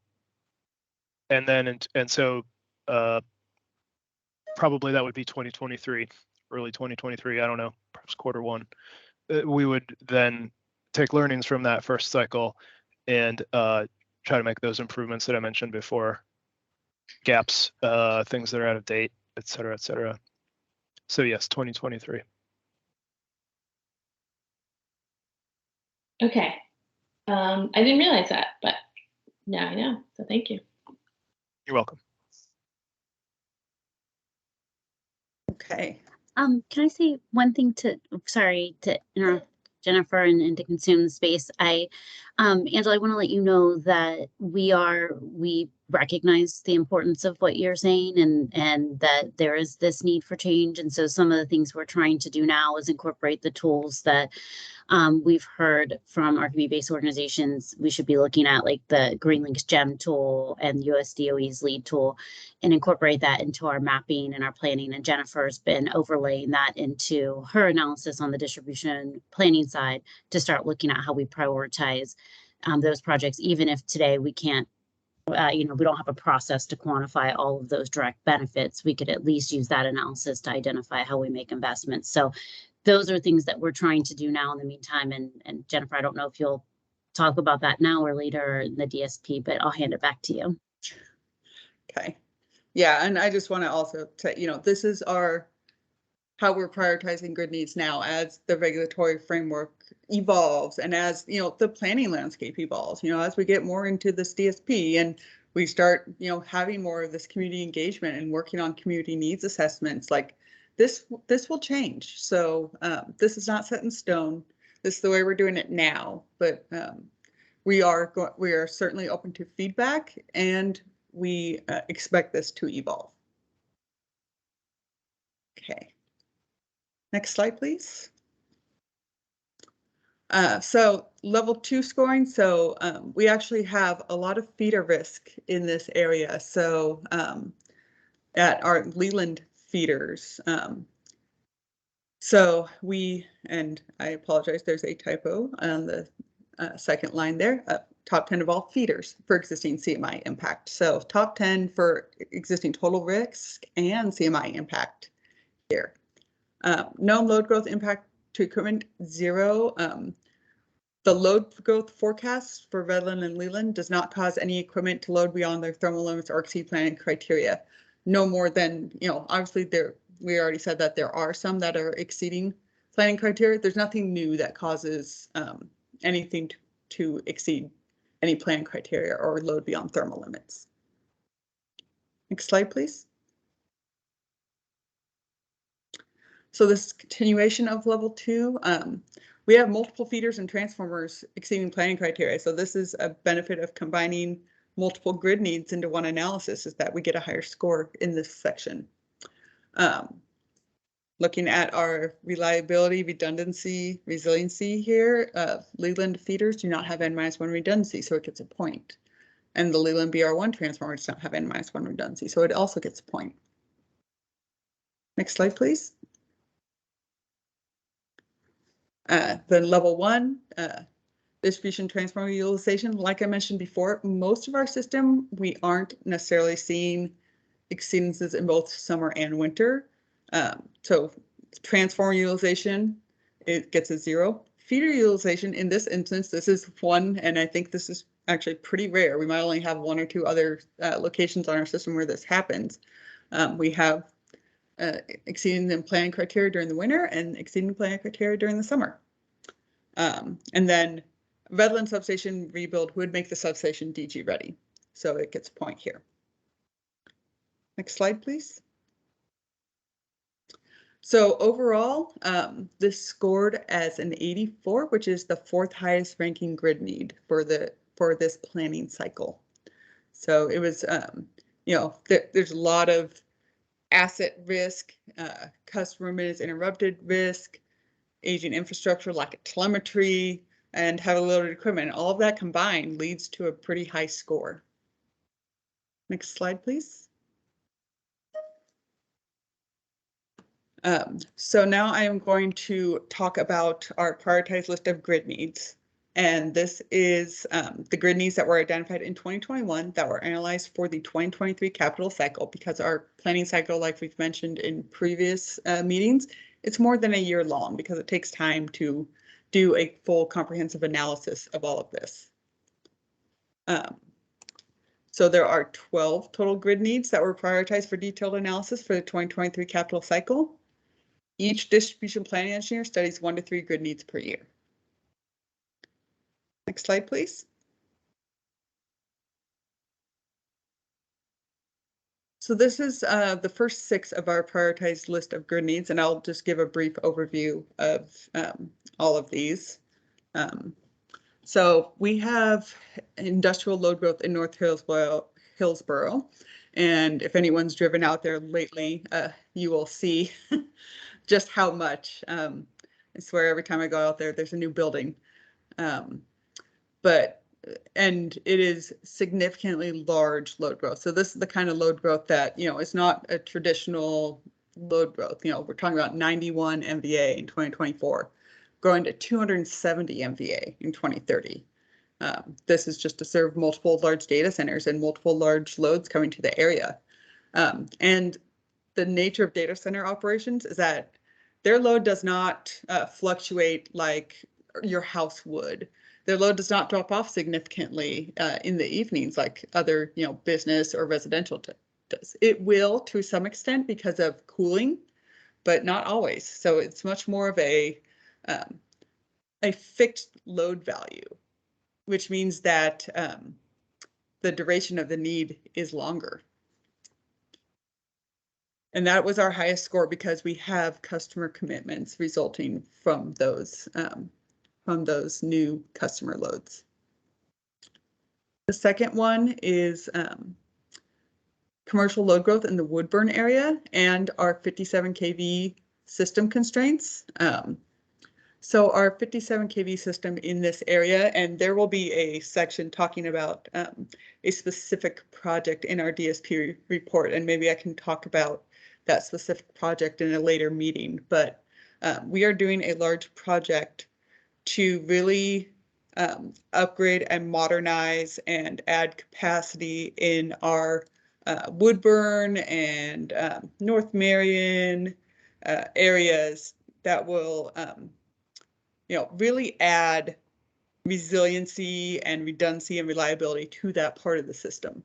And then so probably that would be 2023, early 2023. I don't know, perhaps Q1. We would then take learnings from that first cycle and try to make those improvements that I mentioned before, gaps, things that are out of date, et cetera, et cetera. So yes, 2023.
Okay. I didn't realize that, but now I know, so thank you.
You're welcome.
Okay.
Can I say one thing sorry to interrupt Jennifer and to consume the space. Angela, I want to let you know that we recognize the importance of what you're saying and that there is this need for change. And so some of the things we're trying to do now is incorporate the tools that we've heard from our community-based organizations. We should be looking at like the Green Links GEM tool and USDOE's LEAD tool and incorporate that into our mapping and our planning. And Jennifer's been overlaying that into her analysis on the distribution planning side to start looking at how we prioritize those projects, even if today we can't, we don't have a process to quantify all of those direct benefits. We could at least use that analysis to identify how we make investments. So those are things that we're trying to do now in the meantime. And Jennifer, I don't know if you'll talk about that now or later in the DSP, but I'll hand it back to you.
Okay. Yeah, and I just want to also say, this is how we're prioritizing grid needs now as the regulatory framework evolves and as, the planning landscape evolves, as we get more into this DSP and we start, having more of this community engagement and working on community needs assessments, like this will change. So this is not set in stone. This is the way we're doing it now, but we are certainly open to feedback and we expect this to evolve. Okay. Next slide, please. So level 2 scoring. So we actually have a lot of feeder risk in this area. So at our Leland feeders. So and I apologize, there's a typo on the second line there. Top 10 of all feeders for existing CMI impact. So top 10 for existing total risk and CMI impact here. No load growth impact to equipment, 0. The load growth forecast for Redland and Leland does not cause any equipment to load beyond their thermal limits or exceed planning criteria. No more than, obviously we already said that there are some that are exceeding planning criteria. There's nothing new that causes anything to exceed any planning criteria or load beyond thermal limits. Next slide, please. So this continuation of level 2, we have multiple feeders and transformers exceeding planning criteria. So this is a benefit of combining multiple grid needs into one analysis, is that we get a higher score in this section. Looking at our reliability, redundancy, resiliency here, Leland feeders do not have N-1 redundancy, so it gets a point. And the Leland BR1 transformer does not have N-1 redundancy, so it also gets a point. Next slide, please. The level 1, distribution transformer utilization, like I mentioned before, most of our system, we aren't necessarily seeing exceedances in both summer and winter. So transformer utilization, it gets a 0. Feeder utilization, in this instance, this is 1, and I think this is actually pretty rare. We might only have 1 or 2 other locations on our system where this happens. We have exceeding the planning criteria during the winter and exceeding the planning criteria during the summer. And then Redland substation rebuild would make the substation DG ready. So it gets a point here. Next slide, please. So overall, this scored as an 84, which is the 4th highest ranking grid need for this planning cycle. So it was, you know, there's a lot of asset risk, customer minutes interrupted risk, aging infrastructure, lack of telemetry, and heavily loaded equipment. All of that combined leads to a pretty high score. Next slide, please. So now I am going to talk about our prioritized list of grid needs. And this is the grid needs that were identified in 2021 that were analyzed for the 2023 capital cycle, because our planning cycle, like we've mentioned in previous meetings, it's more than a year long because it takes time to do a full comprehensive analysis of all of this. So there are 12 total grid needs that were prioritized for detailed analysis for the 2023 capital cycle. Each distribution planning engineer studies 1 to 3 grid needs per year. Next slide, please. So this is the first 6 of our prioritized list of grid needs, and I'll just give a brief overview of all of these. So we have industrial load growth in North Hillsborough, and if anyone's driven out there lately, you will see just how much. I swear every time I go out there, there's a new building. And it is significantly large load growth. So this is the kind of load growth that, you know, it's not a traditional load growth. You know, we're talking about 91 MVA in 2024, growing to 270 MVA in 2030. This is just to serve multiple large data centers and multiple large loads coming to the area. And the nature of data center operations is that their load does not fluctuate like your house would. Their load does not drop off significantly in the evenings like other, you know, business or residential does. It will to some extent because of cooling, but not always. So it's much more of a fixed load value, which means that the duration of the need is longer. And that was our highest score because we have customer commitments resulting from those new customer loads. The second one is commercial load growth in the Woodburn area and our 57 kV system constraints. So our 57 kV system in this area, and there will be a section talking about a specific project in our DSP report, and maybe I can talk about that specific project in a later meeting, but we are doing a large project to really upgrade and modernize and add capacity in our Woodburn and North Marion areas that will you know, really add resiliency and redundancy and reliability to that part of the system.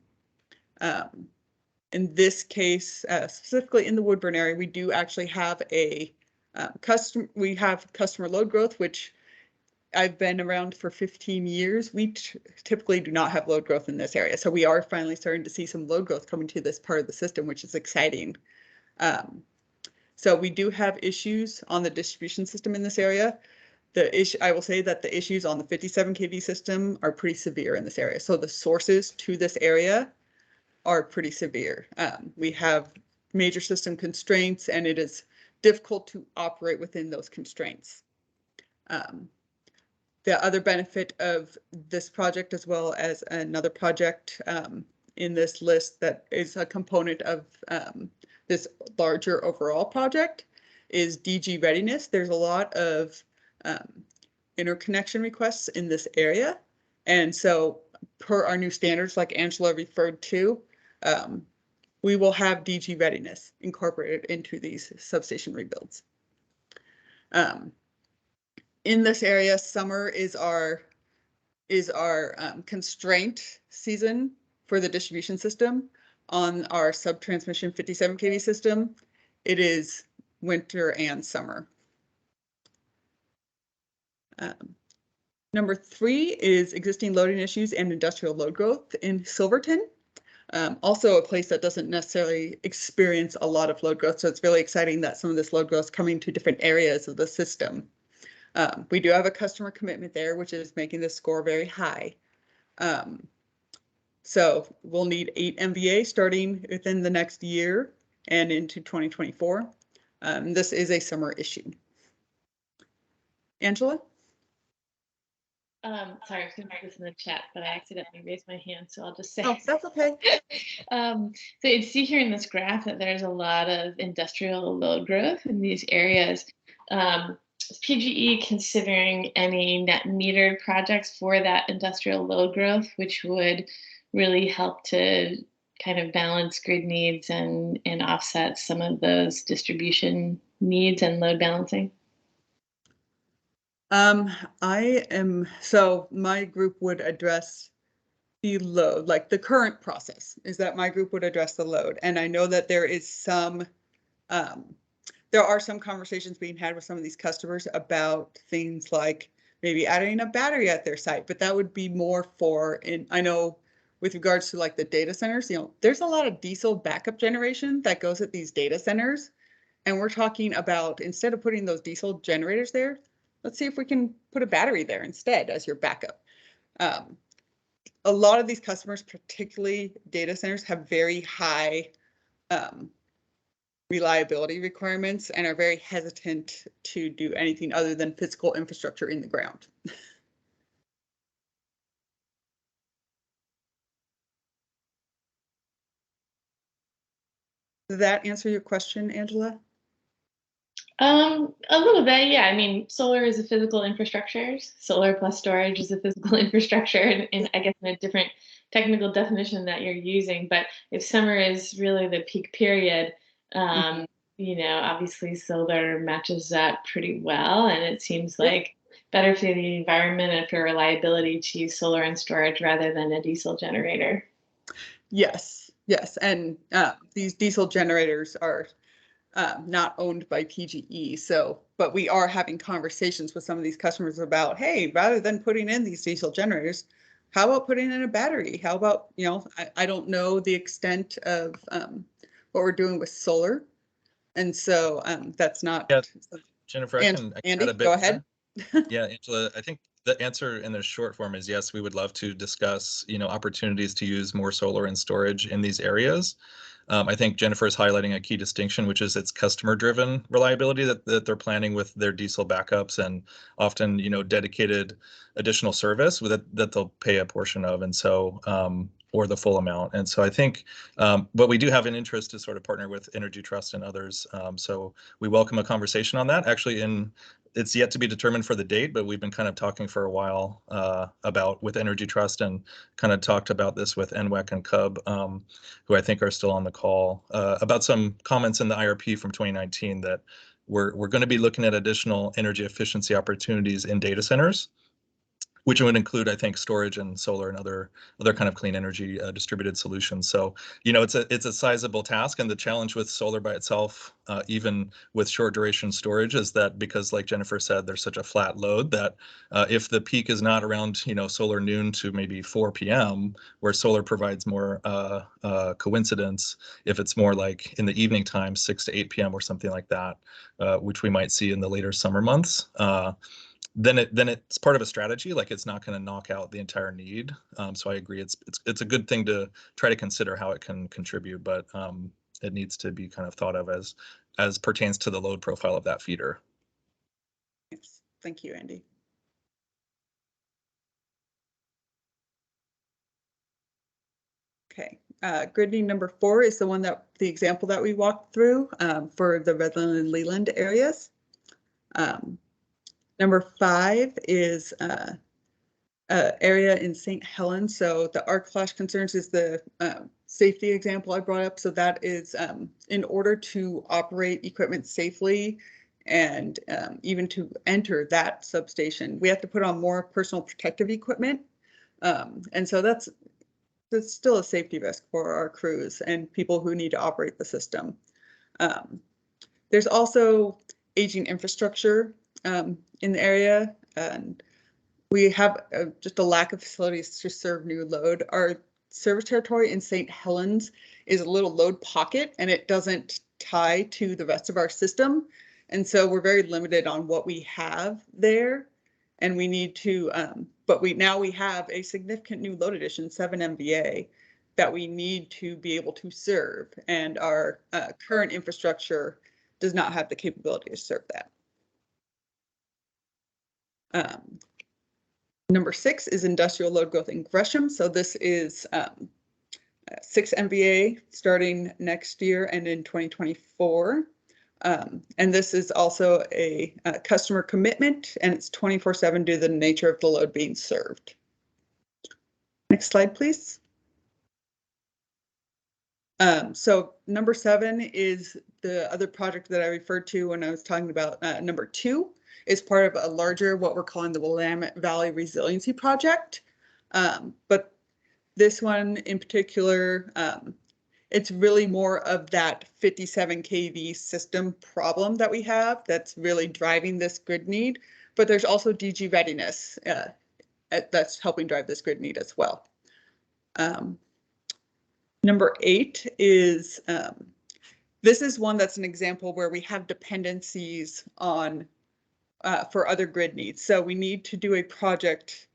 In this case, specifically in the Woodburn area, we do actually have a customer load growth, which I've been around for 15 years. We typically do not have load growth in this area. So we are finally starting to see some load growth coming to this part of the system, which is exciting. So we do have issues on the distribution system in this area. I will say that the issues on the 57 kV system are pretty severe in this area. So the sources to this area are pretty severe. We have major system constraints, and it is difficult to operate within those constraints. The other benefit of this project, as well as another project in this list that is a component of this larger overall project, is DG readiness. There's a lot of interconnection requests in this area. And so per our new standards, like Angela referred to, we will have DG readiness incorporated into these substation rebuilds. In this area, summer is our constraint season for the distribution system. On our sub-transmission 57 kV system, it is winter and summer. Number 3 is existing loading issues and industrial load growth in Silverton. Also a place that doesn't necessarily experience a lot of load growth. So it's really exciting that some of this load growth is coming to different areas of the system. We do have a customer commitment there, which is making the score very high. So we'll need 8 MVA starting within the next year and into 2024. This is a summer issue. Angela?
Sorry, I was going to put this in the chat, but I accidentally raised my hand, so I'll just say.
Oh, that's okay.
So you see here in this graph that there's a lot of industrial load growth in these areas. Is PGE considering any net metered projects for that industrial load growth, which would really help to kind of balance grid needs and offset some of those distribution needs and load balancing?
So my group would address the load, like the current process is that my group would address the load. And I know that there is some, there are some conversations being had with some of these customers about things like maybe adding a battery at their site, but that would be more for, I know with regards to like the data centers, you know, there's a lot of diesel backup generation that goes at these data centers. And we're talking about, instead of putting those diesel generators there, let's see if we can put a battery there instead as your backup. A lot of these customers, particularly data centers, have very high reliability requirements and are very hesitant to do anything other than physical infrastructure in the ground. Does that answer your question, Angela?
A little bit, yeah. I mean, solar is a physical infrastructure. Solar plus storage is a physical infrastructure, and I guess in a different technical definition that you're using. But if summer is really the peak period, you know, obviously solar matches that pretty well, and it seems like better for the environment and for reliability to use solar and storage rather than a diesel generator.
Yes, yes, and these diesel generators are not owned by PGE. So, but we are having conversations with some of these customers about, hey, rather than putting in these diesel generators, how about putting in a battery? How about, you know, I don't know the extent of what we're doing with solar. And so that's not.
Yeah, Jennifer, I
Andy,
can add a bit.
go ahead.
Yeah, Angela, I think the answer in the short form is yes, we would love to discuss, you know, opportunities to use more solar and storage in these areas. I think Jennifer is highlighting a key distinction, which is it's customer-driven reliability that they're planning with their diesel backups and often, you know, dedicated additional service that they'll pay a portion of, and so or the full amount. And so I think, but we do have an interest to sort of partner with Energy Trust and others. So we welcome a conversation on that. Actually, it's yet to be determined for the date, but we've been kind of talking for a while about with Energy Trust and kind of talked about this with NWEC and CUB, who I think are still on the call, about some comments in the IRP from 2019 that we're going to be looking at additional energy efficiency opportunities in data centers, which would include, I think, storage and solar and other kind of clean energy distributed solutions. So, you know, it's a sizable task, and the challenge with solar by itself, even with short duration storage, is that because, like Jennifer said, there's such a flat load that if the peak is not around, you know, solar noon to maybe 4 p.m., where solar provides more coincidence, if it's more like in the evening time, 6 to 8 p.m. or something like that, which we might see in the later summer months. Then it's part of a strategy. Like, it's not going to knock out the entire need. So I agree. It's a good thing to try to consider how it can contribute, but it needs to be kind of thought of as as pertains to the load profile of that feeder.
Yes, thank you, Andy. Okay, grid need number 4 is the example that we walked through for the Redland and Leland areas. Number 5 is area in St. Helens. So the arc flash concerns is the safety example I brought up. So that is in order to operate equipment safely and even to enter that substation, we have to put on more personal protective equipment. And so that's still a safety risk for our crews and people who need to operate the system. There's also aging infrastructure in the area, and we have just a lack of facilities to serve new load. Our service territory in St. Helens is a little load pocket, and it doesn't tie to the rest of our system. And so we're very limited on what we have there. And we need to, but now we have a significant new load addition, 7 MVA, that we need to be able to serve. And our current infrastructure does not have the capability to serve that. Number 6 is industrial load growth in Gresham. So this is 6 MVA starting next year and in 2024. And this is also a customer commitment, and it's 24/7 due to the nature of the load being served. Next slide, please. So number 7 is the other project that I referred to when I was talking about number 2. Is part of a larger, what we're calling the Willamette Valley Resiliency Project. But this one in particular, it's really more of that 57 kV system problem that we have that's really driving this grid need. But there's also DG readiness that's helping drive this grid need as well. Number 8 is, this is one that's an example where we have dependencies on for other grid needs. So we need to do a project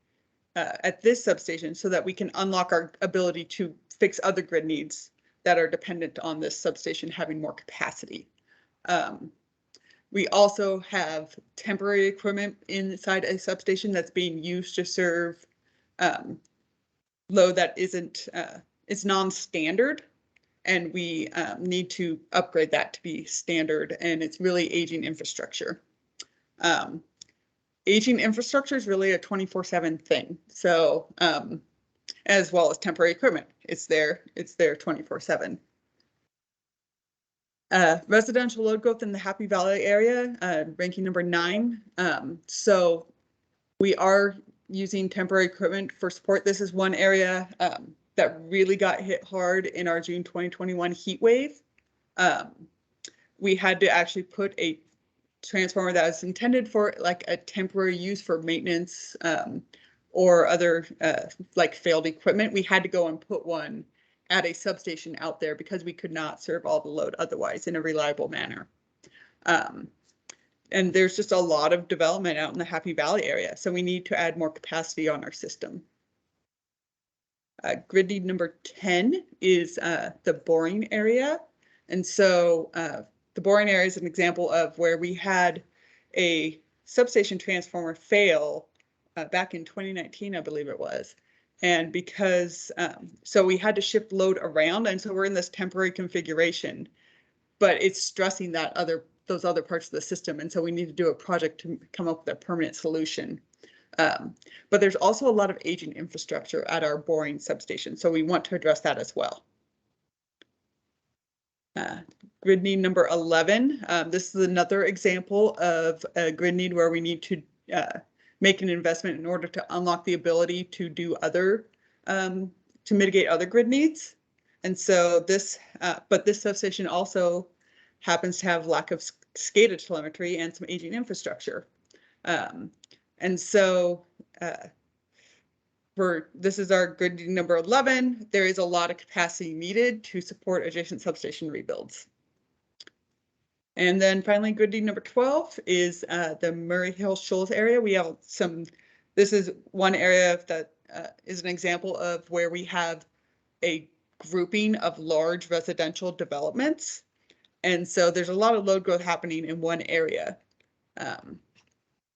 at this substation so that we can unlock our ability to fix other grid needs that are dependent on this substation having more capacity. We also have temporary equipment inside a substation that's being used to serve load that isn't, it's non-standard, and we need to upgrade that to be standard, and it's really aging infrastructure. Aging infrastructure is really a 24/7 thing. So as well as temporary equipment, it's there 24/7. Residential load growth in the Happy Valley area, ranking number 9. So we are using temporary equipment for support. This is one area that really got hit hard in our June 2021 heat wave. We had to actually put a transformer that was intended for like a temporary use for maintenance or other like failed equipment. We had to go and put one at a substation out there because we could not serve all the load otherwise in a reliable manner. And there's just a lot of development out in the Happy Valley area, so we need to add more capacity on our system. Grid need number 10 is the boring area. And so the boring area is an example of where we had a substation transformer fail back in 2019, I believe it was. And because, so we had to shift load around, and so we're in this temporary configuration, but it's stressing those other parts of the system. And so we need to do a project to come up with a permanent solution. But there's also a lot of aging infrastructure at our boring substation, so we want to address that as well. Grid need number 11. This is another example of a grid need where we need to make an investment in order to unlock the ability to do other, to mitigate other grid needs. And so this, but this substation also happens to have lack of SCADA telemetry and some aging infrastructure. And so this is our grid need number 11. There is a lot of capacity needed to support adjacent substation rebuilds. And then finally, grid need number 12 is the Murray Hill Shoals area. We have this is one area that is an example of where we have a grouping of large residential developments. And so there's a lot of load growth happening in one area.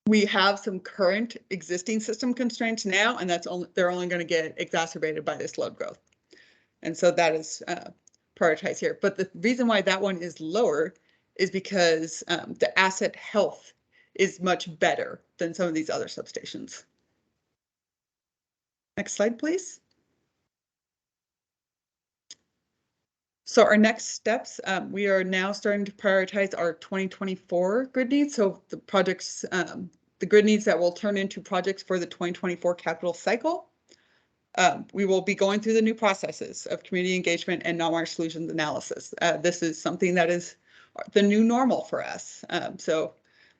We have some current existing system constraints now, and they're only going to get exacerbated by this load growth. And so that is prioritized here. But the reason why that one is lower is because the asset health is much better than some of these other substations. Next slide, please. So our next steps, we are now starting to prioritize our 2024 grid needs. So the projects, the grid needs that will turn into projects for the 2024 capital cycle. We will be going through the new processes of community engagement and non-wire solutions analysis. This is something that is the new normal for us. So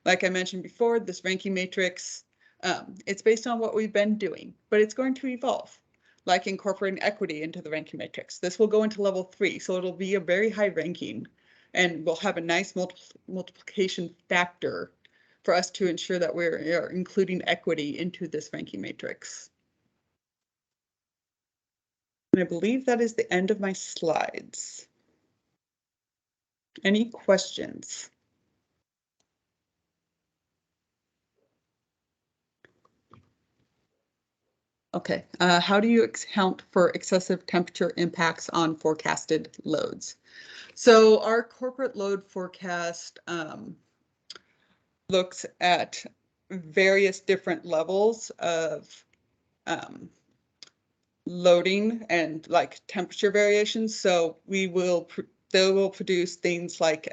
like I mentioned before, this ranking matrix, it's based on what we've been doing, but it's going to evolve, like incorporating equity into the ranking matrix. This will go into level 3, so it'll be a very high ranking, and we'll have a nice multiplication factor for us to ensure that we're including equity into this ranking matrix. And I believe that is the end of my slides. Any questions? Okay, how do you account for excessive temperature impacts on forecasted loads? So our corporate load forecast looks at various different levels of loading and like temperature variations. So they will produce things like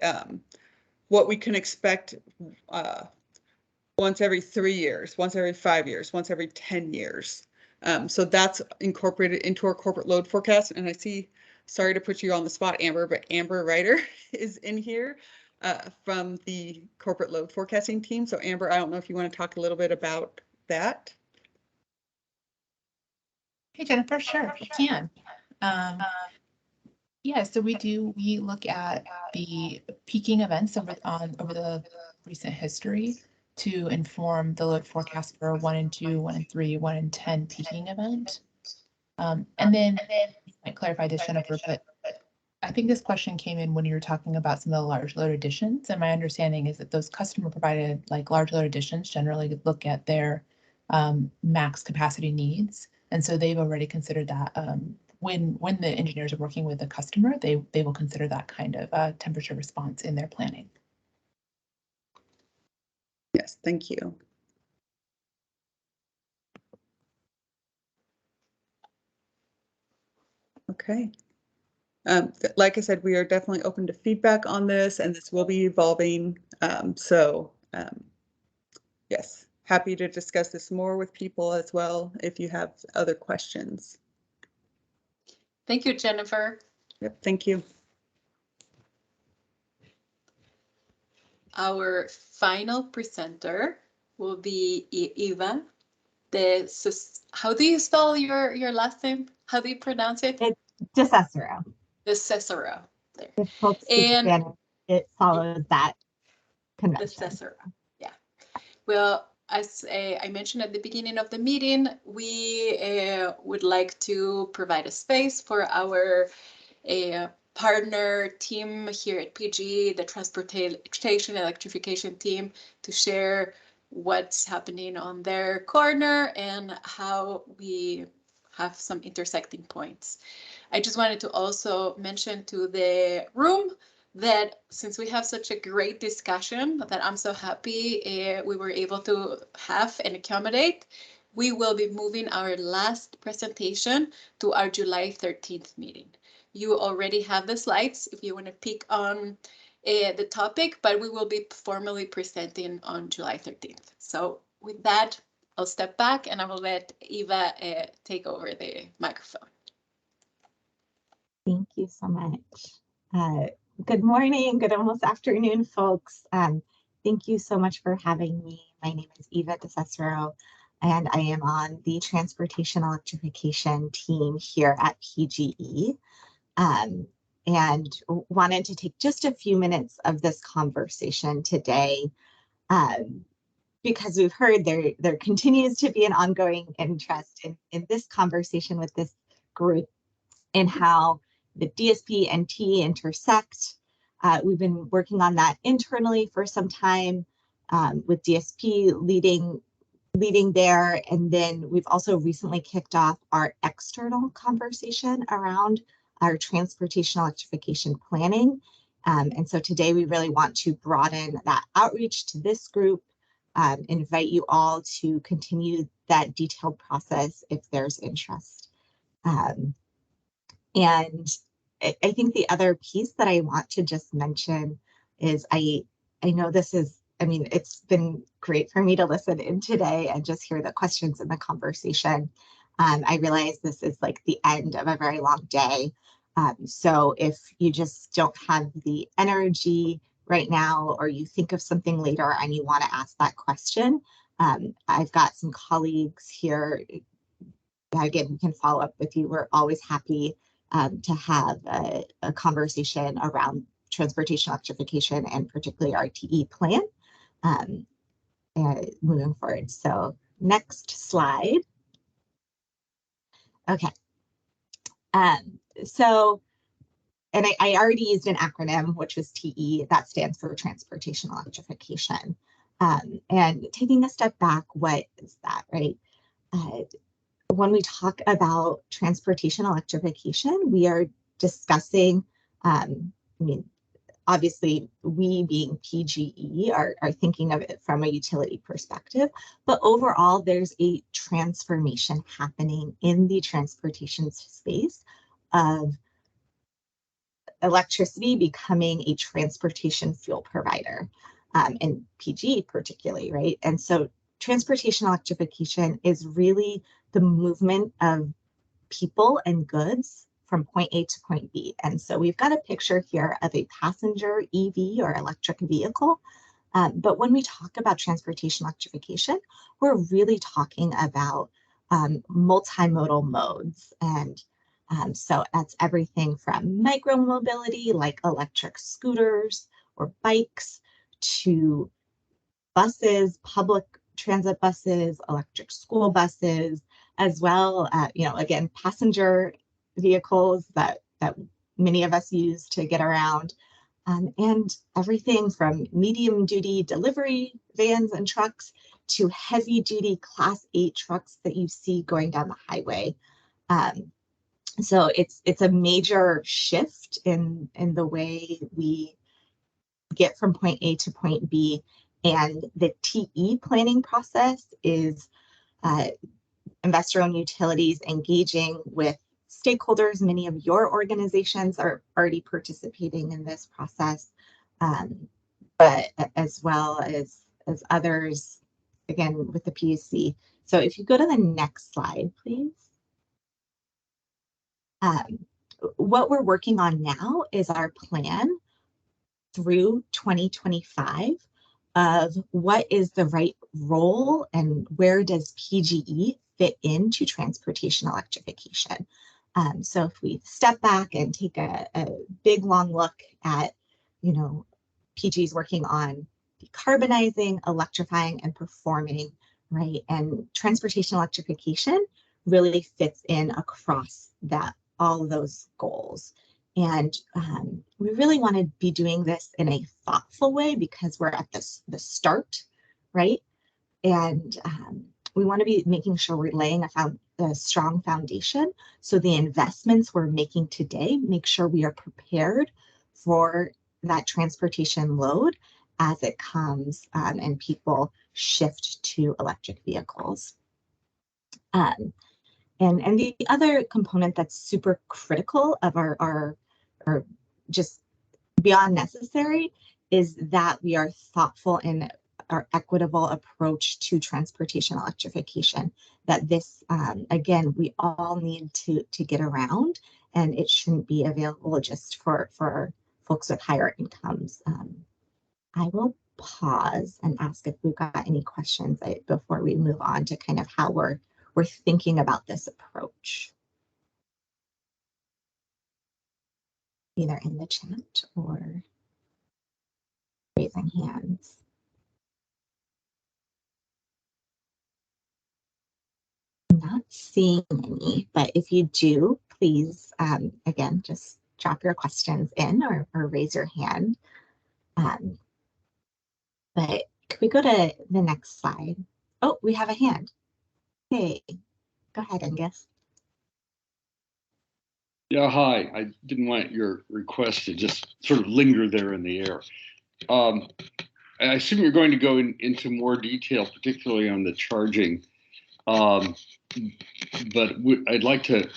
what we can expect once every 3 years, once every 5 years, once every 10 years. So that's incorporated into our corporate load forecast. And I see, sorry to put you on the spot, Amber, but Amber Ryder is in here from the corporate load forecasting team. So Amber, I don't know if you want to talk a little bit about that.
Hey, Jennifer, sure, I can. Yeah, so we look at the peaking events over the recent history to inform the load forecast for 1 and 2, 1 and 3, 1 and 10 peaking event. And then I might clarify this, Jennifer, but I think this question came in when you were talking about some of the large load additions. And my understanding is that those customer provided like large load additions generally look at their max capacity needs. And so they've already considered that when the engineers are working with the customer, they will consider that kind of temperature response in their planning.
Yes, thank you. Okay. Like I said, we are definitely open to feedback on this, and this will be evolving. Yes, happy to discuss this more with people as well if you have other questions.
Thank you, Jennifer.
Yep, thank you.
Our final presenter will be Eva. How do you spell your last name? How do you pronounce it?
It's DeCicero.
DeCicero. There.
If folks speak Spanish, it follows that convention.
DeCicero. Yeah. Well, as I mentioned at the beginning of the meeting, we would like to provide a space for our partner team here at PGE, the Transportation Electrification team, to share what's happening on their corner and how we have some intersecting points. I just wanted to also mention to the room that since we have such a great discussion that I'm so happy we were able to have and accommodate, we will be moving our last presentation to our July 13th meeting. You already have the slides if you want to pick on the topic, but we will be formally presenting on July 13th. So with that, I'll step back and I will let Eva take over the microphone.
Thank you so much. Good morning, good almost afternoon, folks. Thank you so much for having me. My name is Eva DeCicero, and I am on the Transportation Electrification team here at PGE. And wanted to take just a few minutes of this conversation today because we've heard there continues to be an ongoing interest in this conversation with this group in how the DSP and T intersect, We've been working on that internally for some time, with DSP leading there. And then we've also recently kicked off our external conversation around our transportation electrification planning. And so today we really want to broaden that outreach to this group, invite you all to continue that detailed process if there's interest. And I think the other piece that I want to just mention is I know this is, I mean, it's been great for me to listen in today and just hear the questions and the conversation. I realize this is like the end of a very long day. So if you just don't have the energy right now, or you think of something later and you want to ask that question, I've got some colleagues here. Again, we can follow up with you. We're always happy to have a conversation around transportation electrification and particularly our TE plan moving forward. So next slide. Okay. So, and I already used an acronym, which was TE, that stands for transportation electrification. And taking a step back, what is that, right? When we talk about transportation electrification, we are discussing, I mean, obviously we being PGE are thinking of it from a utility perspective, but overall there's a transformation happening in the transportation space of electricity becoming a transportation fuel provider, and PGE particularly, right? And so transportation electrification is really the movement of people and goods from point A to point B. And so we've got a picture here of a passenger EV or electric vehicle. But when we talk about transportation electrification, we're really talking about multimodal modes. And so that's everything from micromobility, like electric scooters or bikes, to buses, public transit buses, electric school buses, as well, you know, again, passenger vehicles that many of us use to get around, and everything from medium duty delivery vans and trucks to heavy duty Class 8 trucks that you see going down the highway. So it's a major shift in the way we get from point A to point B. And the TE planning process is investor-owned utilities engaging with stakeholders. Many of your organizations are already participating in this process, but as well as others, again, with the PUC. So if you go to the next slide, please. What we're working on now is our plan through 2025 of what is the right role and where does PGE fit into transportation electrification. So if we step back and take a big long look at, you know, PG's working on decarbonizing, electrifying, and performing, right? And transportation electrification really fits in across that, all of those goals. And we really want to be doing this in a thoughtful way because we're at the start, right? And we want to be making sure we're laying a strong foundation. So the investments we're making today, make sure we are prepared for that transportation load as it comes and people shift to electric vehicles. And the other component that's super critical of our just beyond necessary is that we are thoughtful in our equitable approach to transportation electrification. That this, again, we all need to get around, and it shouldn't be available just for folks with higher incomes. I will pause and ask if we've got any questions before we move on to kind of how we're thinking about this approach, either in the chat or raising hands. I'm not seeing any, but if you do, please, again, just drop your questions in or raise your hand. But could we go to the next slide? Oh, we have a hand. Hey, go ahead, Angus.
Yeah, hi. I didn't want your request to just sort of linger there in the air. I assume you're going to go into more detail, particularly on the charging. But I'd like to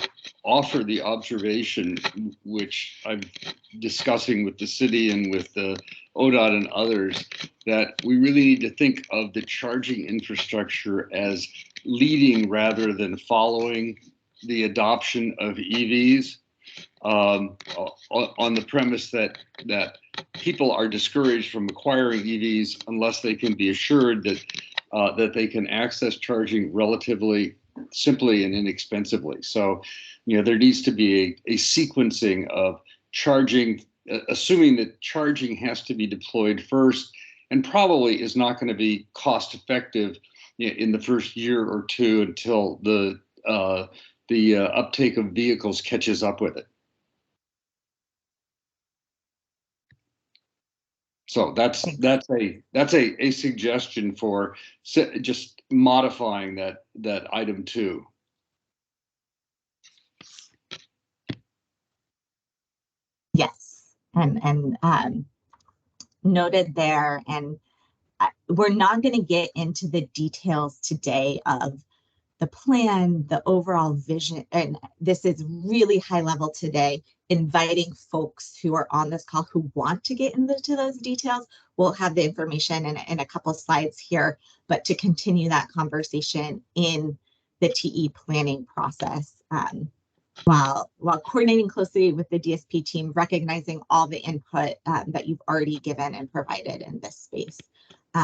offer the observation, which I'm discussing with the city and with the ODOT and others, that we really need to think of the charging infrastructure as leading rather than following the adoption of EVs, on the premise that people are discouraged from acquiring EVs unless they can be assured that they can access charging relatively simply and inexpensively. So, there needs to be a sequencing of charging, assuming that charging has to be deployed first, and probably is not going to be cost effective in the first year or two until the uptake of vehicles catches up with it. So that's a suggestion for just modifying that item 2.
Yes, and noted there. And we're not going to get into the details today of the plan, the overall vision, and this is really high level today, inviting folks who are on this call who want to get into those details. We'll have the information in a couple slides here, but to continue that conversation in the TE planning process, while coordinating closely with the DSP team, recognizing all the input that you've already given and provided in this space.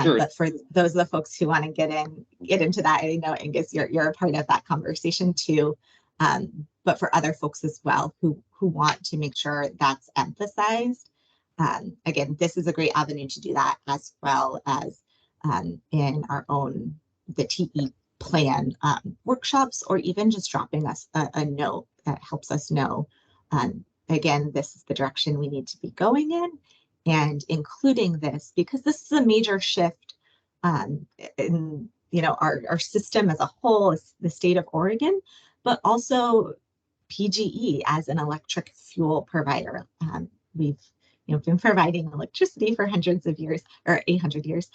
Sure.
But for those of the folks who want to get into that, I know, Angus, you're a part of that conversation too. But for other folks as well who want to make sure that's emphasized, again, this is a great avenue to do that, as well as in our own the TE plan workshops, or even just dropping us a note that helps us know. Again, this is the direction we need to be going in. And including this, because this is a major shift in our system as a whole, is the state of Oregon, but also PGE as an electric fuel provider. We've been providing electricity for hundreds of years, or 800 years,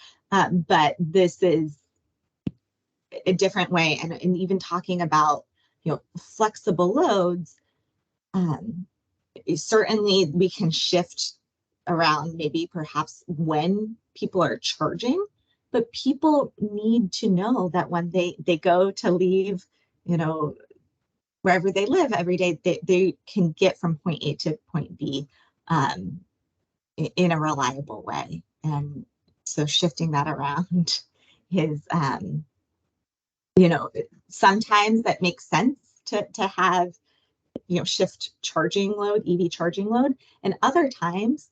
but this is a different way. And even talking about flexible loads, certainly we can shift around maybe perhaps when people are charging, but people need to know that when they go to leave, wherever they live every day, they can get from point A to point B in a reliable way. And so shifting that around is, sometimes that makes sense to have, shift charging load, EV charging load, and other times,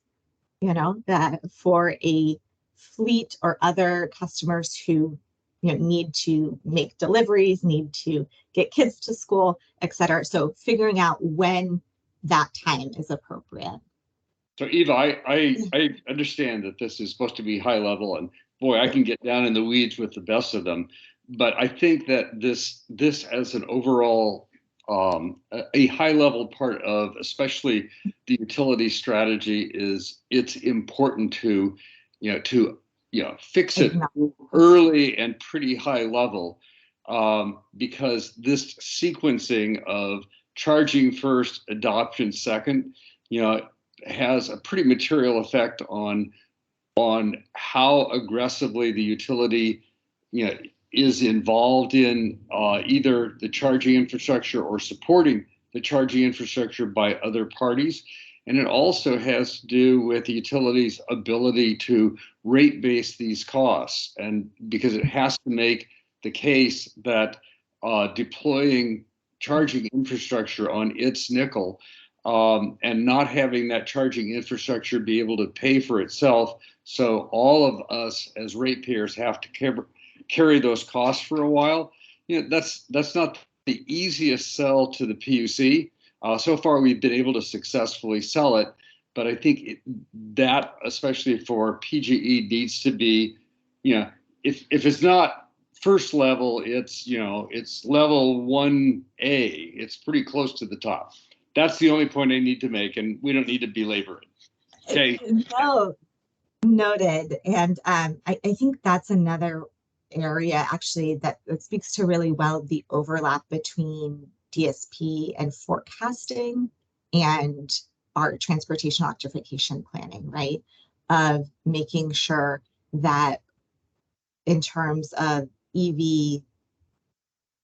that for a fleet or other customers who need to make deliveries, need to get kids to school, etc. So figuring out when that time is appropriate.
So Eva, I understand that this is supposed to be high level, and boy, I can get down in the weeds with the best of them. But I think that this as an overall a high level part of especially the utility strategy it's important to fix it early and pretty high level, because this sequencing of charging first, adoption second, has a pretty material effect on how aggressively the utility is involved in either the charging infrastructure or supporting the charging infrastructure by other parties. And it also has to do with the utility's ability to rate base these costs, and because it has to make the case that deploying charging infrastructure on its nickel, and not having that charging infrastructure be able to pay for itself, so all of us as ratepayers have to carry those costs for a while. That's not the easiest sell to the PUC. So far, we've been able to successfully sell it, but I think that, especially for PGE, needs to be, if it's not first level, it's level 1A. It's pretty close to the top. That's the only point I need to make, and we don't need to belabor it. Okay.
No, noted. And I think that's another area actually that speaks to really well the overlap between DSP and forecasting and our transportation electrification planning, right? Of making sure that in terms of EV,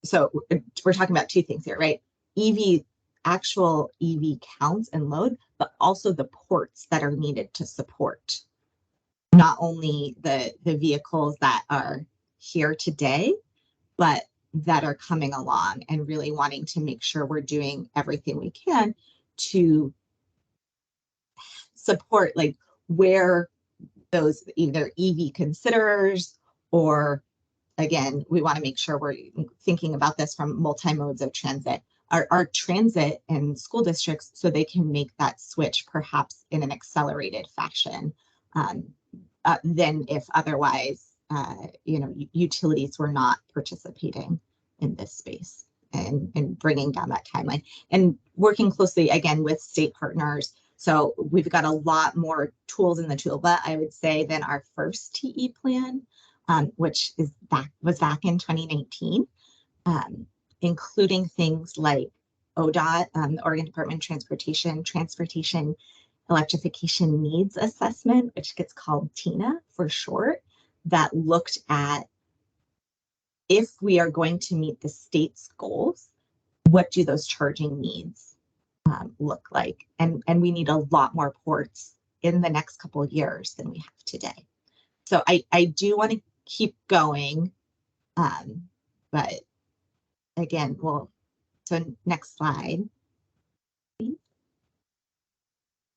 so we're talking about two things here, right? Actual EV counts and load, but also the ports that are needed to support not only the vehicles that are here today, but that are coming along, and really wanting to make sure we're doing everything we can to support like where those either EV considerers, or again, we want to make sure we're thinking about this from multi-modes of transit, our transit and school districts, so they can make that switch perhaps in an accelerated fashion than if otherwise, utilities were not participating in this space, and bringing down that timeline and working closely again with state partners. So we've got a lot more tools in the toolbox, I would say, than our first TE plan, which was back in 2019, including things like ODOT, the Oregon Department of Transportation Electrification Needs Assessment, which gets called TINA for short, that looked at if we are going to meet the state's goals, what do those charging needs look like? And we need a lot more ports in the next couple of years than we have today. So I do want to keep going, but again, so next slide.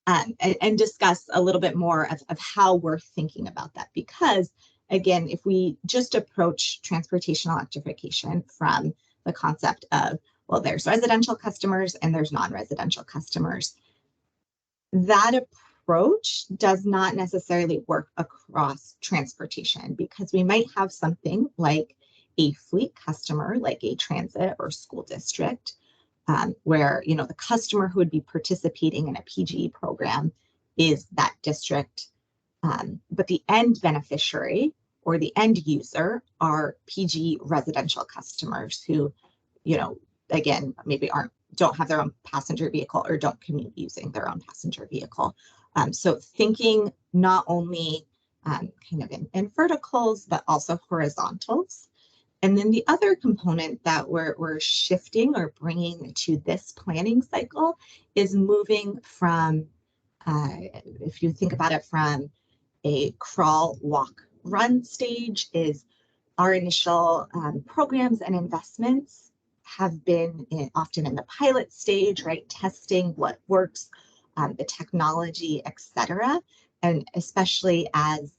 And discuss a little bit more of how we're thinking about that. Because again, if we just approach transportation electrification from the concept of, well, there's residential customers and there's non-residential customers, that approach does not necessarily work across transportation, because we might have something like a fleet customer, like a transit or school district, where the customer who would be participating in a PGE program is that district, but the end beneficiary or the end user are PGE residential customers who, again, maybe don't have their own passenger vehicle or don't commute using their own passenger vehicle. So thinking not only kind of in verticals, but also horizontals. And then the other component that we're shifting or bringing to this planning cycle is moving from, if you think about it from a crawl, walk, run stage, is our initial programs and investments have been often in the pilot stage, right? Testing what works, the technology, et cetera. And especially as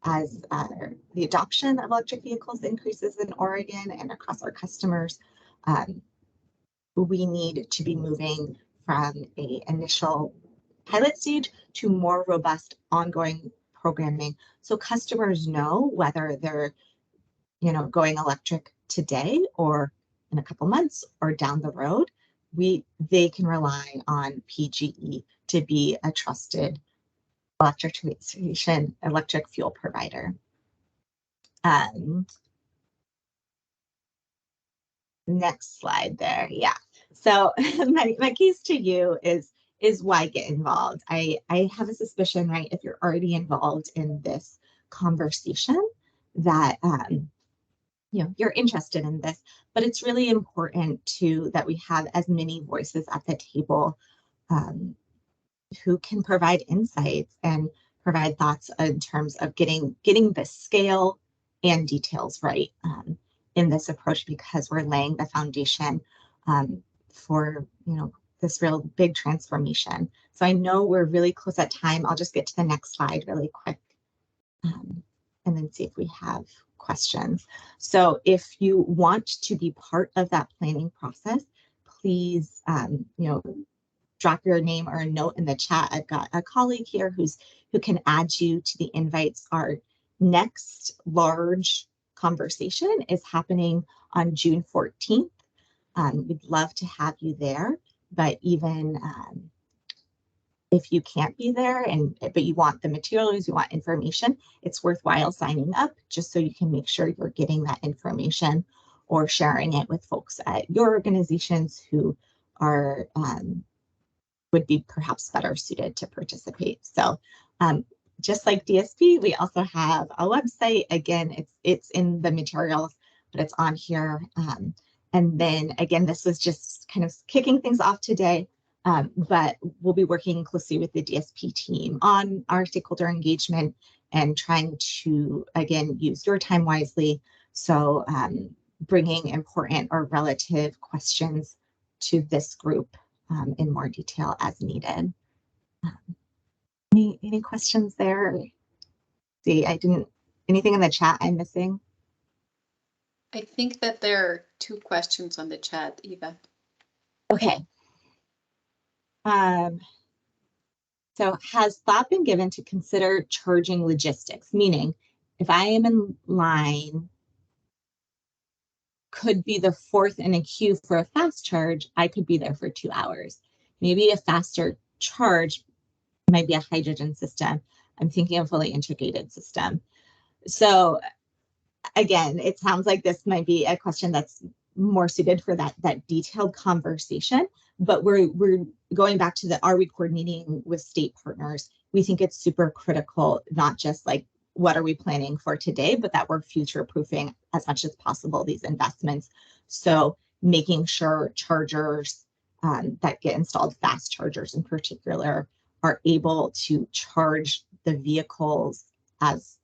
the adoption of electric vehicles increases in Oregon and across our customers, we need to be moving from an initial pilot stage to more robust ongoing programming, so customers know whether they're going electric today or in a couple months or down the road, they can rely on PGE to be a trusted electric fuel provider. Next slide there. Yeah. So my case to you is why get involved. I have a suspicion, right, if you're already involved in this conversation, that you're interested in this, but it's really important that we have as many voices at the table who can provide insights and provide thoughts in terms of getting the scale and details right in this approach, because we're laying the foundation for this real big transformation. So I know we're really close at time. I'll just get to the next slide really quick and then see if we have questions. So if you want to be part of that planning process, please, drop your name or a note in the chat. I've got a colleague here who can add you to the invites. Our next large conversation is happening on June 14th. We'd love to have you there, but even if you can't be there but you want the materials, you want information, it's worthwhile signing up just so you can make sure you're getting that information or sharing it with folks at your organizations who are would be perhaps better suited to participate. So just like DSP, we also have a website. Again, it's in the materials, but it's on here. And then again, this was just kind of kicking things off today, but we'll be working closely with the DSP team on our stakeholder engagement and trying to, again, use your time wisely. So bringing important or relative questions to this group in more detail as needed. Any questions there? See, anything in the chat I'm missing?
I think that there are 2 questions on the chat, Eva.
Okay. So has thought been given to consider charging logistics? Meaning, if I am in line, could be the 4th in a queue for a fast charge, I could be there for 2 hours. Maybe a faster charge might be a hydrogen system. I'm thinking of a fully integrated system. So again, it sounds like this might be a question that's more suited for that detailed conversation, but we're going back to are we coordinating with state partners? We think it's super critical, not just like what are we planning for today, but that we're future proofing as much as possible these investments. So making sure chargers that get installed, fast chargers in particular, are able to charge the vehicles as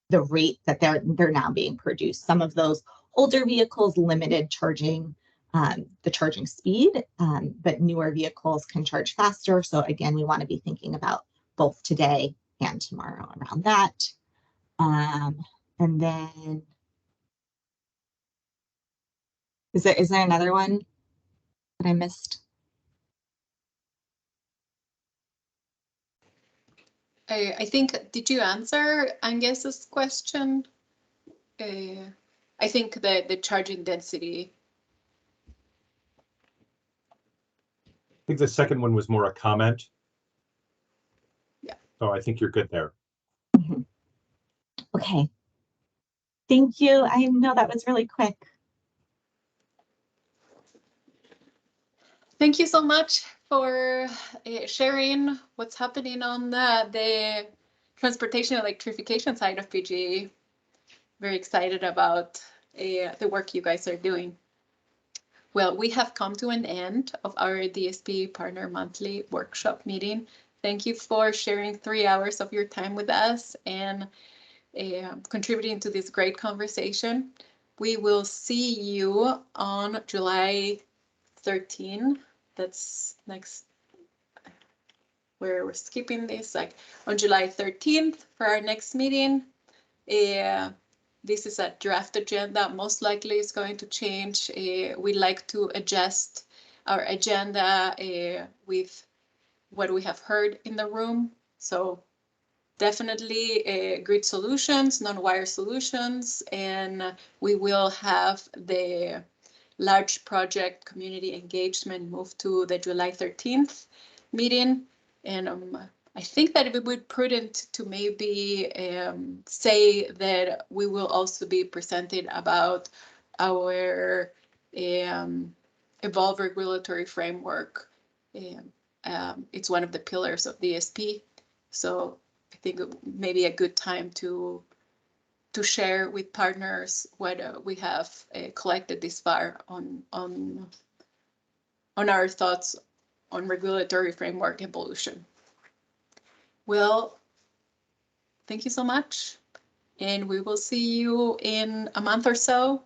the rate that they're now being produced. Some of those older vehicles limited charging, the charging speed, but newer vehicles can charge faster. So again, we want to be thinking about both today and tomorrow around that. And then, is there another one that I missed?
I think, did you answer Angus's question? I think the charging density.
I think the second one was more a comment.
Yeah.
So I think you're good there.
Mm-hmm. Okay. Thank you. I know that was really quick.
Thank you so much for sharing what's happening on the transportation electrification side of PGE. Very excited about the work you guys are doing. Well, we have come to an end of our DSP Partner Monthly Workshop meeting. Thank you for sharing 3 hours of your time with us and contributing to this great conversation. We will see you on July 13. That's next, where we're skipping this, like on July 13th for our next meeting. This is a draft agenda. Most likely it's going to change. We like to adjust our agenda with what we have heard in the room. So definitely grid solutions, non-wire solutions, and we will have the large project community engagement moved to the July 13th meeting. And I think that it would be prudent to maybe say that we will also be presenting about our evolved regulatory framework. It's one of the pillars of DSP. So I think it may be a good time to share with partners what we have collected this far on our thoughts on regulatory framework evolution. Well, thank you so much, and we will see you in a month or so.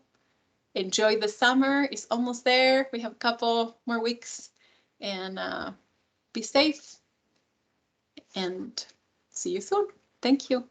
Enjoy the summer, it's almost there. We have a couple more weeks, and be safe, and see you soon. Thank you.